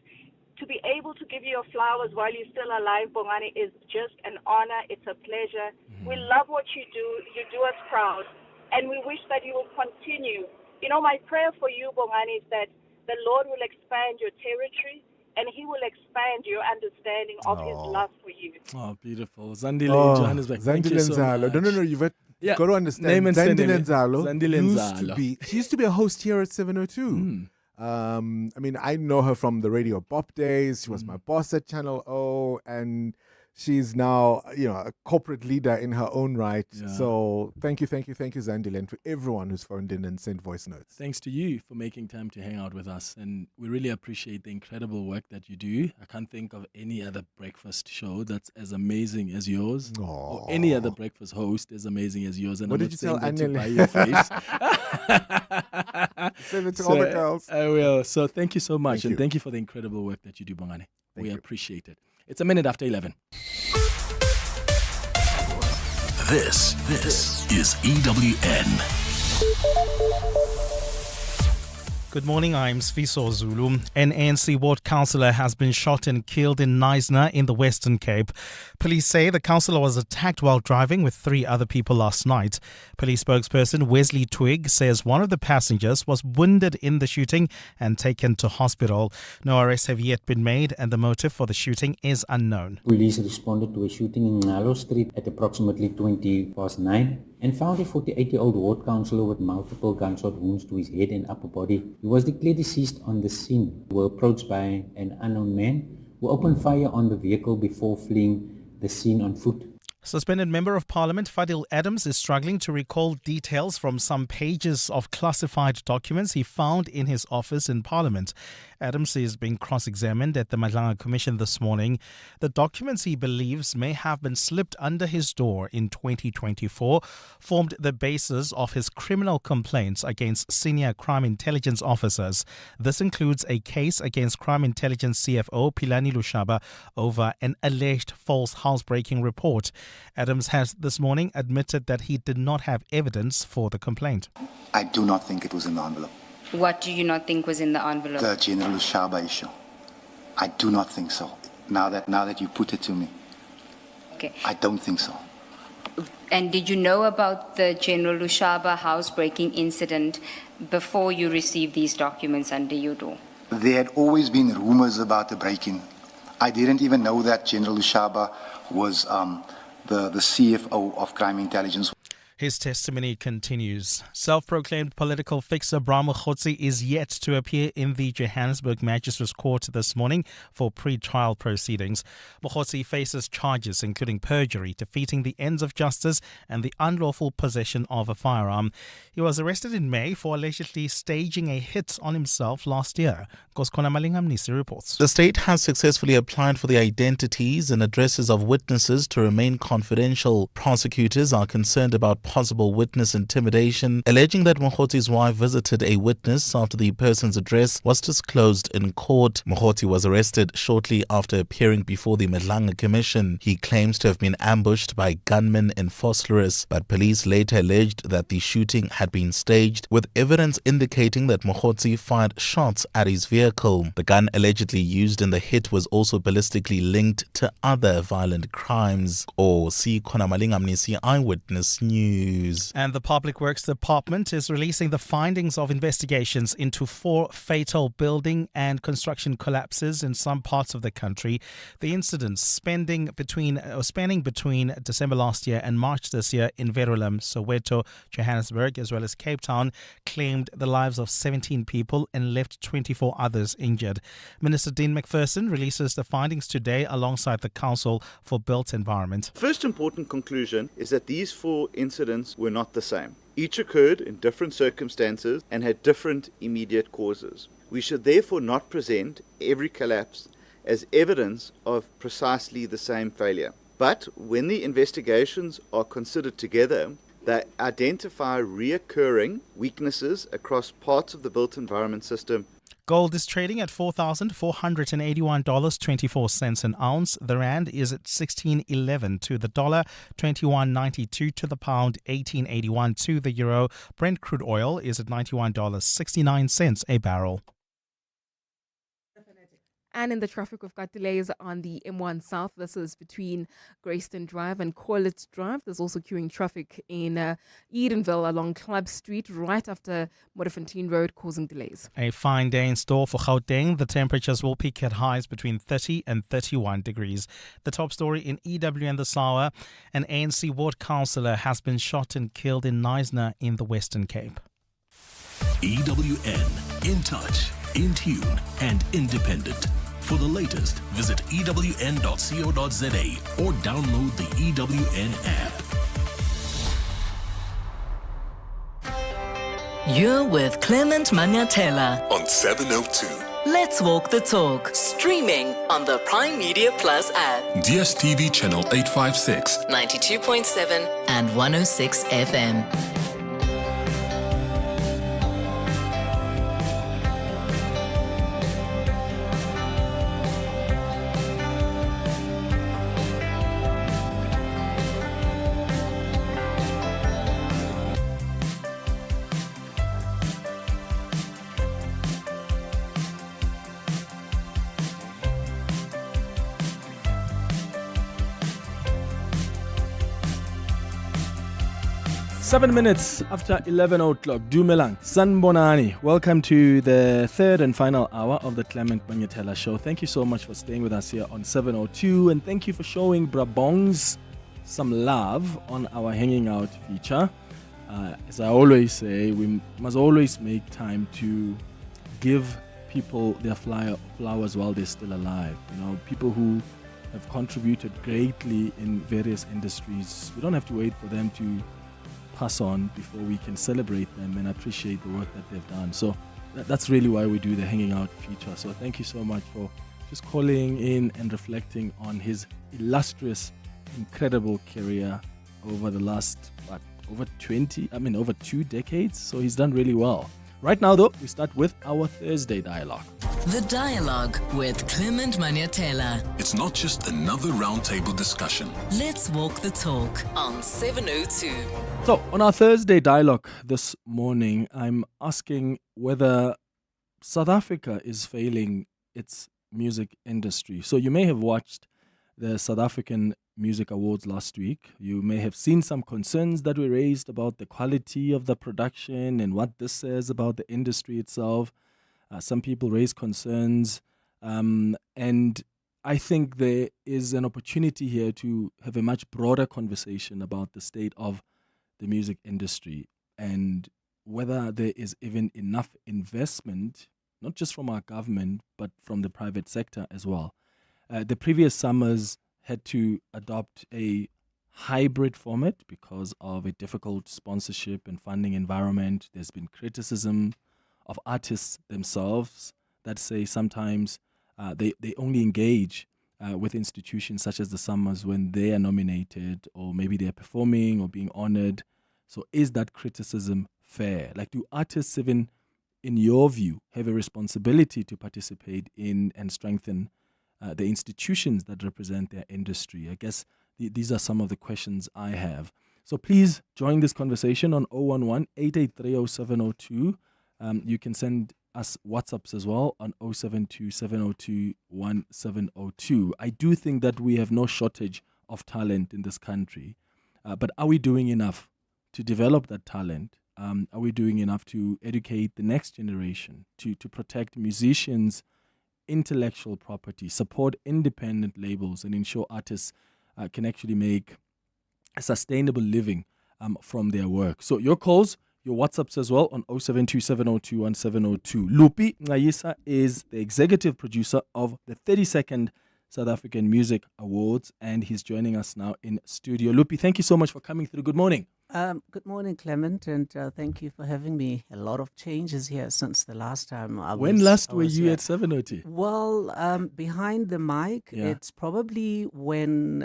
to be able to give you your flowers while you're still alive, Bongani, is just an honor. It's a pleasure. We love what you do. You do us proud. And we wish that you will continue. You know, my prayer for you, Bongani, is that the Lord will expand your territory and he will expand your understanding of his love for you. Oh, beautiful. Zandile in Johannesburg. Thank you so much. No, you've got Yeah. to understand. Name and Zandile surname. Nzalo Zandile Nzalo. she used to be a host here at 702. I mean, I know her from the Radio Bop days. She was my boss at Channel O, and She's now, a corporate leader in her own right. Yeah. So thank you, Zandile, and to everyone who's phoned in and sent voice notes. Thanks to you for making time to hang out with us. And we really appreciate the incredible work that you do. I can't think of any other breakfast show that's as amazing as yours. Or any other breakfast host as amazing as yours. And What I'm did not you tell saying that to Anneli? buy your face. Send it to all the girls. I will. So thank you so much. Thank you. Thank you for the incredible work that you do, Bongani. Thank We you. appreciate it. It's a minute after 11. This is EWN. Good morning, I'm Sfiso Zulu. An ANC ward councillor has been shot and killed in Knysna in the Western Cape. Police say the councillor was attacked while driving with 3 other people last night. Police spokesperson Wesley Twigg says one of the passengers was wounded in the shooting and taken to hospital. No arrests have yet been made and the motive for the shooting is unknown. Police responded to a shooting in Ngalo Street at approximately 9:20 and found a 48-year-old ward councillor with multiple gunshot wounds to his head and upper body. He was declared deceased on the scene. We were approached by an unknown man who opened fire on the vehicle before fleeing the scene on foot. Suspended Member of Parliament Fadil Adams is struggling to recall details from some pages of classified documents he found in his office in Parliament. Adams is being cross-examined at the Madlanga Commission this morning. The documents he believes may have been slipped under his door in 2024 formed the basis of his criminal complaints against senior crime intelligence officers. This includes a case against crime intelligence CFO Philani Lushaba over an alleged false housebreaking report. Adams has this morning admitted that he did not have evidence for the complaint. I do not think it was in the envelope. What do you not think was in the envelope? The General Lushaba issue. I do not think so. Now that you put it to me. Okay. I don't think so. And did you know about the General Lushaba housebreaking incident before you received these documents under your door? There had always been rumors about the break-in. I didn't even know that General Lushaba was the CFO of Crime Intelligence. His testimony continues. Self-proclaimed political fixer Bra Mokhotsi is yet to appear in the Johannesburg Magistrates Court this morning for pre-trial proceedings. Mokhotsi faces charges including perjury, defeating the ends of justice and the unlawful possession of a firearm. He was arrested in May for allegedly staging a hit on himself last year. Koskona Malingamnisi reports. The state has successfully applied for the identities and addresses of witnesses to remain confidential. Prosecutors are concerned about possible witness intimidation, alleging that Mokhotzi's wife visited a witness after the person's address was disclosed in court. Mokhotzi was arrested shortly after appearing before the Madlanga Commission. He claims to have been ambushed by gunmen in Vosloorus, but police later alleged that the shooting had been staged, with evidence indicating that Mokhotzi fired shots at his vehicle. The gun allegedly used in the hit was also ballistically linked to other violent crimes. See Konamalingamnisi Eyewitness News. And the Public Works Department is releasing the findings of investigations into 4 fatal building and construction collapses in some parts of the country. The incidents spanning between December last year and March this year in Verulam, Soweto, Johannesburg, as well as Cape Town, claimed the lives of 17 people and left 24 others injured. Minister Dean McPherson releases the findings today alongside the Council for Built Environment. First important conclusion is that these 4 incidents were not the same. Each occurred in different circumstances and had different immediate causes. We should therefore not present every collapse as evidence of precisely the same failure. But when the investigations are considered together, they identify reoccurring weaknesses across parts of the built environment system. Gold is trading at $4,481.24 an ounce. The rand is at 16.11 to the dollar, 21.92 to the pound, 18.81 to the euro. Brent crude oil is at $91.69 a barrel. And in the traffic, we've got delays on the M1 South. This is between Greyston Drive and Corlett Drive. There's also queuing traffic in Edenville along Club Street right after Modderfontein Road, causing delays. A fine day in store for Gauteng. The temperatures will peak at highs between 30 and 31 degrees. The top story in EWN this hour: an ANC ward councillor has been shot and killed in Knysna in the Western Cape. EWN, in touch, in tune, and independent. For the latest, visit ewn.co.za or download the EWN app. You're with Clement Manyathela On 702. Let's Walk the Talk, streaming on the Prime Media Plus app, DSTV channel 856, 92.7 and 106 FM. Seven minutes after 11 o'clock, Dumelang, Sanbonani. Welcome to the third and final hour of the Clement Manyathela Show. Thank you so much for staying with us here on 702, and thank you for showing Brabongs some love on our Hanging Out feature. As I always say, we must always make time to give people their flowers while they're still alive. You know, people who have contributed greatly in various industries. We don't have to wait for them to pass on before we can celebrate them and appreciate the work that they've done. So that's really why we do the Hanging Out feature. So thank you so much for just calling in and reflecting on his illustrious, incredible career over the last, over 2 decades. So he's done really well. Right now, though, we start with our Thursday dialogue. The Dialogue with Clement Manyathela. It's not just another roundtable discussion. Let's Walk the Talk on 702. So, on our Thursday dialogue this morning, I'm asking whether South Africa is failing its music industry. So, you may have watched the South African Music Awards last week. You may have seen some concerns that were raised about the quality of the production and what this says about the industry itself. Some people raise concerns, and I think there is an opportunity here to have a much broader conversation about the state of the music industry and whether there is even enough investment, not just from our government, but from the private sector as well. The previous summers had to adopt a hybrid format because of a difficult sponsorship and funding environment. There's been criticism of artists themselves that say sometimes they only engage with institutions such as the Summers when they are nominated or maybe they're performing or being honored. So is that criticism fair? Like, do artists even, in your view, have a responsibility to participate in and strengthen the institutions that represent their industry? I guess these are some of the questions I have. So please join this conversation on 011-883-0702. You can send us WhatsApps as well on 072-702-1702. I do think that we have no shortage of talent in this country, but are we doing enough to develop that talent? Are we doing enough to educate the next generation, to protect musicians' intellectual property, support independent labels, and ensure artists can actually make a sustainable living from their work? So your calls, your WhatsApps as well on 072-702-1702. Lupi Ngayisa is the executive producer of the 32nd South African Music Awards, and he's joining us now in studio. Lupi, thank you so much for coming through. Good morning. Good morning, Clement, and thank you for having me. A lot of changes here since the last time I was. When last were you here. at 702? Well, behind the mic, it's probably when,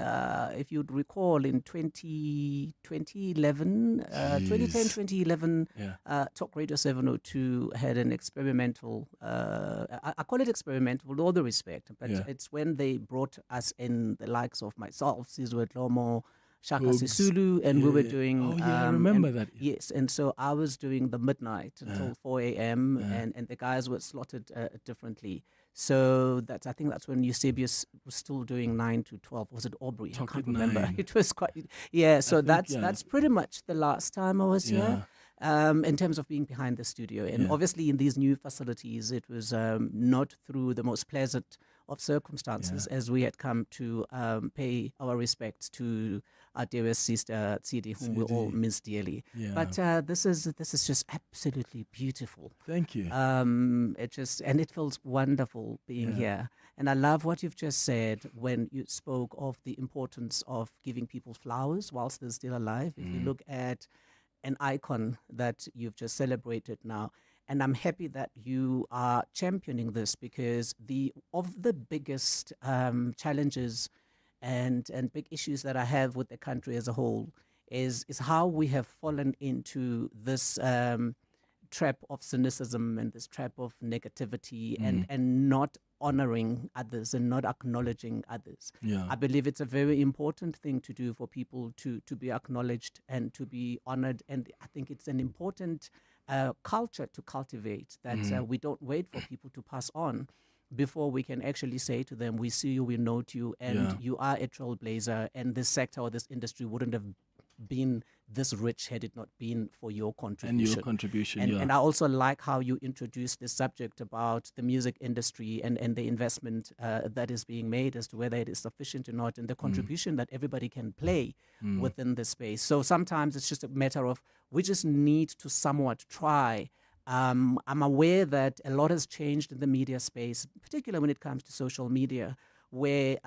if you'd recall, in 2011, 2011, Talk Radio 702 had an experimental, I call it experimental with all the respect, but it's when they brought us in, the likes of myself, Sizwe Dlomo, Shaka Sisulu, and we were doing... I remember that. Yes, and so I was doing the midnight until 4 a.m., and the guys were slotted differently. So I think that's when Eusebius was still doing 9 to 12. Was it Aubrey? I can't remember. It was quite... Yeah, so that's pretty much the last time I was here. In terms of being behind the studio. And obviously in these new facilities, it was not through the most pleasant of circumstances as we had come to pay our respects to our dearest sister Tsidi, whom we all miss dearly. But this is just absolutely beautiful. Thank you. It feels wonderful being here. And I love what you've just said when you spoke of the importance of giving people flowers whilst they're still alive. If you look at an icon that you've just celebrated now, and I'm happy that you are championing this, because of the biggest challenges and big issues that I have with the country as a whole is how we have fallen into this trap of cynicism and this trap of negativity and not honoring others and not acknowledging others. Yeah. I believe it's a very important thing to do for people to be acknowledged and to be honored. And I think it's an important culture to cultivate, that we don't wait for people to pass on before we can actually say to them, we see you, we note you, and you are a trailblazer, and this sector or this industry wouldn't have been this rich had it not been for your contribution. And your contribution, And I also like how you introduced the subject about the music industry and the investment that is being made as to whether it is sufficient or not, and the contribution that everybody can play within the space. So sometimes it's just a matter of we just need to somewhat try. I'm aware that a lot has changed in the media space, particularly when it comes to social media, where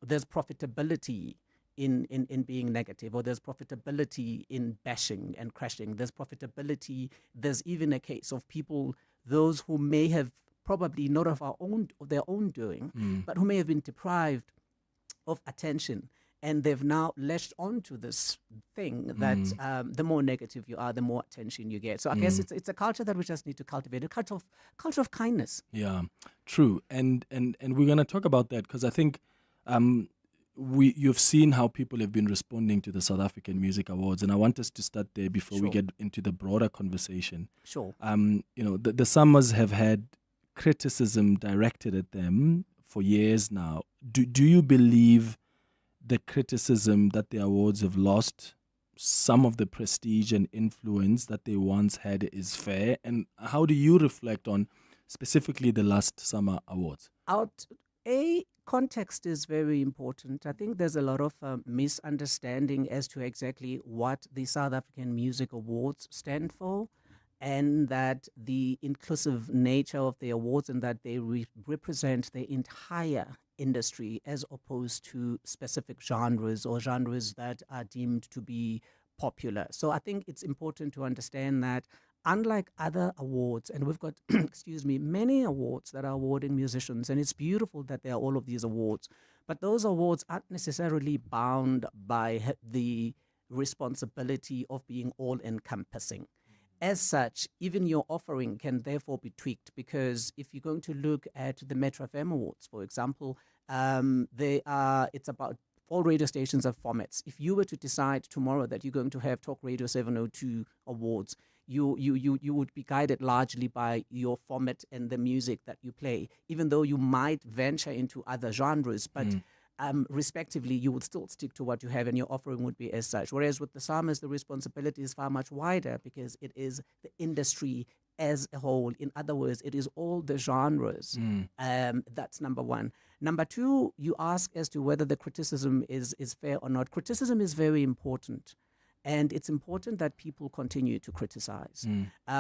there's profitability in being negative, or there's profitability in bashing and crashing. There's profitability. There's even a case of people, those who may have probably not of their own doing, but who may have been deprived of attention. And they've now latched onto this thing that the more negative you are, the more attention you get. So I guess it's a culture that we just need to cultivate, a culture of kindness. Yeah, true. And we're going to talk about that, because I think you've seen how people have been responding to the South African Music Awards, and I want us to start there before we get into the broader conversation. Sure. The Summers have had criticism directed at them for years now. Do you believe the criticism that the awards have lost some of the prestige and influence that they once had is fair? And how do you reflect on specifically the last summer awards? Context is very important. I think there's a lot of misunderstanding as to exactly what the South African Music Awards stand for, and that the inclusive nature of the awards, and that they represent the entire industry as opposed to specific genres or genres that are deemed to be popular. So I think it's important to understand that unlike other awards, and we've got, many awards that are awarding musicians, and it's beautiful that there are all of these awards, but those awards aren't necessarily bound by the responsibility of being all-encompassing. As such, even your offering can therefore be tweaked, because if you're going to look at the Metro FM Awards, for example, it's about all radio stations have formats. If you were to decide tomorrow that you're going to have Talk Radio 702 Awards, you would be guided largely by your format and the music that you play, even though you might venture into other genres, but respectively, you would still stick to what you have, and your offering would be as such. Whereas with the Summers, the responsibility is far much wider, because it is the industry as a whole. In other words, it is all the genres. That's number one. Number two, you ask as to whether the criticism is fair or not. Criticism is very important. And it's important that people continue to criticize.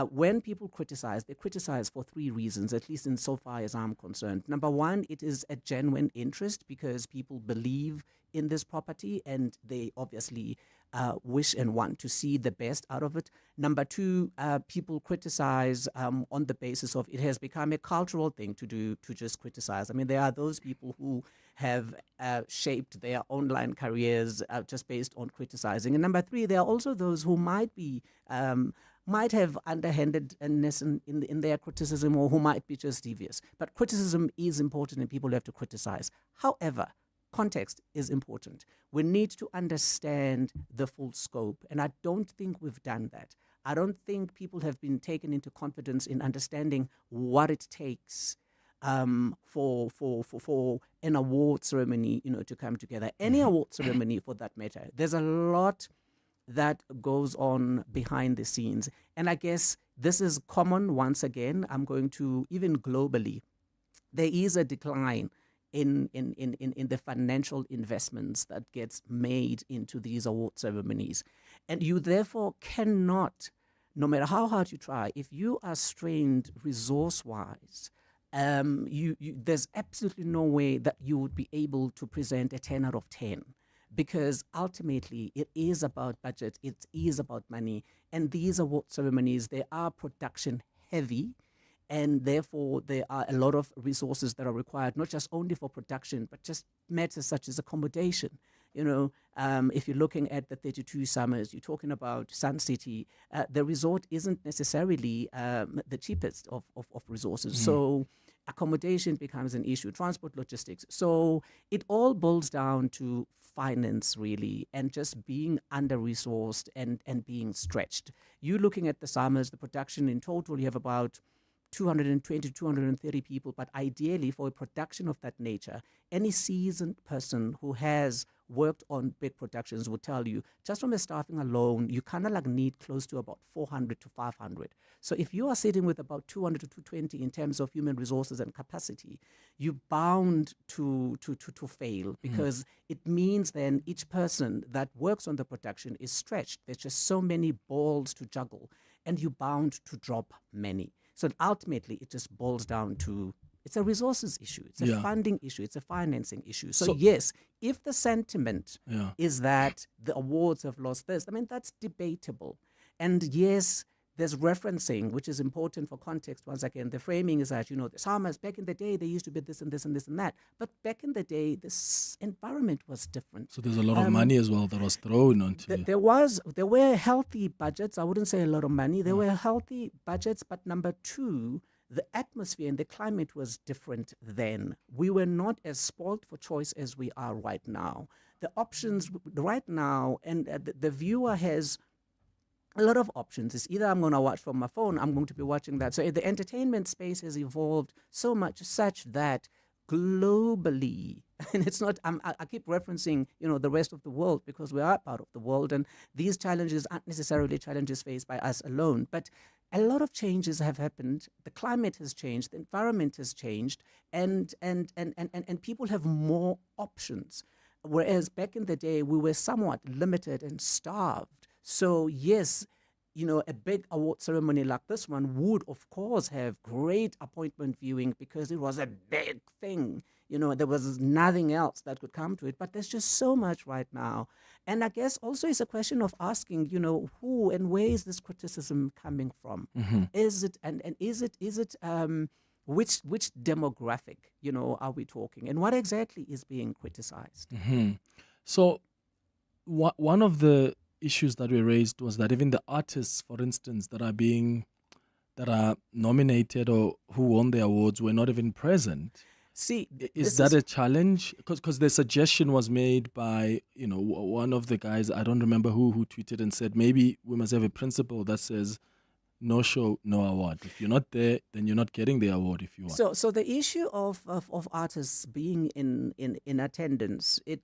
When people criticize, they criticize for three reasons, at least insofar as I'm concerned. Number one, it is a genuine interest, because people believe in this property and they obviously wish and want to see the best out of it. Number two, people criticize on the basis of it has become a cultural thing to just criticize. I mean, there are those people who have shaped their online careers just based on criticizing. And number three, there are also those who might have underhandedness in their criticism, or who might be just devious. But criticism is important, and people have to criticize. However, context is important. We need to understand the full scope, and I don't think we've done that. I don't think people have been taken into confidence in understanding what it takes for an award ceremony, to come together. Any award ceremony, for that matter. There's a lot that goes on behind the scenes, and I guess this is common. Once again, I'm going to, even globally, there is a decline in the financial investments that gets made into these award ceremonies. And you therefore cannot, no matter how hard you try, if you are strained resource-wise, there's absolutely no way that you would be able to present a 10 out of 10, because ultimately it is about budget, it is about money, and these award ceremonies, they are production heavy, and therefore there are a lot of resources that are required, not just only for production, but just matters such as accommodation. If you're looking at the 32 summers, you're talking about Sun City, the resort isn't necessarily the cheapest of resources. So accommodation becomes an issue, transport, logistics. So it all boils down to finance, really, and just being under-resourced and being stretched. You're looking at the summers, the production in total, you have about 220 to 230 people, but ideally for a production of that nature, any seasoned person who has worked on big productions will tell you, just from the staffing alone, you kind of like need close to about 400 to 500. So if you are sitting with about 200 to 220 in terms of human resources and capacity, you're bound to fail, because it means then each person that works on the production is stretched. There's just so many balls to juggle, and you're bound to drop many. So ultimately, it just boils down to, it's a resources issue, it's a funding issue, it's a financing issue. So yes, if the sentiment is that the awards have lost this, I mean, that's debatable. And yes, there's referencing, which is important for context. Once again, the framing is that, the summers, back in the day, they used to be this and this and this and that. But back in the day, this environment was different. So there's a lot of money as well that was thrown onto There were healthy budgets. I wouldn't say a lot of money. There were healthy budgets, but number two, the atmosphere and the climate was different then. We were not as spoiled for choice as we are right now. The options right now, and the viewer has a lot of options. It's either I'm going to watch from my phone, I'm going to be watching that. So the entertainment space has evolved so much such that globally, and it's not, I keep referencing, the rest of the world, because we are part of the world, and these challenges aren't necessarily challenges faced by us alone, but a lot of changes have happened. The climate has changed, the environment has changed, and people have more options. Whereas back in the day, we were somewhat limited and starved. So yes, a big award ceremony like this one would, of course, have great appointment viewing, because it was a big thing. There was nothing else that could come to it. But there's just so much right now. And I guess also it's a question of asking, who and where is this criticism coming from? Is it, and is it which demographic, are we talking? And what exactly is being criticized? So one of the issues that were raised was that even the artists, for instance, that are nominated or who won the awards were not even present. See, is that a challenge? Because the suggestion was made by one of the guys, I don't remember who tweeted and said, maybe we must have a principle that says no show, no award. If you're not there, then you're not getting the award if you want. So the issue of artists being in attendance, it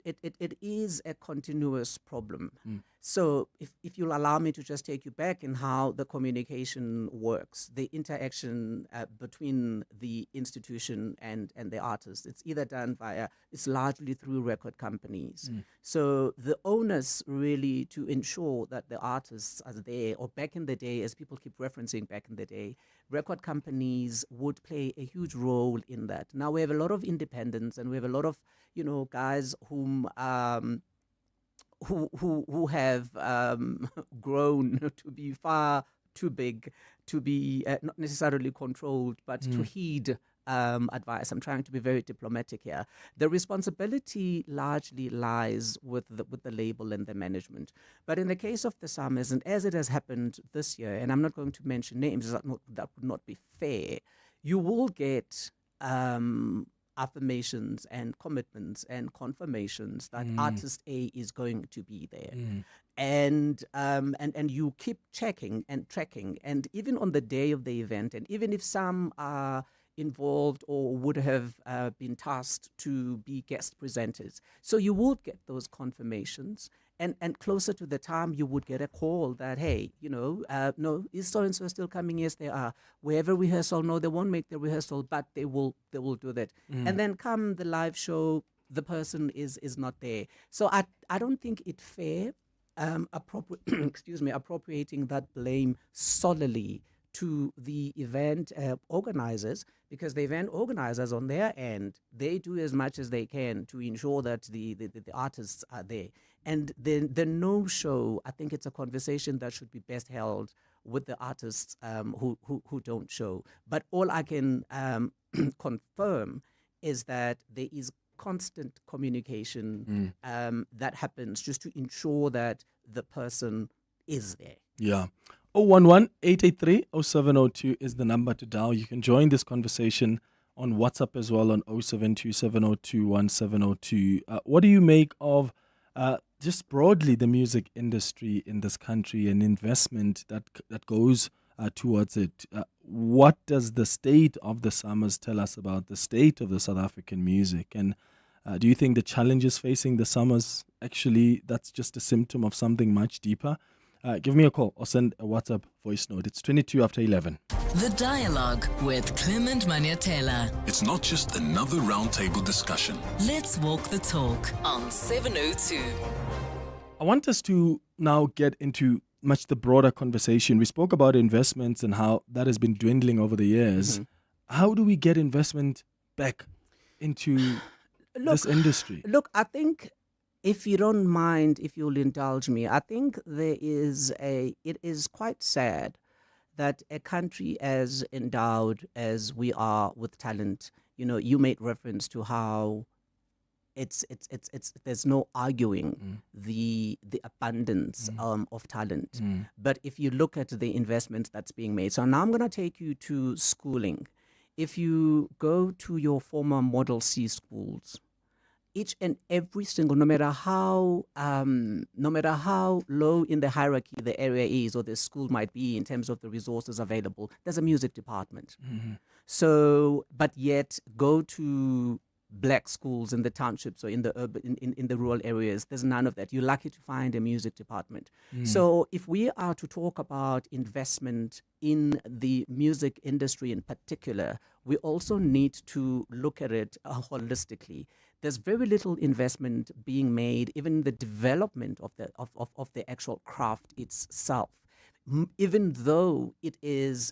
is a continuous problem. So if you'll allow me to just take you back in how the communication works, the interaction between the institution and the artist, it's either done it's largely through record companies. So the onus really to ensure that the artists are there, or back in the day, as people keep referencing back in the day, record companies would play a huge role in that. Now we have a lot of independents, and we have a lot of, guys who have grown to be far too big to be not necessarily controlled, but to heed advice. I'm trying to be very diplomatic here. The responsibility largely lies with the label and the management. But in the case of the Summers, and as it has happened this year, and I'm not going to mention names, that would not be fair, you will get affirmations and commitments and confirmations that artist A is going to be there. And you keep checking and tracking, and even on the day of the event, and even if some are involved or would have been tasked to be guest presenters, so you would get those confirmations. And closer to the time, you would get a call that, hey, no, is so-and-so still coming? Yes, they are. We have a rehearsal. No, they won't make the rehearsal, but they will do that. And then come the live show, the person is not there. So I don't think it's fair, appropriating that blame solely to the event organizers, because the event organizers on their end, they do as much as they can to ensure that the artists are there. And the no-show, I think it's a conversation that should be best held with the artists who don't show. But all I can confirm is that there is constant communication that happens just to ensure that the person is there. Yeah. 011-883-0702 is the number to dial. You can join this conversation on WhatsApp as well on 072-702-1702. What do you make of just broadly the music industry in this country and investment that goes towards it? What does the state of the summers tell us about the state of the South African music? And do you think the challenges facing the summers, actually, that's just a symptom of something much deeper? Give me a call or send a WhatsApp voice note. It's 22 after 11. The Dialogue with Clement Manyathela. It's not just another roundtable discussion. Let's walk the talk on 702. I want us to now get into much the broader conversation. We spoke about investments and how that has been dwindling over the years. Mm-hmm. How do we get investment back into this industry? Look, I think, if you don't mind, if you'll indulge me, I think it is quite sad that a country as endowed as we are with talent, you made reference to how there's no arguing the abundance of talent. But if you look at the investment that's being made, so now I'm going to take you to schooling. If you go to your former Model C schools, each and every single, no matter how low in the hierarchy the area is or the school might be in terms of the resources available, there's a music department. Mm-hmm. So, but yet go to black schools in the townships or in the urban, in the rural areas, there's none of that. You're lucky to find a music department. So if we are to talk about investment in the music industry in particular, we also need to look at it holistically. There's very little investment being made, even in the development of the actual craft itself. Even though it is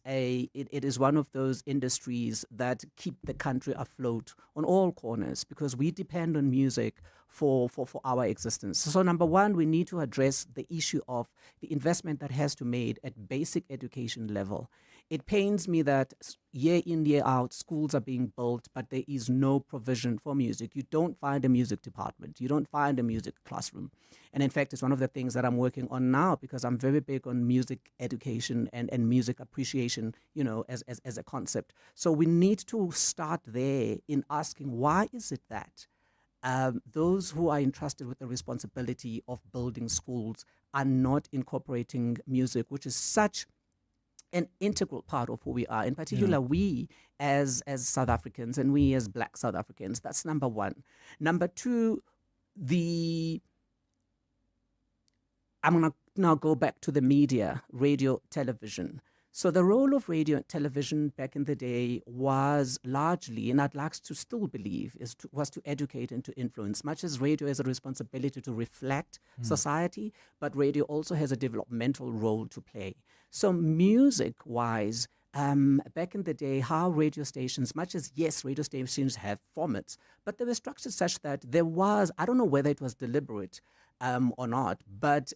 one of those industries that keep the country afloat on all corners, because we depend on music for our existence. So number one, we need to address the issue of the investment that has to be made at basic education level. It pains me that year in, year out, schools are being built, but there is no provision for music. You don't find a music department. You don't find a music classroom. And in fact, it's one of the things that I'm working on now, because I'm very big on music education and music appreciation, as a concept. So we need to start there in asking, why is it that those who are entrusted with the responsibility of building schools are not incorporating music, which is such an integral part of who we are, in particular we as South Africans and we as Black South Africans. That's number one. Number two, I'm going to now go back to the media, radio, television. So the role of radio and television back in the day was largely, and I'd like to still believe, was to educate and to influence. Much as radio has a responsibility to reflect society, but radio also has a developmental role to play. So music-wise, back in the day, how radio stations, much as, yes, radio stations have formats, but they were structured such that there was, I don't know whether it was deliberate or not, but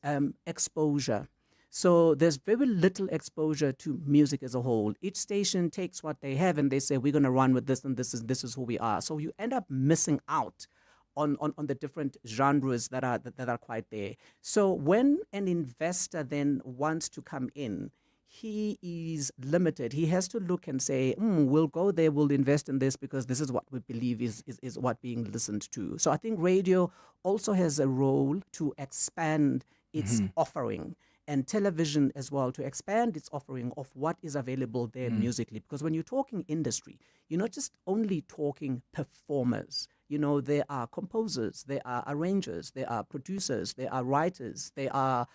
exposure. So there's very little exposure to music as a whole. Each station takes what they have and they say, we're going to run with this and this is who we are. So you end up missing out on the different genres that are quite there. So when an investor then wants to come in, he is limited. He has to look and say, we'll go there, we'll invest in this because this is what we believe is what being listened to. So I think radio also has a role to expand its offering, and television as well, to expand its offering of what is available there musically. Because when you're talking industry, you're not just only talking performers. There are composers, there are arrangers, there are producers, there are writers, there are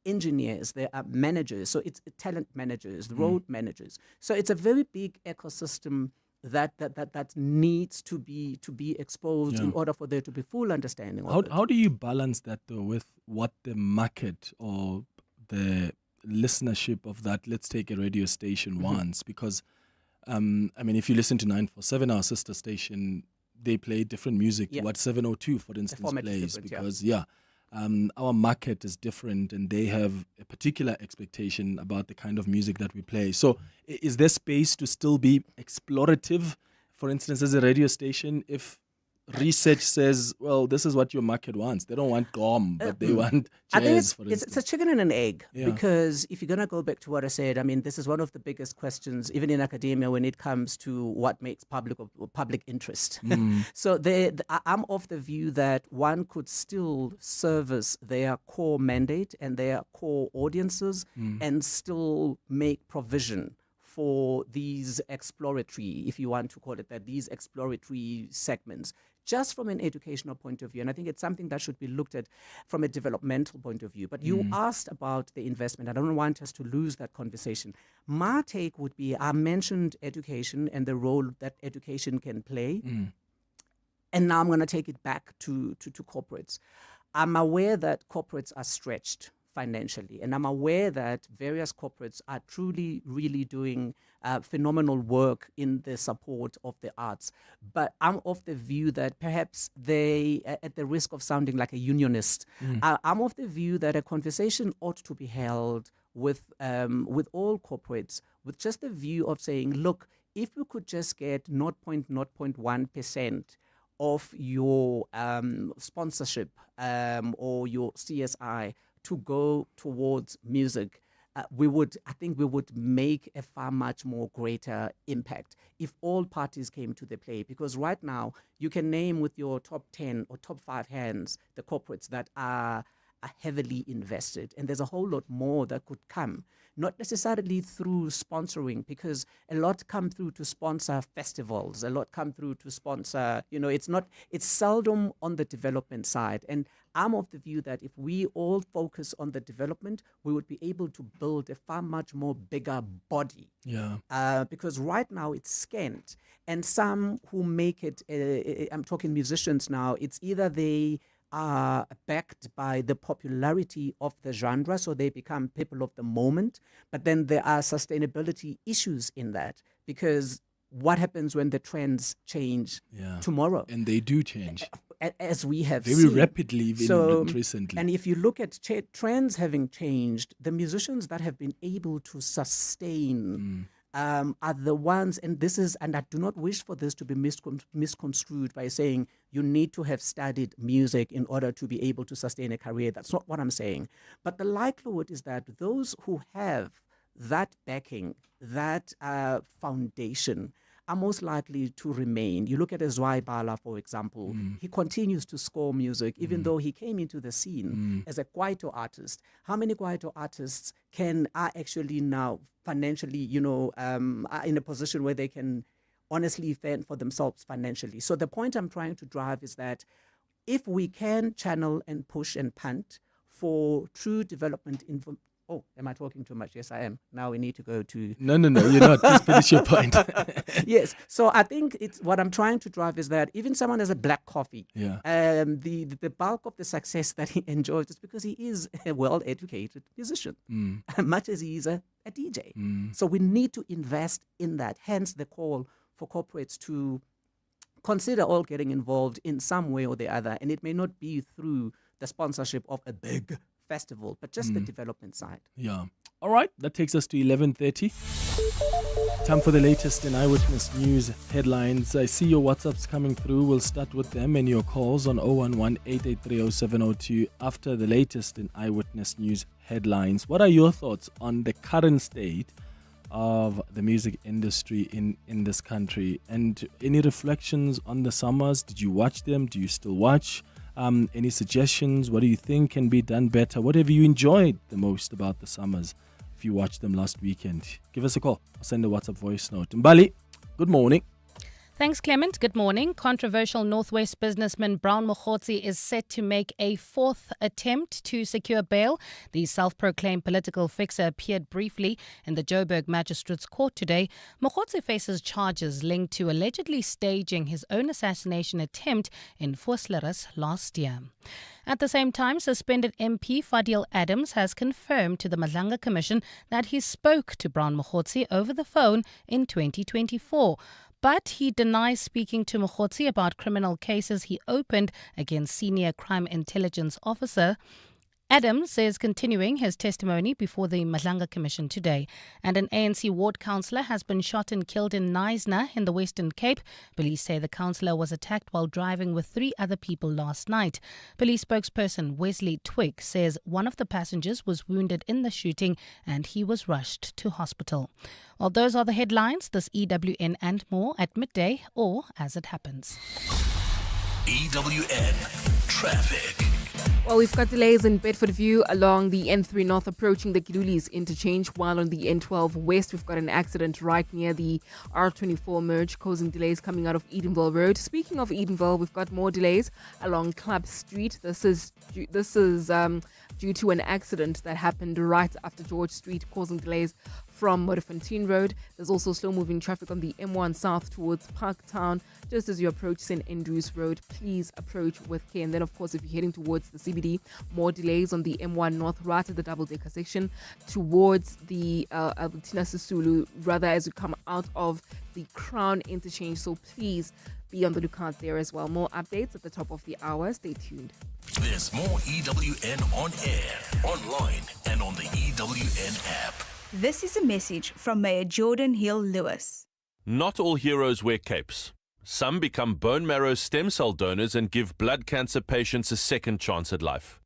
engineers, there are managers. So it's talent managers, road managers. So it's a very big ecosystem that needs to be exposed in order for there to be full understanding of it. How do you balance that though with what the market or the listenership of that Let's Take a Radio Station wants, because I mean, if you listen to 947, our sister station, they play different music to what 702, for instance, plays, because our market is different and they have a particular expectation about the kind of music that we play. So is there space to still be explorative, for instance, as a radio station, if research says, well, this is what your market wants? They don't want gom, but they want I think jazz, for instance. it's a chicken and an egg, Yeah. because if you're going to go back to what I said, I mean, this is one of the biggest questions, even in academia, when it comes to what makes public interest. So I'm of the view that one could still service their core mandate and their core audiences and still make provision for these exploratory, if you want to call it that, these exploratory segments, just from an educational point of view. And I think it's something that should be looked at from a developmental point of view. But you asked about the investment. I don't want us to lose that conversation. My take would be, I mentioned education and the role that education can play. And now I'm going to take it back to corporates. I'm aware that corporates are stretched financially, and I'm aware that various corporates are truly, really doing phenomenal work in the support of the arts. But I'm of the view that perhaps they, at the risk of sounding like a unionist, I'm of the view that a conversation ought to be held with all corporates, with just the view of saying, look, if we could just get 0.1% of your sponsorship or your CSI to go towards music, I think we would make a far much more greater impact if all parties came to the play. Because right now, you can name with your top 10 or top 5 hands the corporates that are heavily invested. And there's a whole lot more that could come, not necessarily through sponsoring, because a lot come through to sponsor festivals, a lot come through to sponsor, it's seldom on the development side. And I'm of the view that if we all focus on the development, we would be able to build a far much more bigger body. Because right now it's scant. And some who make it, I'm talking musicians now, it's either they are backed by the popularity of the genre, so they become people of the moment, but then there are sustainability issues in that, because what happens when the trends change tomorrow? And they do change. As we have very seen. rapidly even recently. And if you look at trends having changed, the musicians that have been able to sustain are the ones, and I do not wish for this to be misconstrued by saying you need to have studied music in order to be able to sustain a career. That's not what I'm saying. But the likelihood is that those who have that backing, that foundation, are most likely to remain. You look at Zwai Bala, for example. He continues to score music, even though he came into the scene as a kwaito artist. How many kwaito artists are actually now financially, are in a position where they can honestly fend for themselves financially? So the point I'm trying to drive is that if we can channel and push and punt for true development Oh, am I talking too much? Yes, I am. Now we need to go to... No, you're not. Just finish your point. Yes. So I think what I'm trying to drive is that even someone as a black coffee, the bulk of the success that he enjoys is because he is a well-educated musician, much as he is a DJ. So we need to invest in that. Hence the call for corporates to consider all getting involved in some way or the other. And it may not be through the sponsorship of a big festival, but just the development side. All right, that takes us to 11:30. Time for the latest in Eyewitness News headlines. I see your WhatsApps coming through. We'll start with them and your calls on 011-883-0702 after the latest in Eyewitness News headlines. What are your thoughts on the current state of the music industry in this country? And any reflections on the summers? Did you watch them? Do you still watch? Any suggestions? What do you think can be done better? What have you enjoyed the most about the summers if you watched them last weekend? Give us a call or send a WhatsApp voice note. Mbali, good morning. Thanks, Clement. Good morning. Controversial Northwest businessman Brown Mogotsi is set to make a fourth attempt to secure bail. The self-proclaimed political fixer appeared briefly in the Joburg Magistrates Court today. Mogotsi faces charges linked to allegedly staging his own assassination attempt in Vosloorus last year. At the same time, suspended MP Fadil Adams has confirmed to the Madlanga Commission that he spoke to Brown Mokhotsi over the phone in 2024. But he denies speaking to Mokhotsi about criminal cases he opened against senior crime intelligence officer. Adams is continuing his testimony before the Madlanga Commission today. And an ANC ward councillor has been shot and killed in Knysna in the Western Cape. Police say the councillor was attacked while driving with 3 other people last night. Police spokesperson Wesley Twigg says one of the passengers was wounded in the shooting and he was rushed to hospital. Well, those are the headlines. This EWN and more at midday or as it happens. EWN Traffic. Well, we've got delays in Bedford View along the N3 North approaching the Gidulis interchange, while on the N12 West we've got an accident right near the R24 merge causing delays coming out of Edenville Road. Speaking of Edenville, we've got more delays along Club Street. This is due to an accident that happened right after George Street, causing delays from Motorfontein Road. There's also slow-moving traffic on the M1 South towards Parktown. Just as you approach St. Andrews Road, please approach with care. And then, of course, if you're heading towards the CBD, more delays on the M1 North right at the double-decker section towards the Albertina Sisulu, rather as you come out of the Crown interchange. So please be on the lookout there as well. More updates at the top of the hour. Stay tuned. There's more EWN on air, online, and on the EWN app. This is a message from Mayor Jordan Hill-Lewis. Not all heroes wear capes. Some become bone marrow stem cell donors and give blood cancer patients a second chance at life.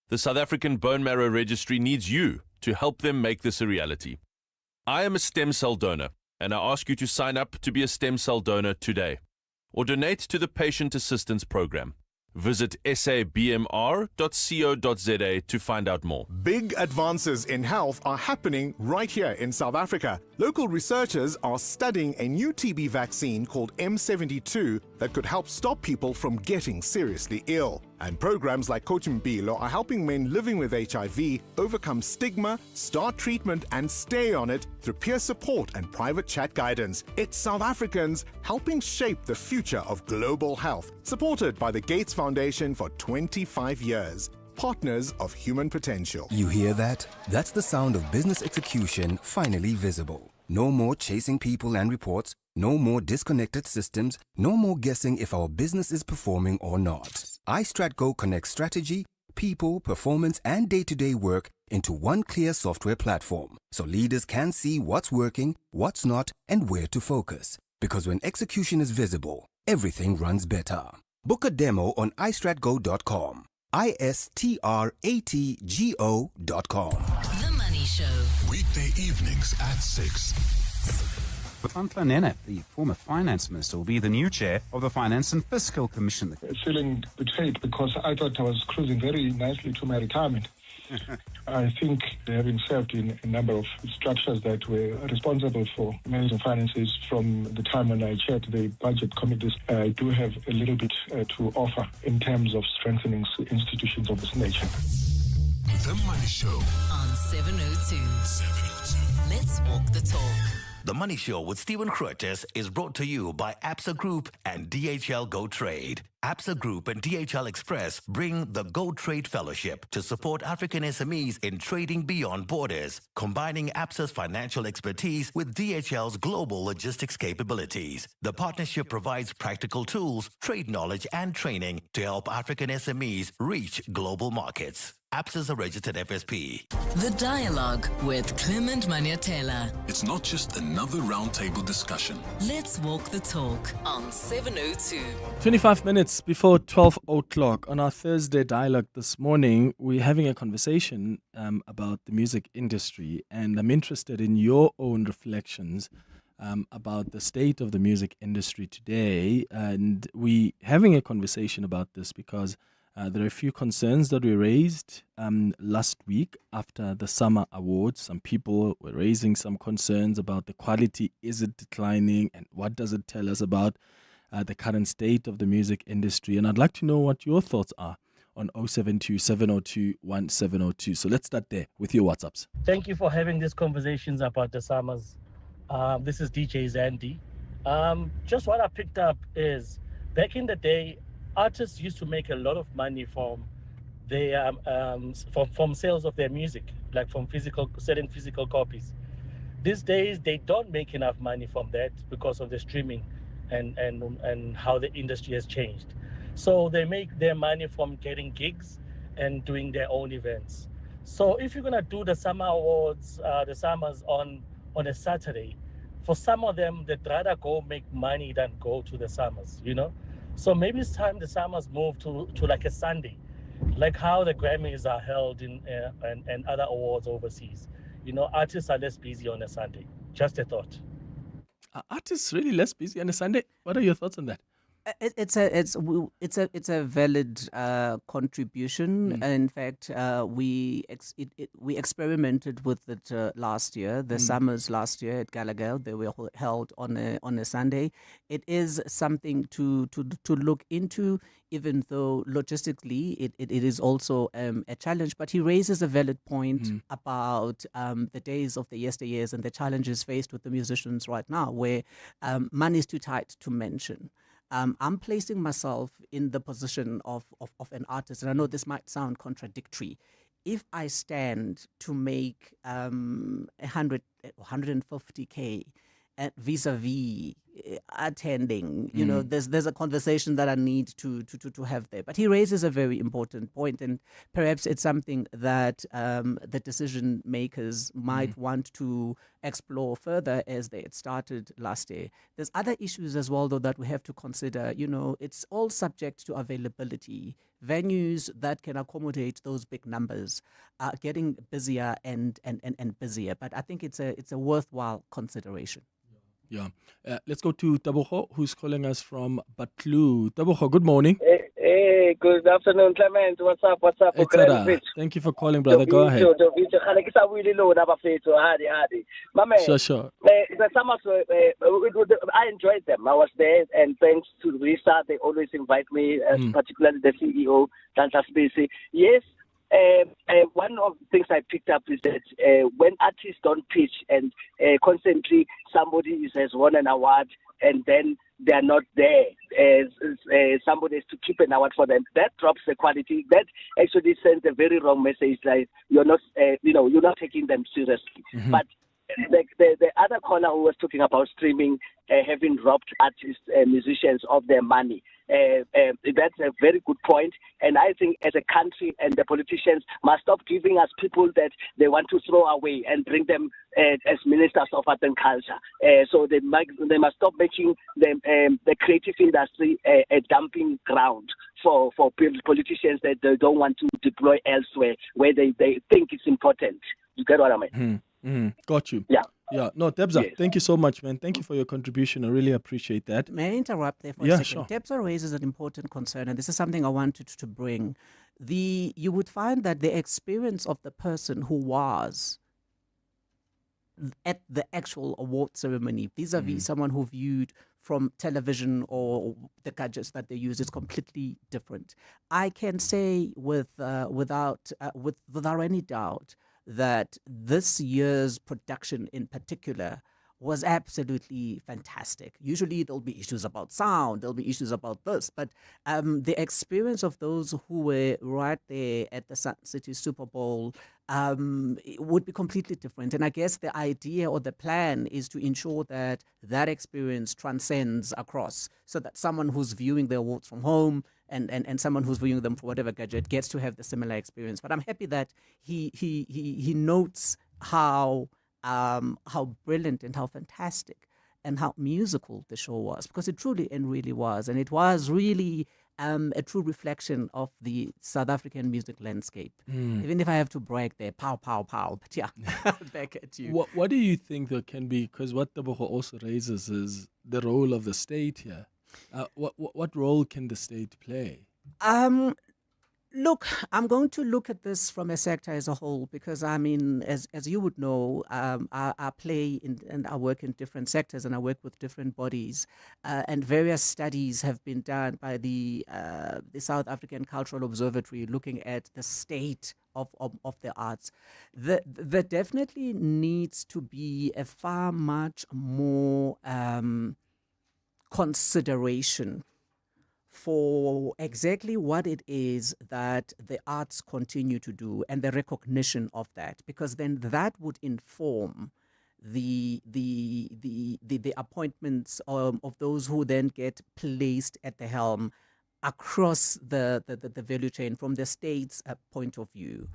The South African Bone Marrow Registry needs you to help them make this a reality. I am a stem cell donor, and I ask you to sign up to be a stem cell donor today, or donate to the Patient Assistance Program. Visit sabmr.co.za to find out more. Big advances in health are happening right here in South Africa. Local researchers are studying a new TB vaccine called M72 that could help stop people from getting seriously ill. And programs like Cochimpilo are helping men living with HIV overcome stigma, start treatment, and stay on it through peer support and private chat guidance. It's South Africans helping shape the future of global health, supported by the Gates Foundation for 25 years. Partners of human potential. You hear that? That's the sound of business execution finally visible. No more chasing people and reports, no more disconnected systems, no more guessing if our business is performing or not. iStratGo connects strategy, people, performance, and day-to-day work into one clear software platform, so leaders can see what's working, what's not, and where to focus. Because when execution is visible, everything runs better. Book a demo on iStratGo.com. iStratgo.com. The Money Show. Weekday evenings at 6. Ntla Nene, the former finance minister, will be the new chair of the Finance and Fiscal Commission. Feeling betrayed because I thought I was cruising very nicely to my retirement. I think having served in a number of structures that were responsible for managing finances from the time when I chaired the budget committees, I do have a little bit to offer in terms of strengthening institutions of this nature. The Money Show on 702. Let's walk the talk. The Money Show with Stephen Curtis is brought to you by Absa Group and DHL Go Trade. Absa Group and DHL Express bring the Go Trade Fellowship to support African SMEs in trading beyond borders, combining Absa's financial expertise with DHL's global logistics capabilities. The partnership provides practical tools, trade knowledge, and training to help African SMEs reach global markets. Absa's a registered FSP. The Dialogue with Clement Manyathela. It's not just another roundtable discussion. Let's walk the talk on 702. 25 minutes before 12 o'clock on our Thursday Dialogue this morning, we're having a conversation about the music industry, and I'm interested in your own reflections about the state of the music industry today. And we're having a conversation about this because there are a few concerns that were raised last week after the Summer Awards. Some people were raising some concerns about the quality. Is it declining? And what does it tell us about the current state of the music industry? And I'd like to know what your thoughts are on 072-702-1702. So let's start there with your WhatsApps. Thank you for having these conversations about the summers. This is DJ Zandy. Just what I picked up is back in the day, artists used to make a lot of money from they from sales of their music, like from certain physical copies. These days, they don't make enough money from that because of the streaming and how the industry has changed. So they make their money from getting gigs and doing their own events. So if you're gonna do the summer awards, the summers on a Saturday, for some of them, they'd rather go make money than go to the summers, you know? So maybe it's time the summers move to like a Sunday, like how the Grammys are held in and other awards overseas. You know, artists are less busy on a Sunday. Just a thought. Are artists really less busy on a Sunday? What are your thoughts on that? It's a valid contribution. In fact, we experimented with it last year. The summers last year at Gallagher, they were held on a Sunday. It is something to look into, even though logistically it is also a challenge. But he raises a valid point about the days of the yesteryears and the challenges faced with the musicians right now, where money is too tight to mention. I'm placing myself in the position of an artist, and I know this might sound contradictory. If I stand to make 150K vis-a-vis attending, you know, there's a conversation that I need to have there. But he raises a very important point, and perhaps it's something that the decision makers might want to explore further as they had started last year. There's other issues as well, though, that we have to consider. You know, it's all subject to availability. Venues that can accommodate those big numbers are getting busier and busier. But I think it's a worthwhile consideration. Yeah. Let's go to Tabogo, who's calling us from Batlu. Tabogo, good morning. Hey, good afternoon, Clement. What's up? It's Ada. Thank you for calling, brother. Go ahead. Sure. The summers, I enjoyed them. I was there, and thanks to Risa, they always invite me, particularly the CEO, Tanta Spacey. Yes. One of the things I picked up is that when artists don't pitch and constantly somebody has won an award and then they are not there, somebody has to keep an award for them, that drops the quality. That actually sends a very wrong message, like you're not, you're not taking them seriously. But the other caller who was talking about streaming having robbed artists, musicians of their money. That's a very good point. And I think as a country and the politicians must stop giving us people that they want to throw away and bring them as ministers of art and culture. So they must stop making the creative industry a dumping ground for politicians that they don't want to deploy elsewhere where they think it's important. You get what I mean? Got you. Yeah. No, Debza, yes. Thank you so much, man. Thank you for your contribution. I really appreciate that. May I interrupt there for a second? Sure. Debza raises an important concern, and this is something I wanted to bring. You would find that the experience of the person who was at the actual award ceremony vis-a-vis someone who viewed from television or the gadgets that they use is completely different. I can say without any doubt that this year's production in particular was absolutely fantastic. Usually there'll be issues about sound, there'll be issues about this, but the experience of those who were right there at the Sun City Super Bowl would be completely different. And I guess the idea or the plan is to ensure that that experience transcends across, so that someone who's viewing the awards from home and someone who's viewing them for whatever gadget gets to have the similar experience. But I'm happy that he notes how brilliant and how fantastic and how musical the show was, because it truly and really was. And it was really a true reflection of the South African music landscape. Even if I have to brag there, pow, pow, pow. But yeah, back at you. What do you think there can be? Because what Tabogo also raises is the role of the state here. What role can the state play? Look, I'm going to look at this from a sector as a whole, because I mean, as you would know, I play and I work in different sectors and I work with different bodies, and various studies have been done by the South African Cultural Observatory looking at the state of the arts. There definitely needs to be a far much more consideration for exactly what it is that the arts continue to do and the recognition of that, because then that would inform the appointments of those who then get placed at the helm across the value chain from the state's point of view.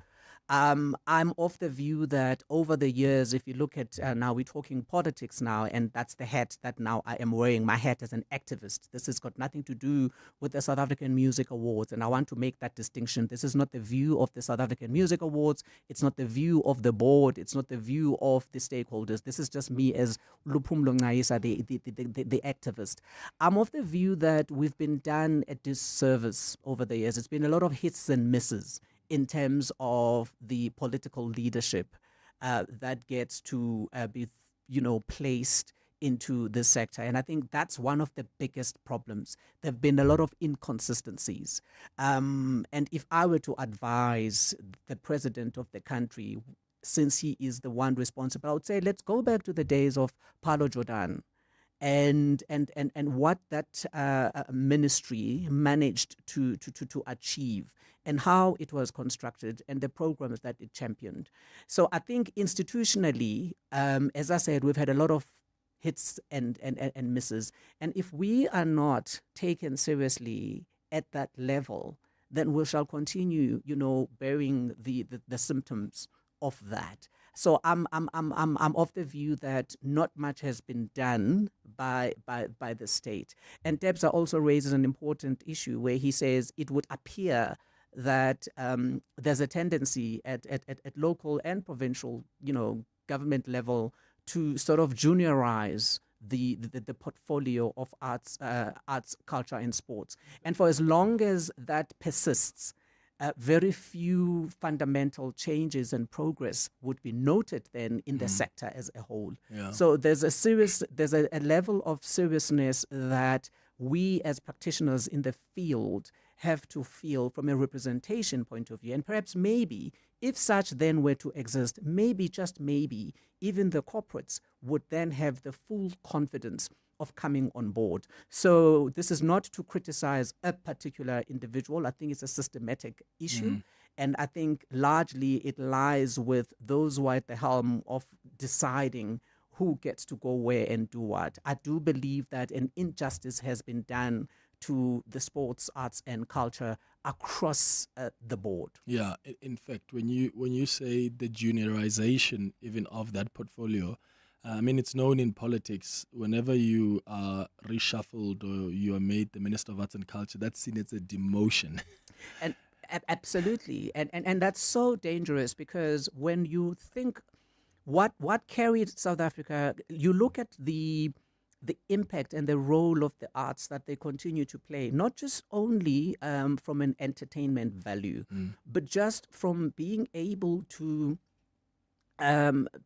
I'm of the view that over the years, if you look at now, we're talking politics now, and that's the hat that now I am wearing, my hat as an activist. This has got nothing to do with the South African Music Awards, and I want to make that distinction. This is not the view of the South African Music Awards. It's not the view of the board. It's not the view of the stakeholders. This is just me as Luphumlo Ngayisa, the activist. I'm of the view that we've been done a disservice over the years. It's been a lot of hits and misses in terms of the political leadership that gets to be, placed into this sector. And I think that's one of the biggest problems. There have been a lot of inconsistencies. And if I were to advise the president of the country, since he is the one responsible, I would say, let's go back to the days of Paulo Jordan and what that ministry managed to achieve, and how it was constructed, and the programs that it championed. So I think institutionally, as I said, we've had a lot of hits and misses. And if we are not taken seriously at that level, then we shall continue, bearing the symptoms of that. So I'm of the view that not much has been done by the state. And Debsa also raises an important issue where he says it would appear that there's a tendency at local and provincial, government level to sort of juniorize the portfolio of arts, culture, and sports. And for as long as that persists, very few fundamental changes and progress would be noted then in the sector as a whole. Yeah. So there's a level of seriousness that we as practitioners in the field have to feel from a representation point of view. And perhaps maybe, if such then were to exist, maybe, just maybe, even the corporates would then have the full confidence of coming on board. So this is not to criticize a particular individual. I think it's a systematic issue. And I think largely it lies with those who are at the helm of deciding who gets to go where and do what. I do believe that an injustice has been done to the sports, arts, and culture across the board. Yeah, in fact, when you say the juniorization even of that portfolio, I mean, it's known in politics, whenever you are reshuffled or you are made the Minister of Arts and Culture, that's seen as a demotion. And absolutely. And that's so dangerous, because when you think what carried South Africa, you look at the impact and the role of the arts that they continue to play, not just only from an entertainment value, but just from being able to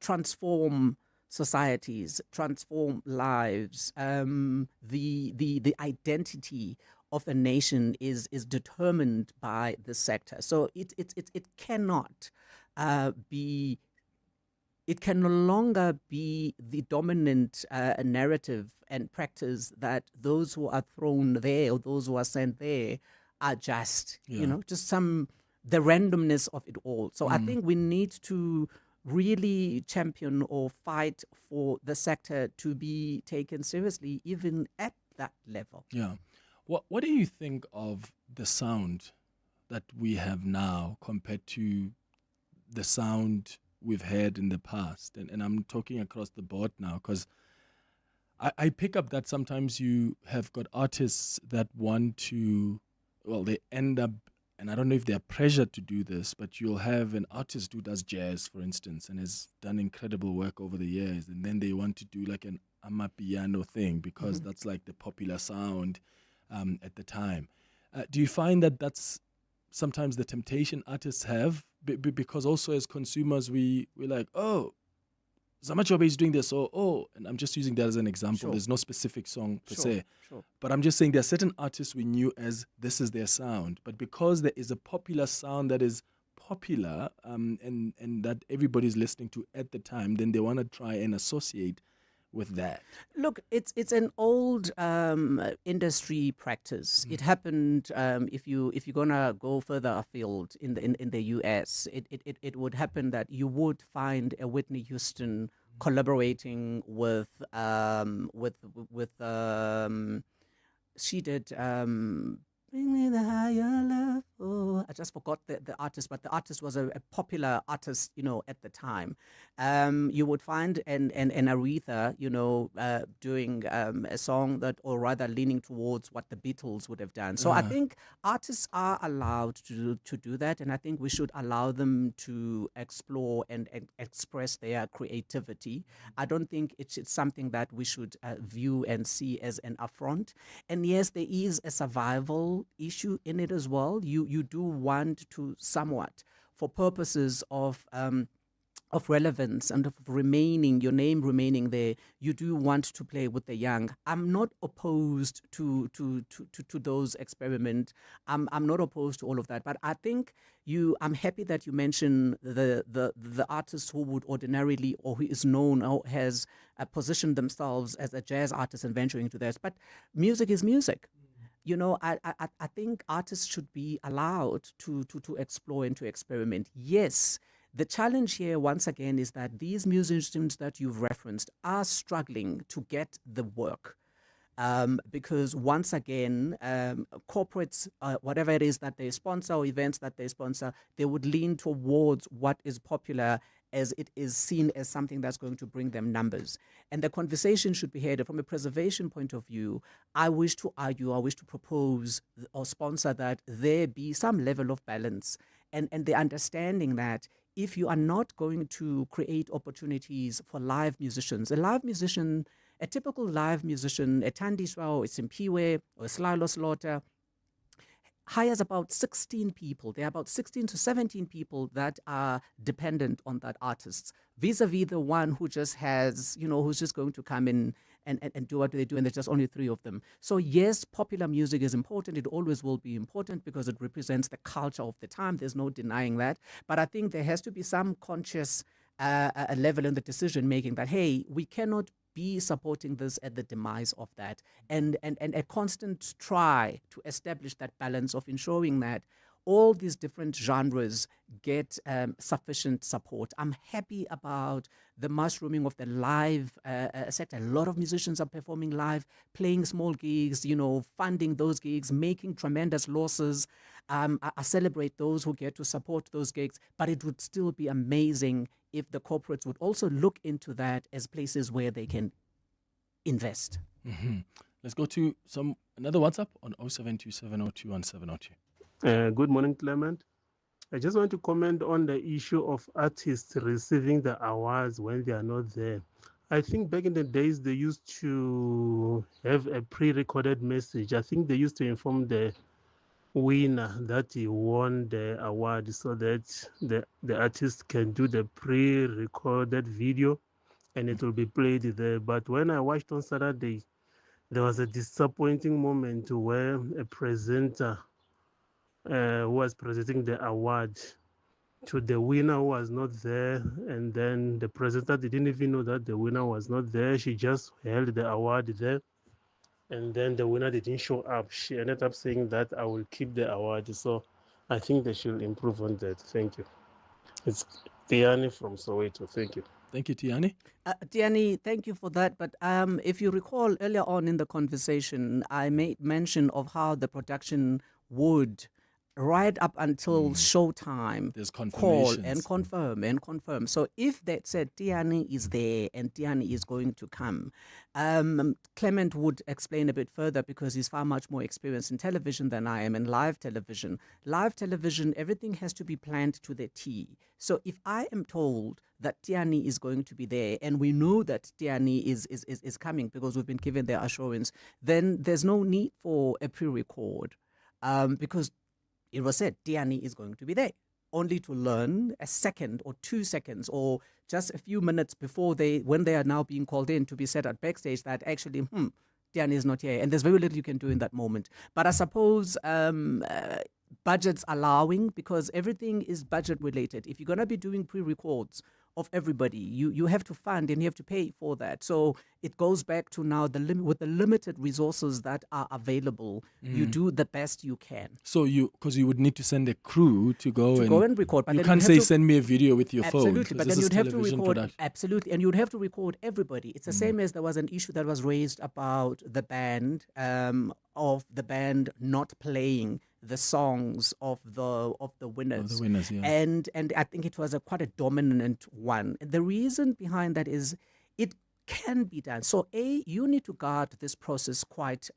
transform societies, transform lives. The identity of a nation is determined by the sector. So it cannot be. It can no longer be the dominant narrative and practice that those who are thrown there or those who are sent there are just, just the randomness of it all. So I think we need to really champion or fight for the sector to be taken seriously, even at that level. Yeah. What do you think of the sound that we have now compared to the sound we've had in the past? And I'm talking across the board now, because I pick up that sometimes you have got artists that want to, they end up, and I don't know if they're pressured to do this, but you'll have an artist who does jazz, for instance, and has done incredible work over the years, and then they want to do like an amapiano thing because that's like the popular sound at the time. Do you find that that's sometimes the temptation artists have? Because also as consumers, we're like, oh, Zamachobe is doing this, and I'm just using that as an example. Sure. There's no specific song per se. Sure. But I'm just saying there are certain artists we knew as this is their sound. But because there is a popular sound that is popular and that everybody's listening to at the time, then they want to try and associate with that? Look, it's an old industry practice. It happened if you're gonna go further afield in the U.S. It would happen that you would find a Whitney Houston collaborating with she did Bring Me the Higher Love. Oh, I just forgot the artist, but the artist was a popular artist, at the time. You would find an Aretha, doing a song that, or rather leaning towards what the Beatles would have done. So I think artists are allowed to do that, and I think we should allow them to explore and express their creativity. I don't think it's something that we should view and see as an affront. And yes, there is a survival issue in it as well. You do want to somewhat, for purposes of relevance and of your name remaining there, you do want to play with the young. I'm not opposed to those experiments. I'm not opposed to all of that, but I think I'm happy that you mentioned the artist who would ordinarily, or who is known or has positioned themselves as a jazz artist and venturing into this. But music is music. I think artists should be allowed to explore and to experiment. Yes, the challenge here, once again, is that these musicians that you've referenced are struggling to get the work. Because once again, corporates, whatever it is that they sponsor or events that they sponsor, they would lean towards what is popular, as it is seen as something that's going to bring them numbers. And the conversation should be had from a preservation point of view. I wish to propose or sponsor that there be some level of balance and the understanding that if you are not going to create opportunities for live musicians, a typical live musician, a Tandiswa or a Simpiwe or a Slilo Slaughter, hires about 16 people. There are about 16 to 17 people that are dependent on that artist, vis-a-vis the one who just has, who's just going to come in and do what they do, and there's just only 3 of them. So yes, popular music is important. It always will be important because it represents the culture of the time. There's no denying that. But I think there has to be some conscious level in the decision making that, hey, we cannot be supporting this at the demise of that, and a constant try to establish that balance of ensuring that all these different genres get sufficient support. I'm happy about the mushrooming of the live sector. A lot of musicians are performing live, playing small gigs, funding those gigs, making tremendous losses. I celebrate those who get to support those gigs, but it would still be amazing if the corporates would also look into that as places where they can invest. Mm-hmm. Let's go to another WhatsApp on 0727021702. Good morning, Clement. I just want to comment on the issue of artists receiving the awards when they are not there. I think back in the days, they used to have a pre-recorded message. I think they used to inform the winner that he won the award so that the artist can do the pre-recorded video and it will be played there. But when I watched on Saturday, there was a disappointing moment where a presenter who was presenting the award to the winner who was not there, and then the presenter didn't even know that the winner was not there. She just held the award there, and then the winner didn't show up. She ended up saying that I will keep the award. So I think they should improve on that. Thank you. It's Tiani from Soweto. Thank you. Thank you, Tiani. Tiani, thank you for that. But if you recall earlier on in the conversation, I made mention of how the production would, right up until showtime, call and confirm. So if that said Tiani is there and Tiani is going to come, Clement would explain a bit further because he's far much more experienced in television than I am in live television. Live television, everything has to be planned to the T. So if I am told that Tiani is going to be there and we know that Tiani is coming because we've been given their assurance, then there's no need for a pre-record because it was said Tiani is going to be there, only to learn a second or 2 seconds or just a few minutes before when they are now being called in to be set at backstage that actually, Tiani is not here. And there's very little you can do in that moment. But I suppose budgets allowing, because everything is budget related. If you're going to be doing pre-records of everybody. You have to fund and you have to pay for that. So it goes back to now with the limited resources that are available, you do the best you can. So because you would need to send a crew to go and record. But you can't say send me a video with your phone. Absolutely, but then you'd have to record. Production. Absolutely, and you'd have to record everybody. It's the same as there was an issue that was raised about the band of the band not playing the songs of the winners. And I think it was quite a dominant one. The reason behind that is it can be done. So you need to guard this process quite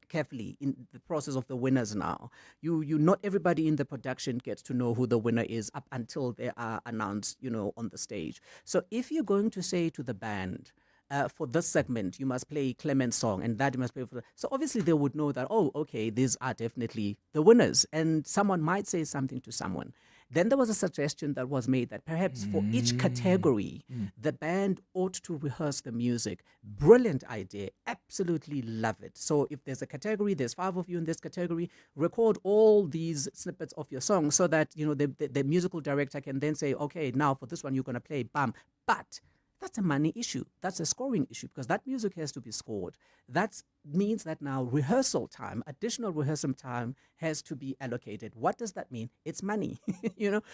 carefully in the process of the winners now. You not everybody in the production gets to know who the winner is up until they are announced, on the stage. So if you're going to say to the band, for this segment, you must play Clement's song, and that you must play for. So obviously they would know that, okay, these are definitely the winners, and someone might say something to someone. Then there was a suggestion that was made that perhaps for each category, the band ought to rehearse the music. Brilliant idea. Absolutely love it. So if there's a category, there's 5 of you in this category, record all these snippets of your song so that, the musical director can then say, okay, now for this one, you're going to play bam. But that's a money issue. That's a scoring issue because that music has to be scored. That means that now additional rehearsal time has to be allocated. What does that mean? It's money,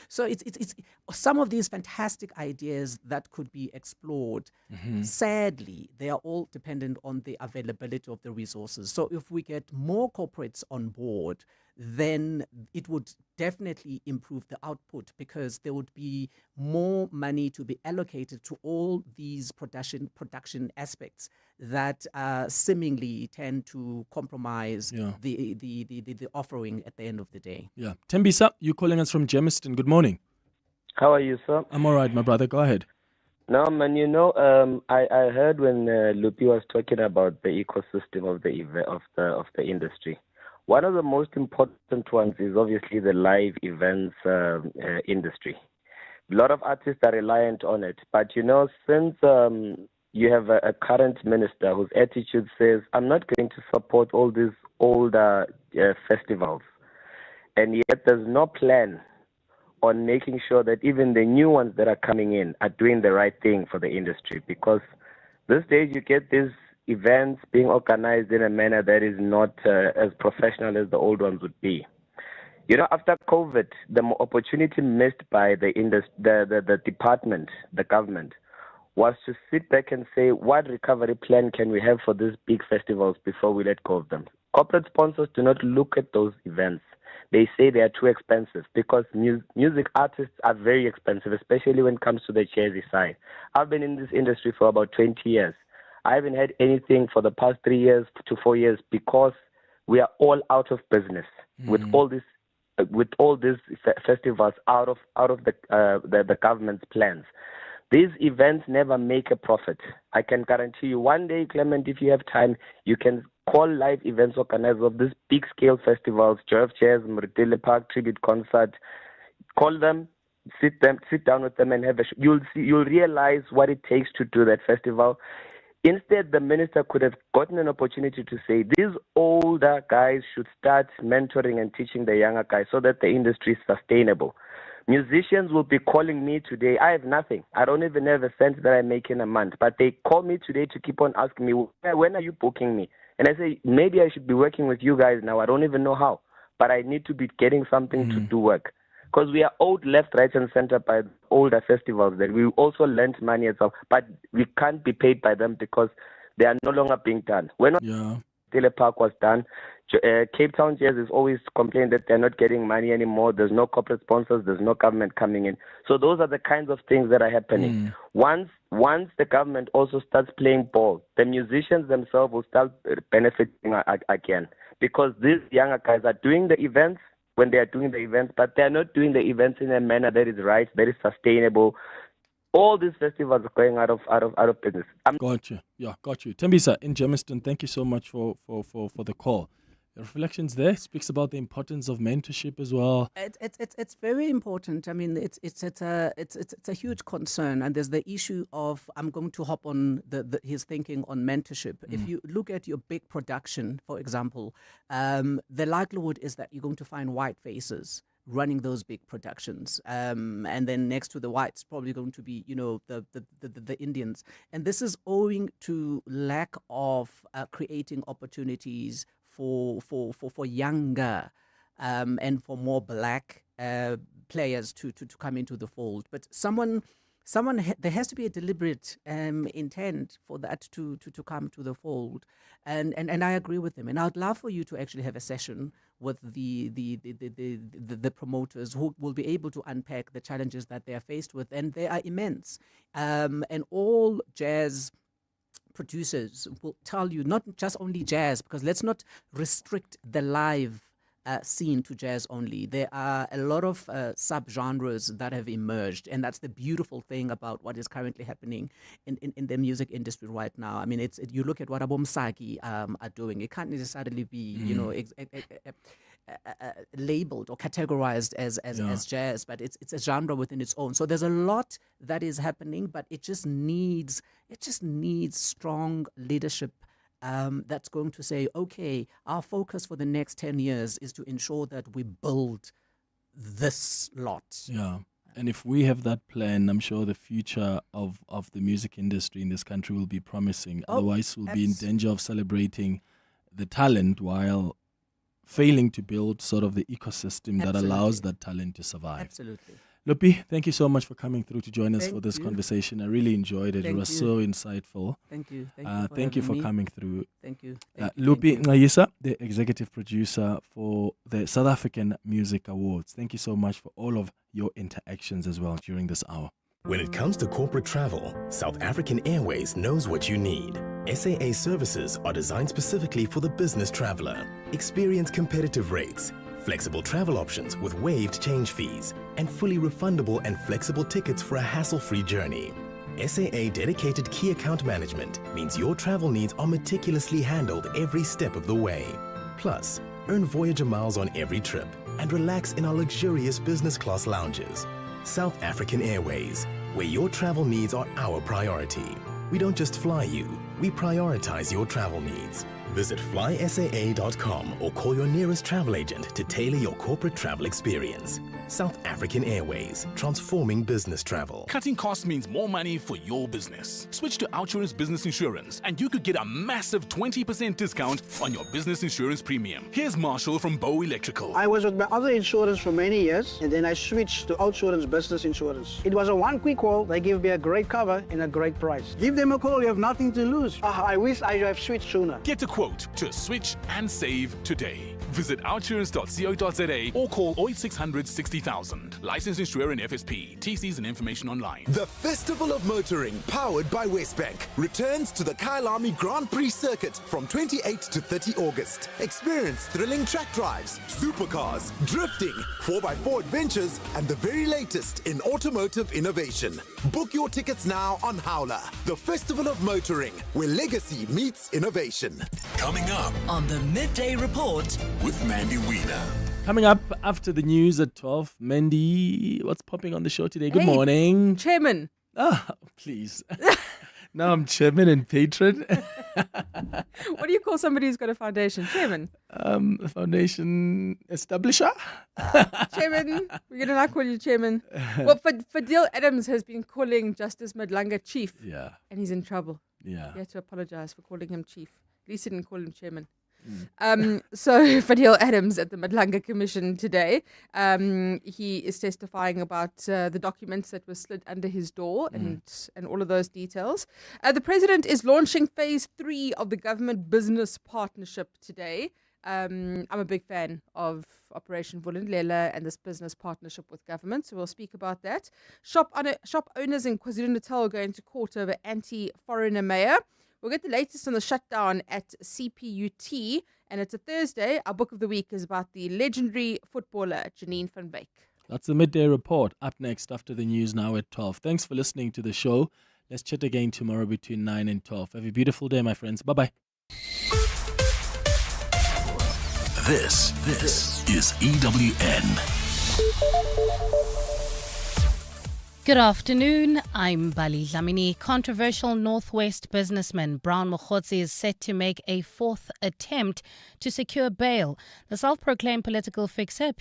So it's some of these fantastic ideas that could be explored. Sadly, they are all dependent on the availability of the resources. So if we get more corporates on board, then it would definitely improve the output because there would be more money to be allocated to all these production aspects that seemingly tend to compromise the offering at the end of the day. Yeah. Tembisa, you're calling us from Germiston. Good morning. How are you, sir? I'm all right, my brother. Go ahead. No, man, I heard when Lupi was talking about the ecosystem of the industry. One of the most important ones is obviously the live events industry. A lot of artists are reliant on it. But, since you have a current minister whose attitude says, I'm not going to support all these older festivals, and yet there's no plan on making sure that even the new ones that are coming in are doing the right thing for the industry. Because these days you get these events being organized in a manner that is not as professional as the old ones would be. After COVID, the opportunity missed by the department, the government, was to sit back and say, what recovery plan can we have for these big festivals before we let go of them? Corporate sponsors do not look at those events. They say they are too expensive because music artists are very expensive, especially when it comes to the jazzy side. I've been in this industry for about 20 years. I haven't had anything for the past 3 years to 4 years because we are all out of business with all these festivals out of the government's plans. These events never make a profit. I can guarantee you one day, Clement, if you have time, you can call live events organizers of these big scale festivals, Joy of Jazz, Mridile Park Tribute Concert. Call them, sit down with them and have a show. You'll realize what it takes to do that festival. Instead, the minister could have gotten an opportunity to say, these older guys should start mentoring and teaching the younger guys so that the industry is sustainable. Musicians will be calling me today. I have nothing. I don't even have a cent that I make in a month. But they call me today to keep on asking me, when are you booking me? And I say, maybe I should be working with you guys now. I don't even know how. But I need to be getting something to do work. Because we are owed left, right, and center by older festivals that we also lent money as well, but we can't be paid by them because they are no longer being done. When Tele Park was done, Cape Town Jazz is always complaining that they're not getting money anymore. There's no corporate sponsors. There's no government coming in. So those are the kinds of things that are happening. Once the government also starts playing ball, the musicians themselves will start benefiting again because these younger guys are doing the events when they are doing the events, but they are not doing the events in a manner that is right, that is sustainable. All these festivals are going out of business. Got you. Yeah, got you. Tembisa in Germiston, thank you so much for the call. The reflections there speaks about the importance of mentorship as well. It's very important. I mean, it's a huge concern, and there's the issue of I'm going to hop on his thinking on mentorship. If you look at your big production, for example, the likelihood is that you're going to find white faces. running those big productions. And then next to the whites, probably going to be, the Indians. And this is owing to lack of creating opportunities for younger and for more black players to come into the fold. But there has to be a deliberate intent for that to come to the fold, and I agree with them. And I'd love for you to actually have a session with the promoters who will be able to unpack the challenges that they are faced with, and they are immense. And all jazz producers will tell you, not just only jazz, because let's not restrict the live scene to jazz only. There are a lot of sub-genres that have emerged, and that's the beautiful thing about what is currently happening in the music industry right now. I mean, you look at what Abomsaki are doing. It can't necessarily be, labeled or categorized as jazz, but it's a genre within its own. So there's a lot that is happening, but it just needs strong leadership that's going to say, okay, our focus for the next 10 years is to ensure that we build this lot. Yeah. And if we have that plan, I'm sure the future of the music industry in this country will be promising. Otherwise, we'll be in danger of celebrating the talent while failing to build sort of the ecosystem that allows that talent to survive. Absolutely. Lupi, thank you so much for coming through to join us for this conversation. I really enjoyed it. It was so insightful. Thank you. Thank you for coming through. Thank you. Lupi Ngayisa, the executive producer for the South African Music Awards. Thank you so much for all of your interactions as well during this hour. When it comes to corporate travel, South African Airways knows what you need. SAA services are designed specifically for the business traveler. Experience competitive rates, flexible travel options with waived change fees, and fully refundable and flexible tickets for a hassle-free journey. SAA dedicated key account management means your travel needs are meticulously handled every step of the way. Plus, earn Voyager miles on every trip and relax in our luxurious business class lounges. South African Airways, where your travel needs are our priority. We don't just fly you, we prioritize your travel needs. Visit flysaa.com or call your nearest travel agent to tailor your corporate travel experience. South African Airways, transforming business travel. Cutting costs means more money for your business. Switch to OUTsurance Business Insurance and you could get a massive 20% discount on your business insurance premium. Here's Marshall from Bow Electrical. I was with my other insurance for many years and then I switched to OUTsurance Business Insurance. It was a one quick call. They gave me a great cover and a great price. Give them a call. You have nothing to lose. I wish I have switched sooner. Get a quote to switch and save today. Visit outsurance.co.za or call 0800 60,000. Licensed insurer and FSP. TCs and information online. The Festival of Motoring, powered by Westbank, returns to the Kyalami Grand Prix circuit from 28 to 30 August. Experience thrilling track drives, supercars, drifting, 4x4 adventures, and the very latest in automotive innovation. Book your tickets now on Howler. The Festival of Motoring, where legacy meets innovation. Coming up on the Midday Report with Mandy Wiener. Coming up after the news at 12, Mandy, what's popping on the show today? Good Hey, morning. Chairman. Please. Now I'm chairman and patron. What do you call somebody who's got a foundation? Chairman. A foundation establisher. Chairman. We're going to not call you chairman. Well, Fadil Adams has been calling Justice Madlanga chief. Yeah. And he's in trouble. Yeah. He had to apologize for calling him chief. At least he didn't call him chairman. So Fadil Adams at the Madlanga Commission today, he is testifying about the documents that were slid under his door and all of those details. The president is launching phase 3 of the government business partnership today. I'm a big fan of Operation Vulindlela and this business partnership with government, so we'll speak about that. Shop owners in KwaZulu-Natal going to court over anti-foreigner mayor. We'll get the latest on the shutdown at CPUT, and it's a Thursday. Our book of the week is about the legendary footballer Janine van Wyk. That's the Midday Report. Up next after the news now at 12. Thanks for listening to the show. Let's chat again tomorrow between 9 and 12. Have a beautiful day, my friends. Bye-bye. This is EWN. Good afternoon, I'm Bali Dlamini. Controversial Northwest businessman Brown Mokhotsi is set to make a fourth attempt to secure bail. The self-proclaimed political fixer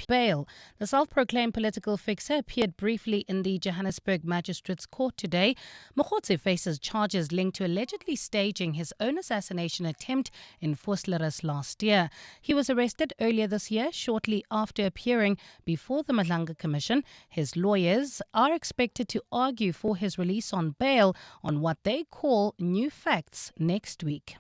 appeared briefly in the Johannesburg Magistrates Court today. Mokhotsi faces charges linked to allegedly staging his own assassination attempt in Vosloorus last year. He was arrested earlier this year, shortly after appearing before the Malanga Commission. His lawyers are expected to argue for his release on bail on what they call new facts next week.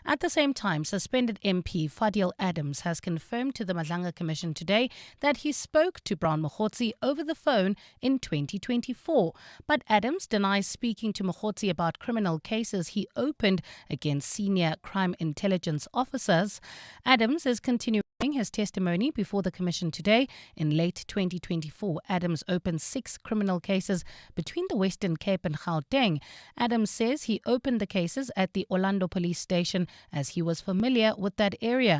At the same time, suspended MP Fadil Adams has confirmed to the Malanga Commission today that he spoke to Brown Mokhotsi over the phone in 2024. But Adams denies speaking to Mokhotsi about criminal cases he opened against senior crime intelligence officers. Adams is continuing his testimony before the Commission today. In late 2024, Adams opened 6 criminal cases between the Western Cape and Gauteng. Adams says he opened the cases at the Orlando police station as he was familiar with that area.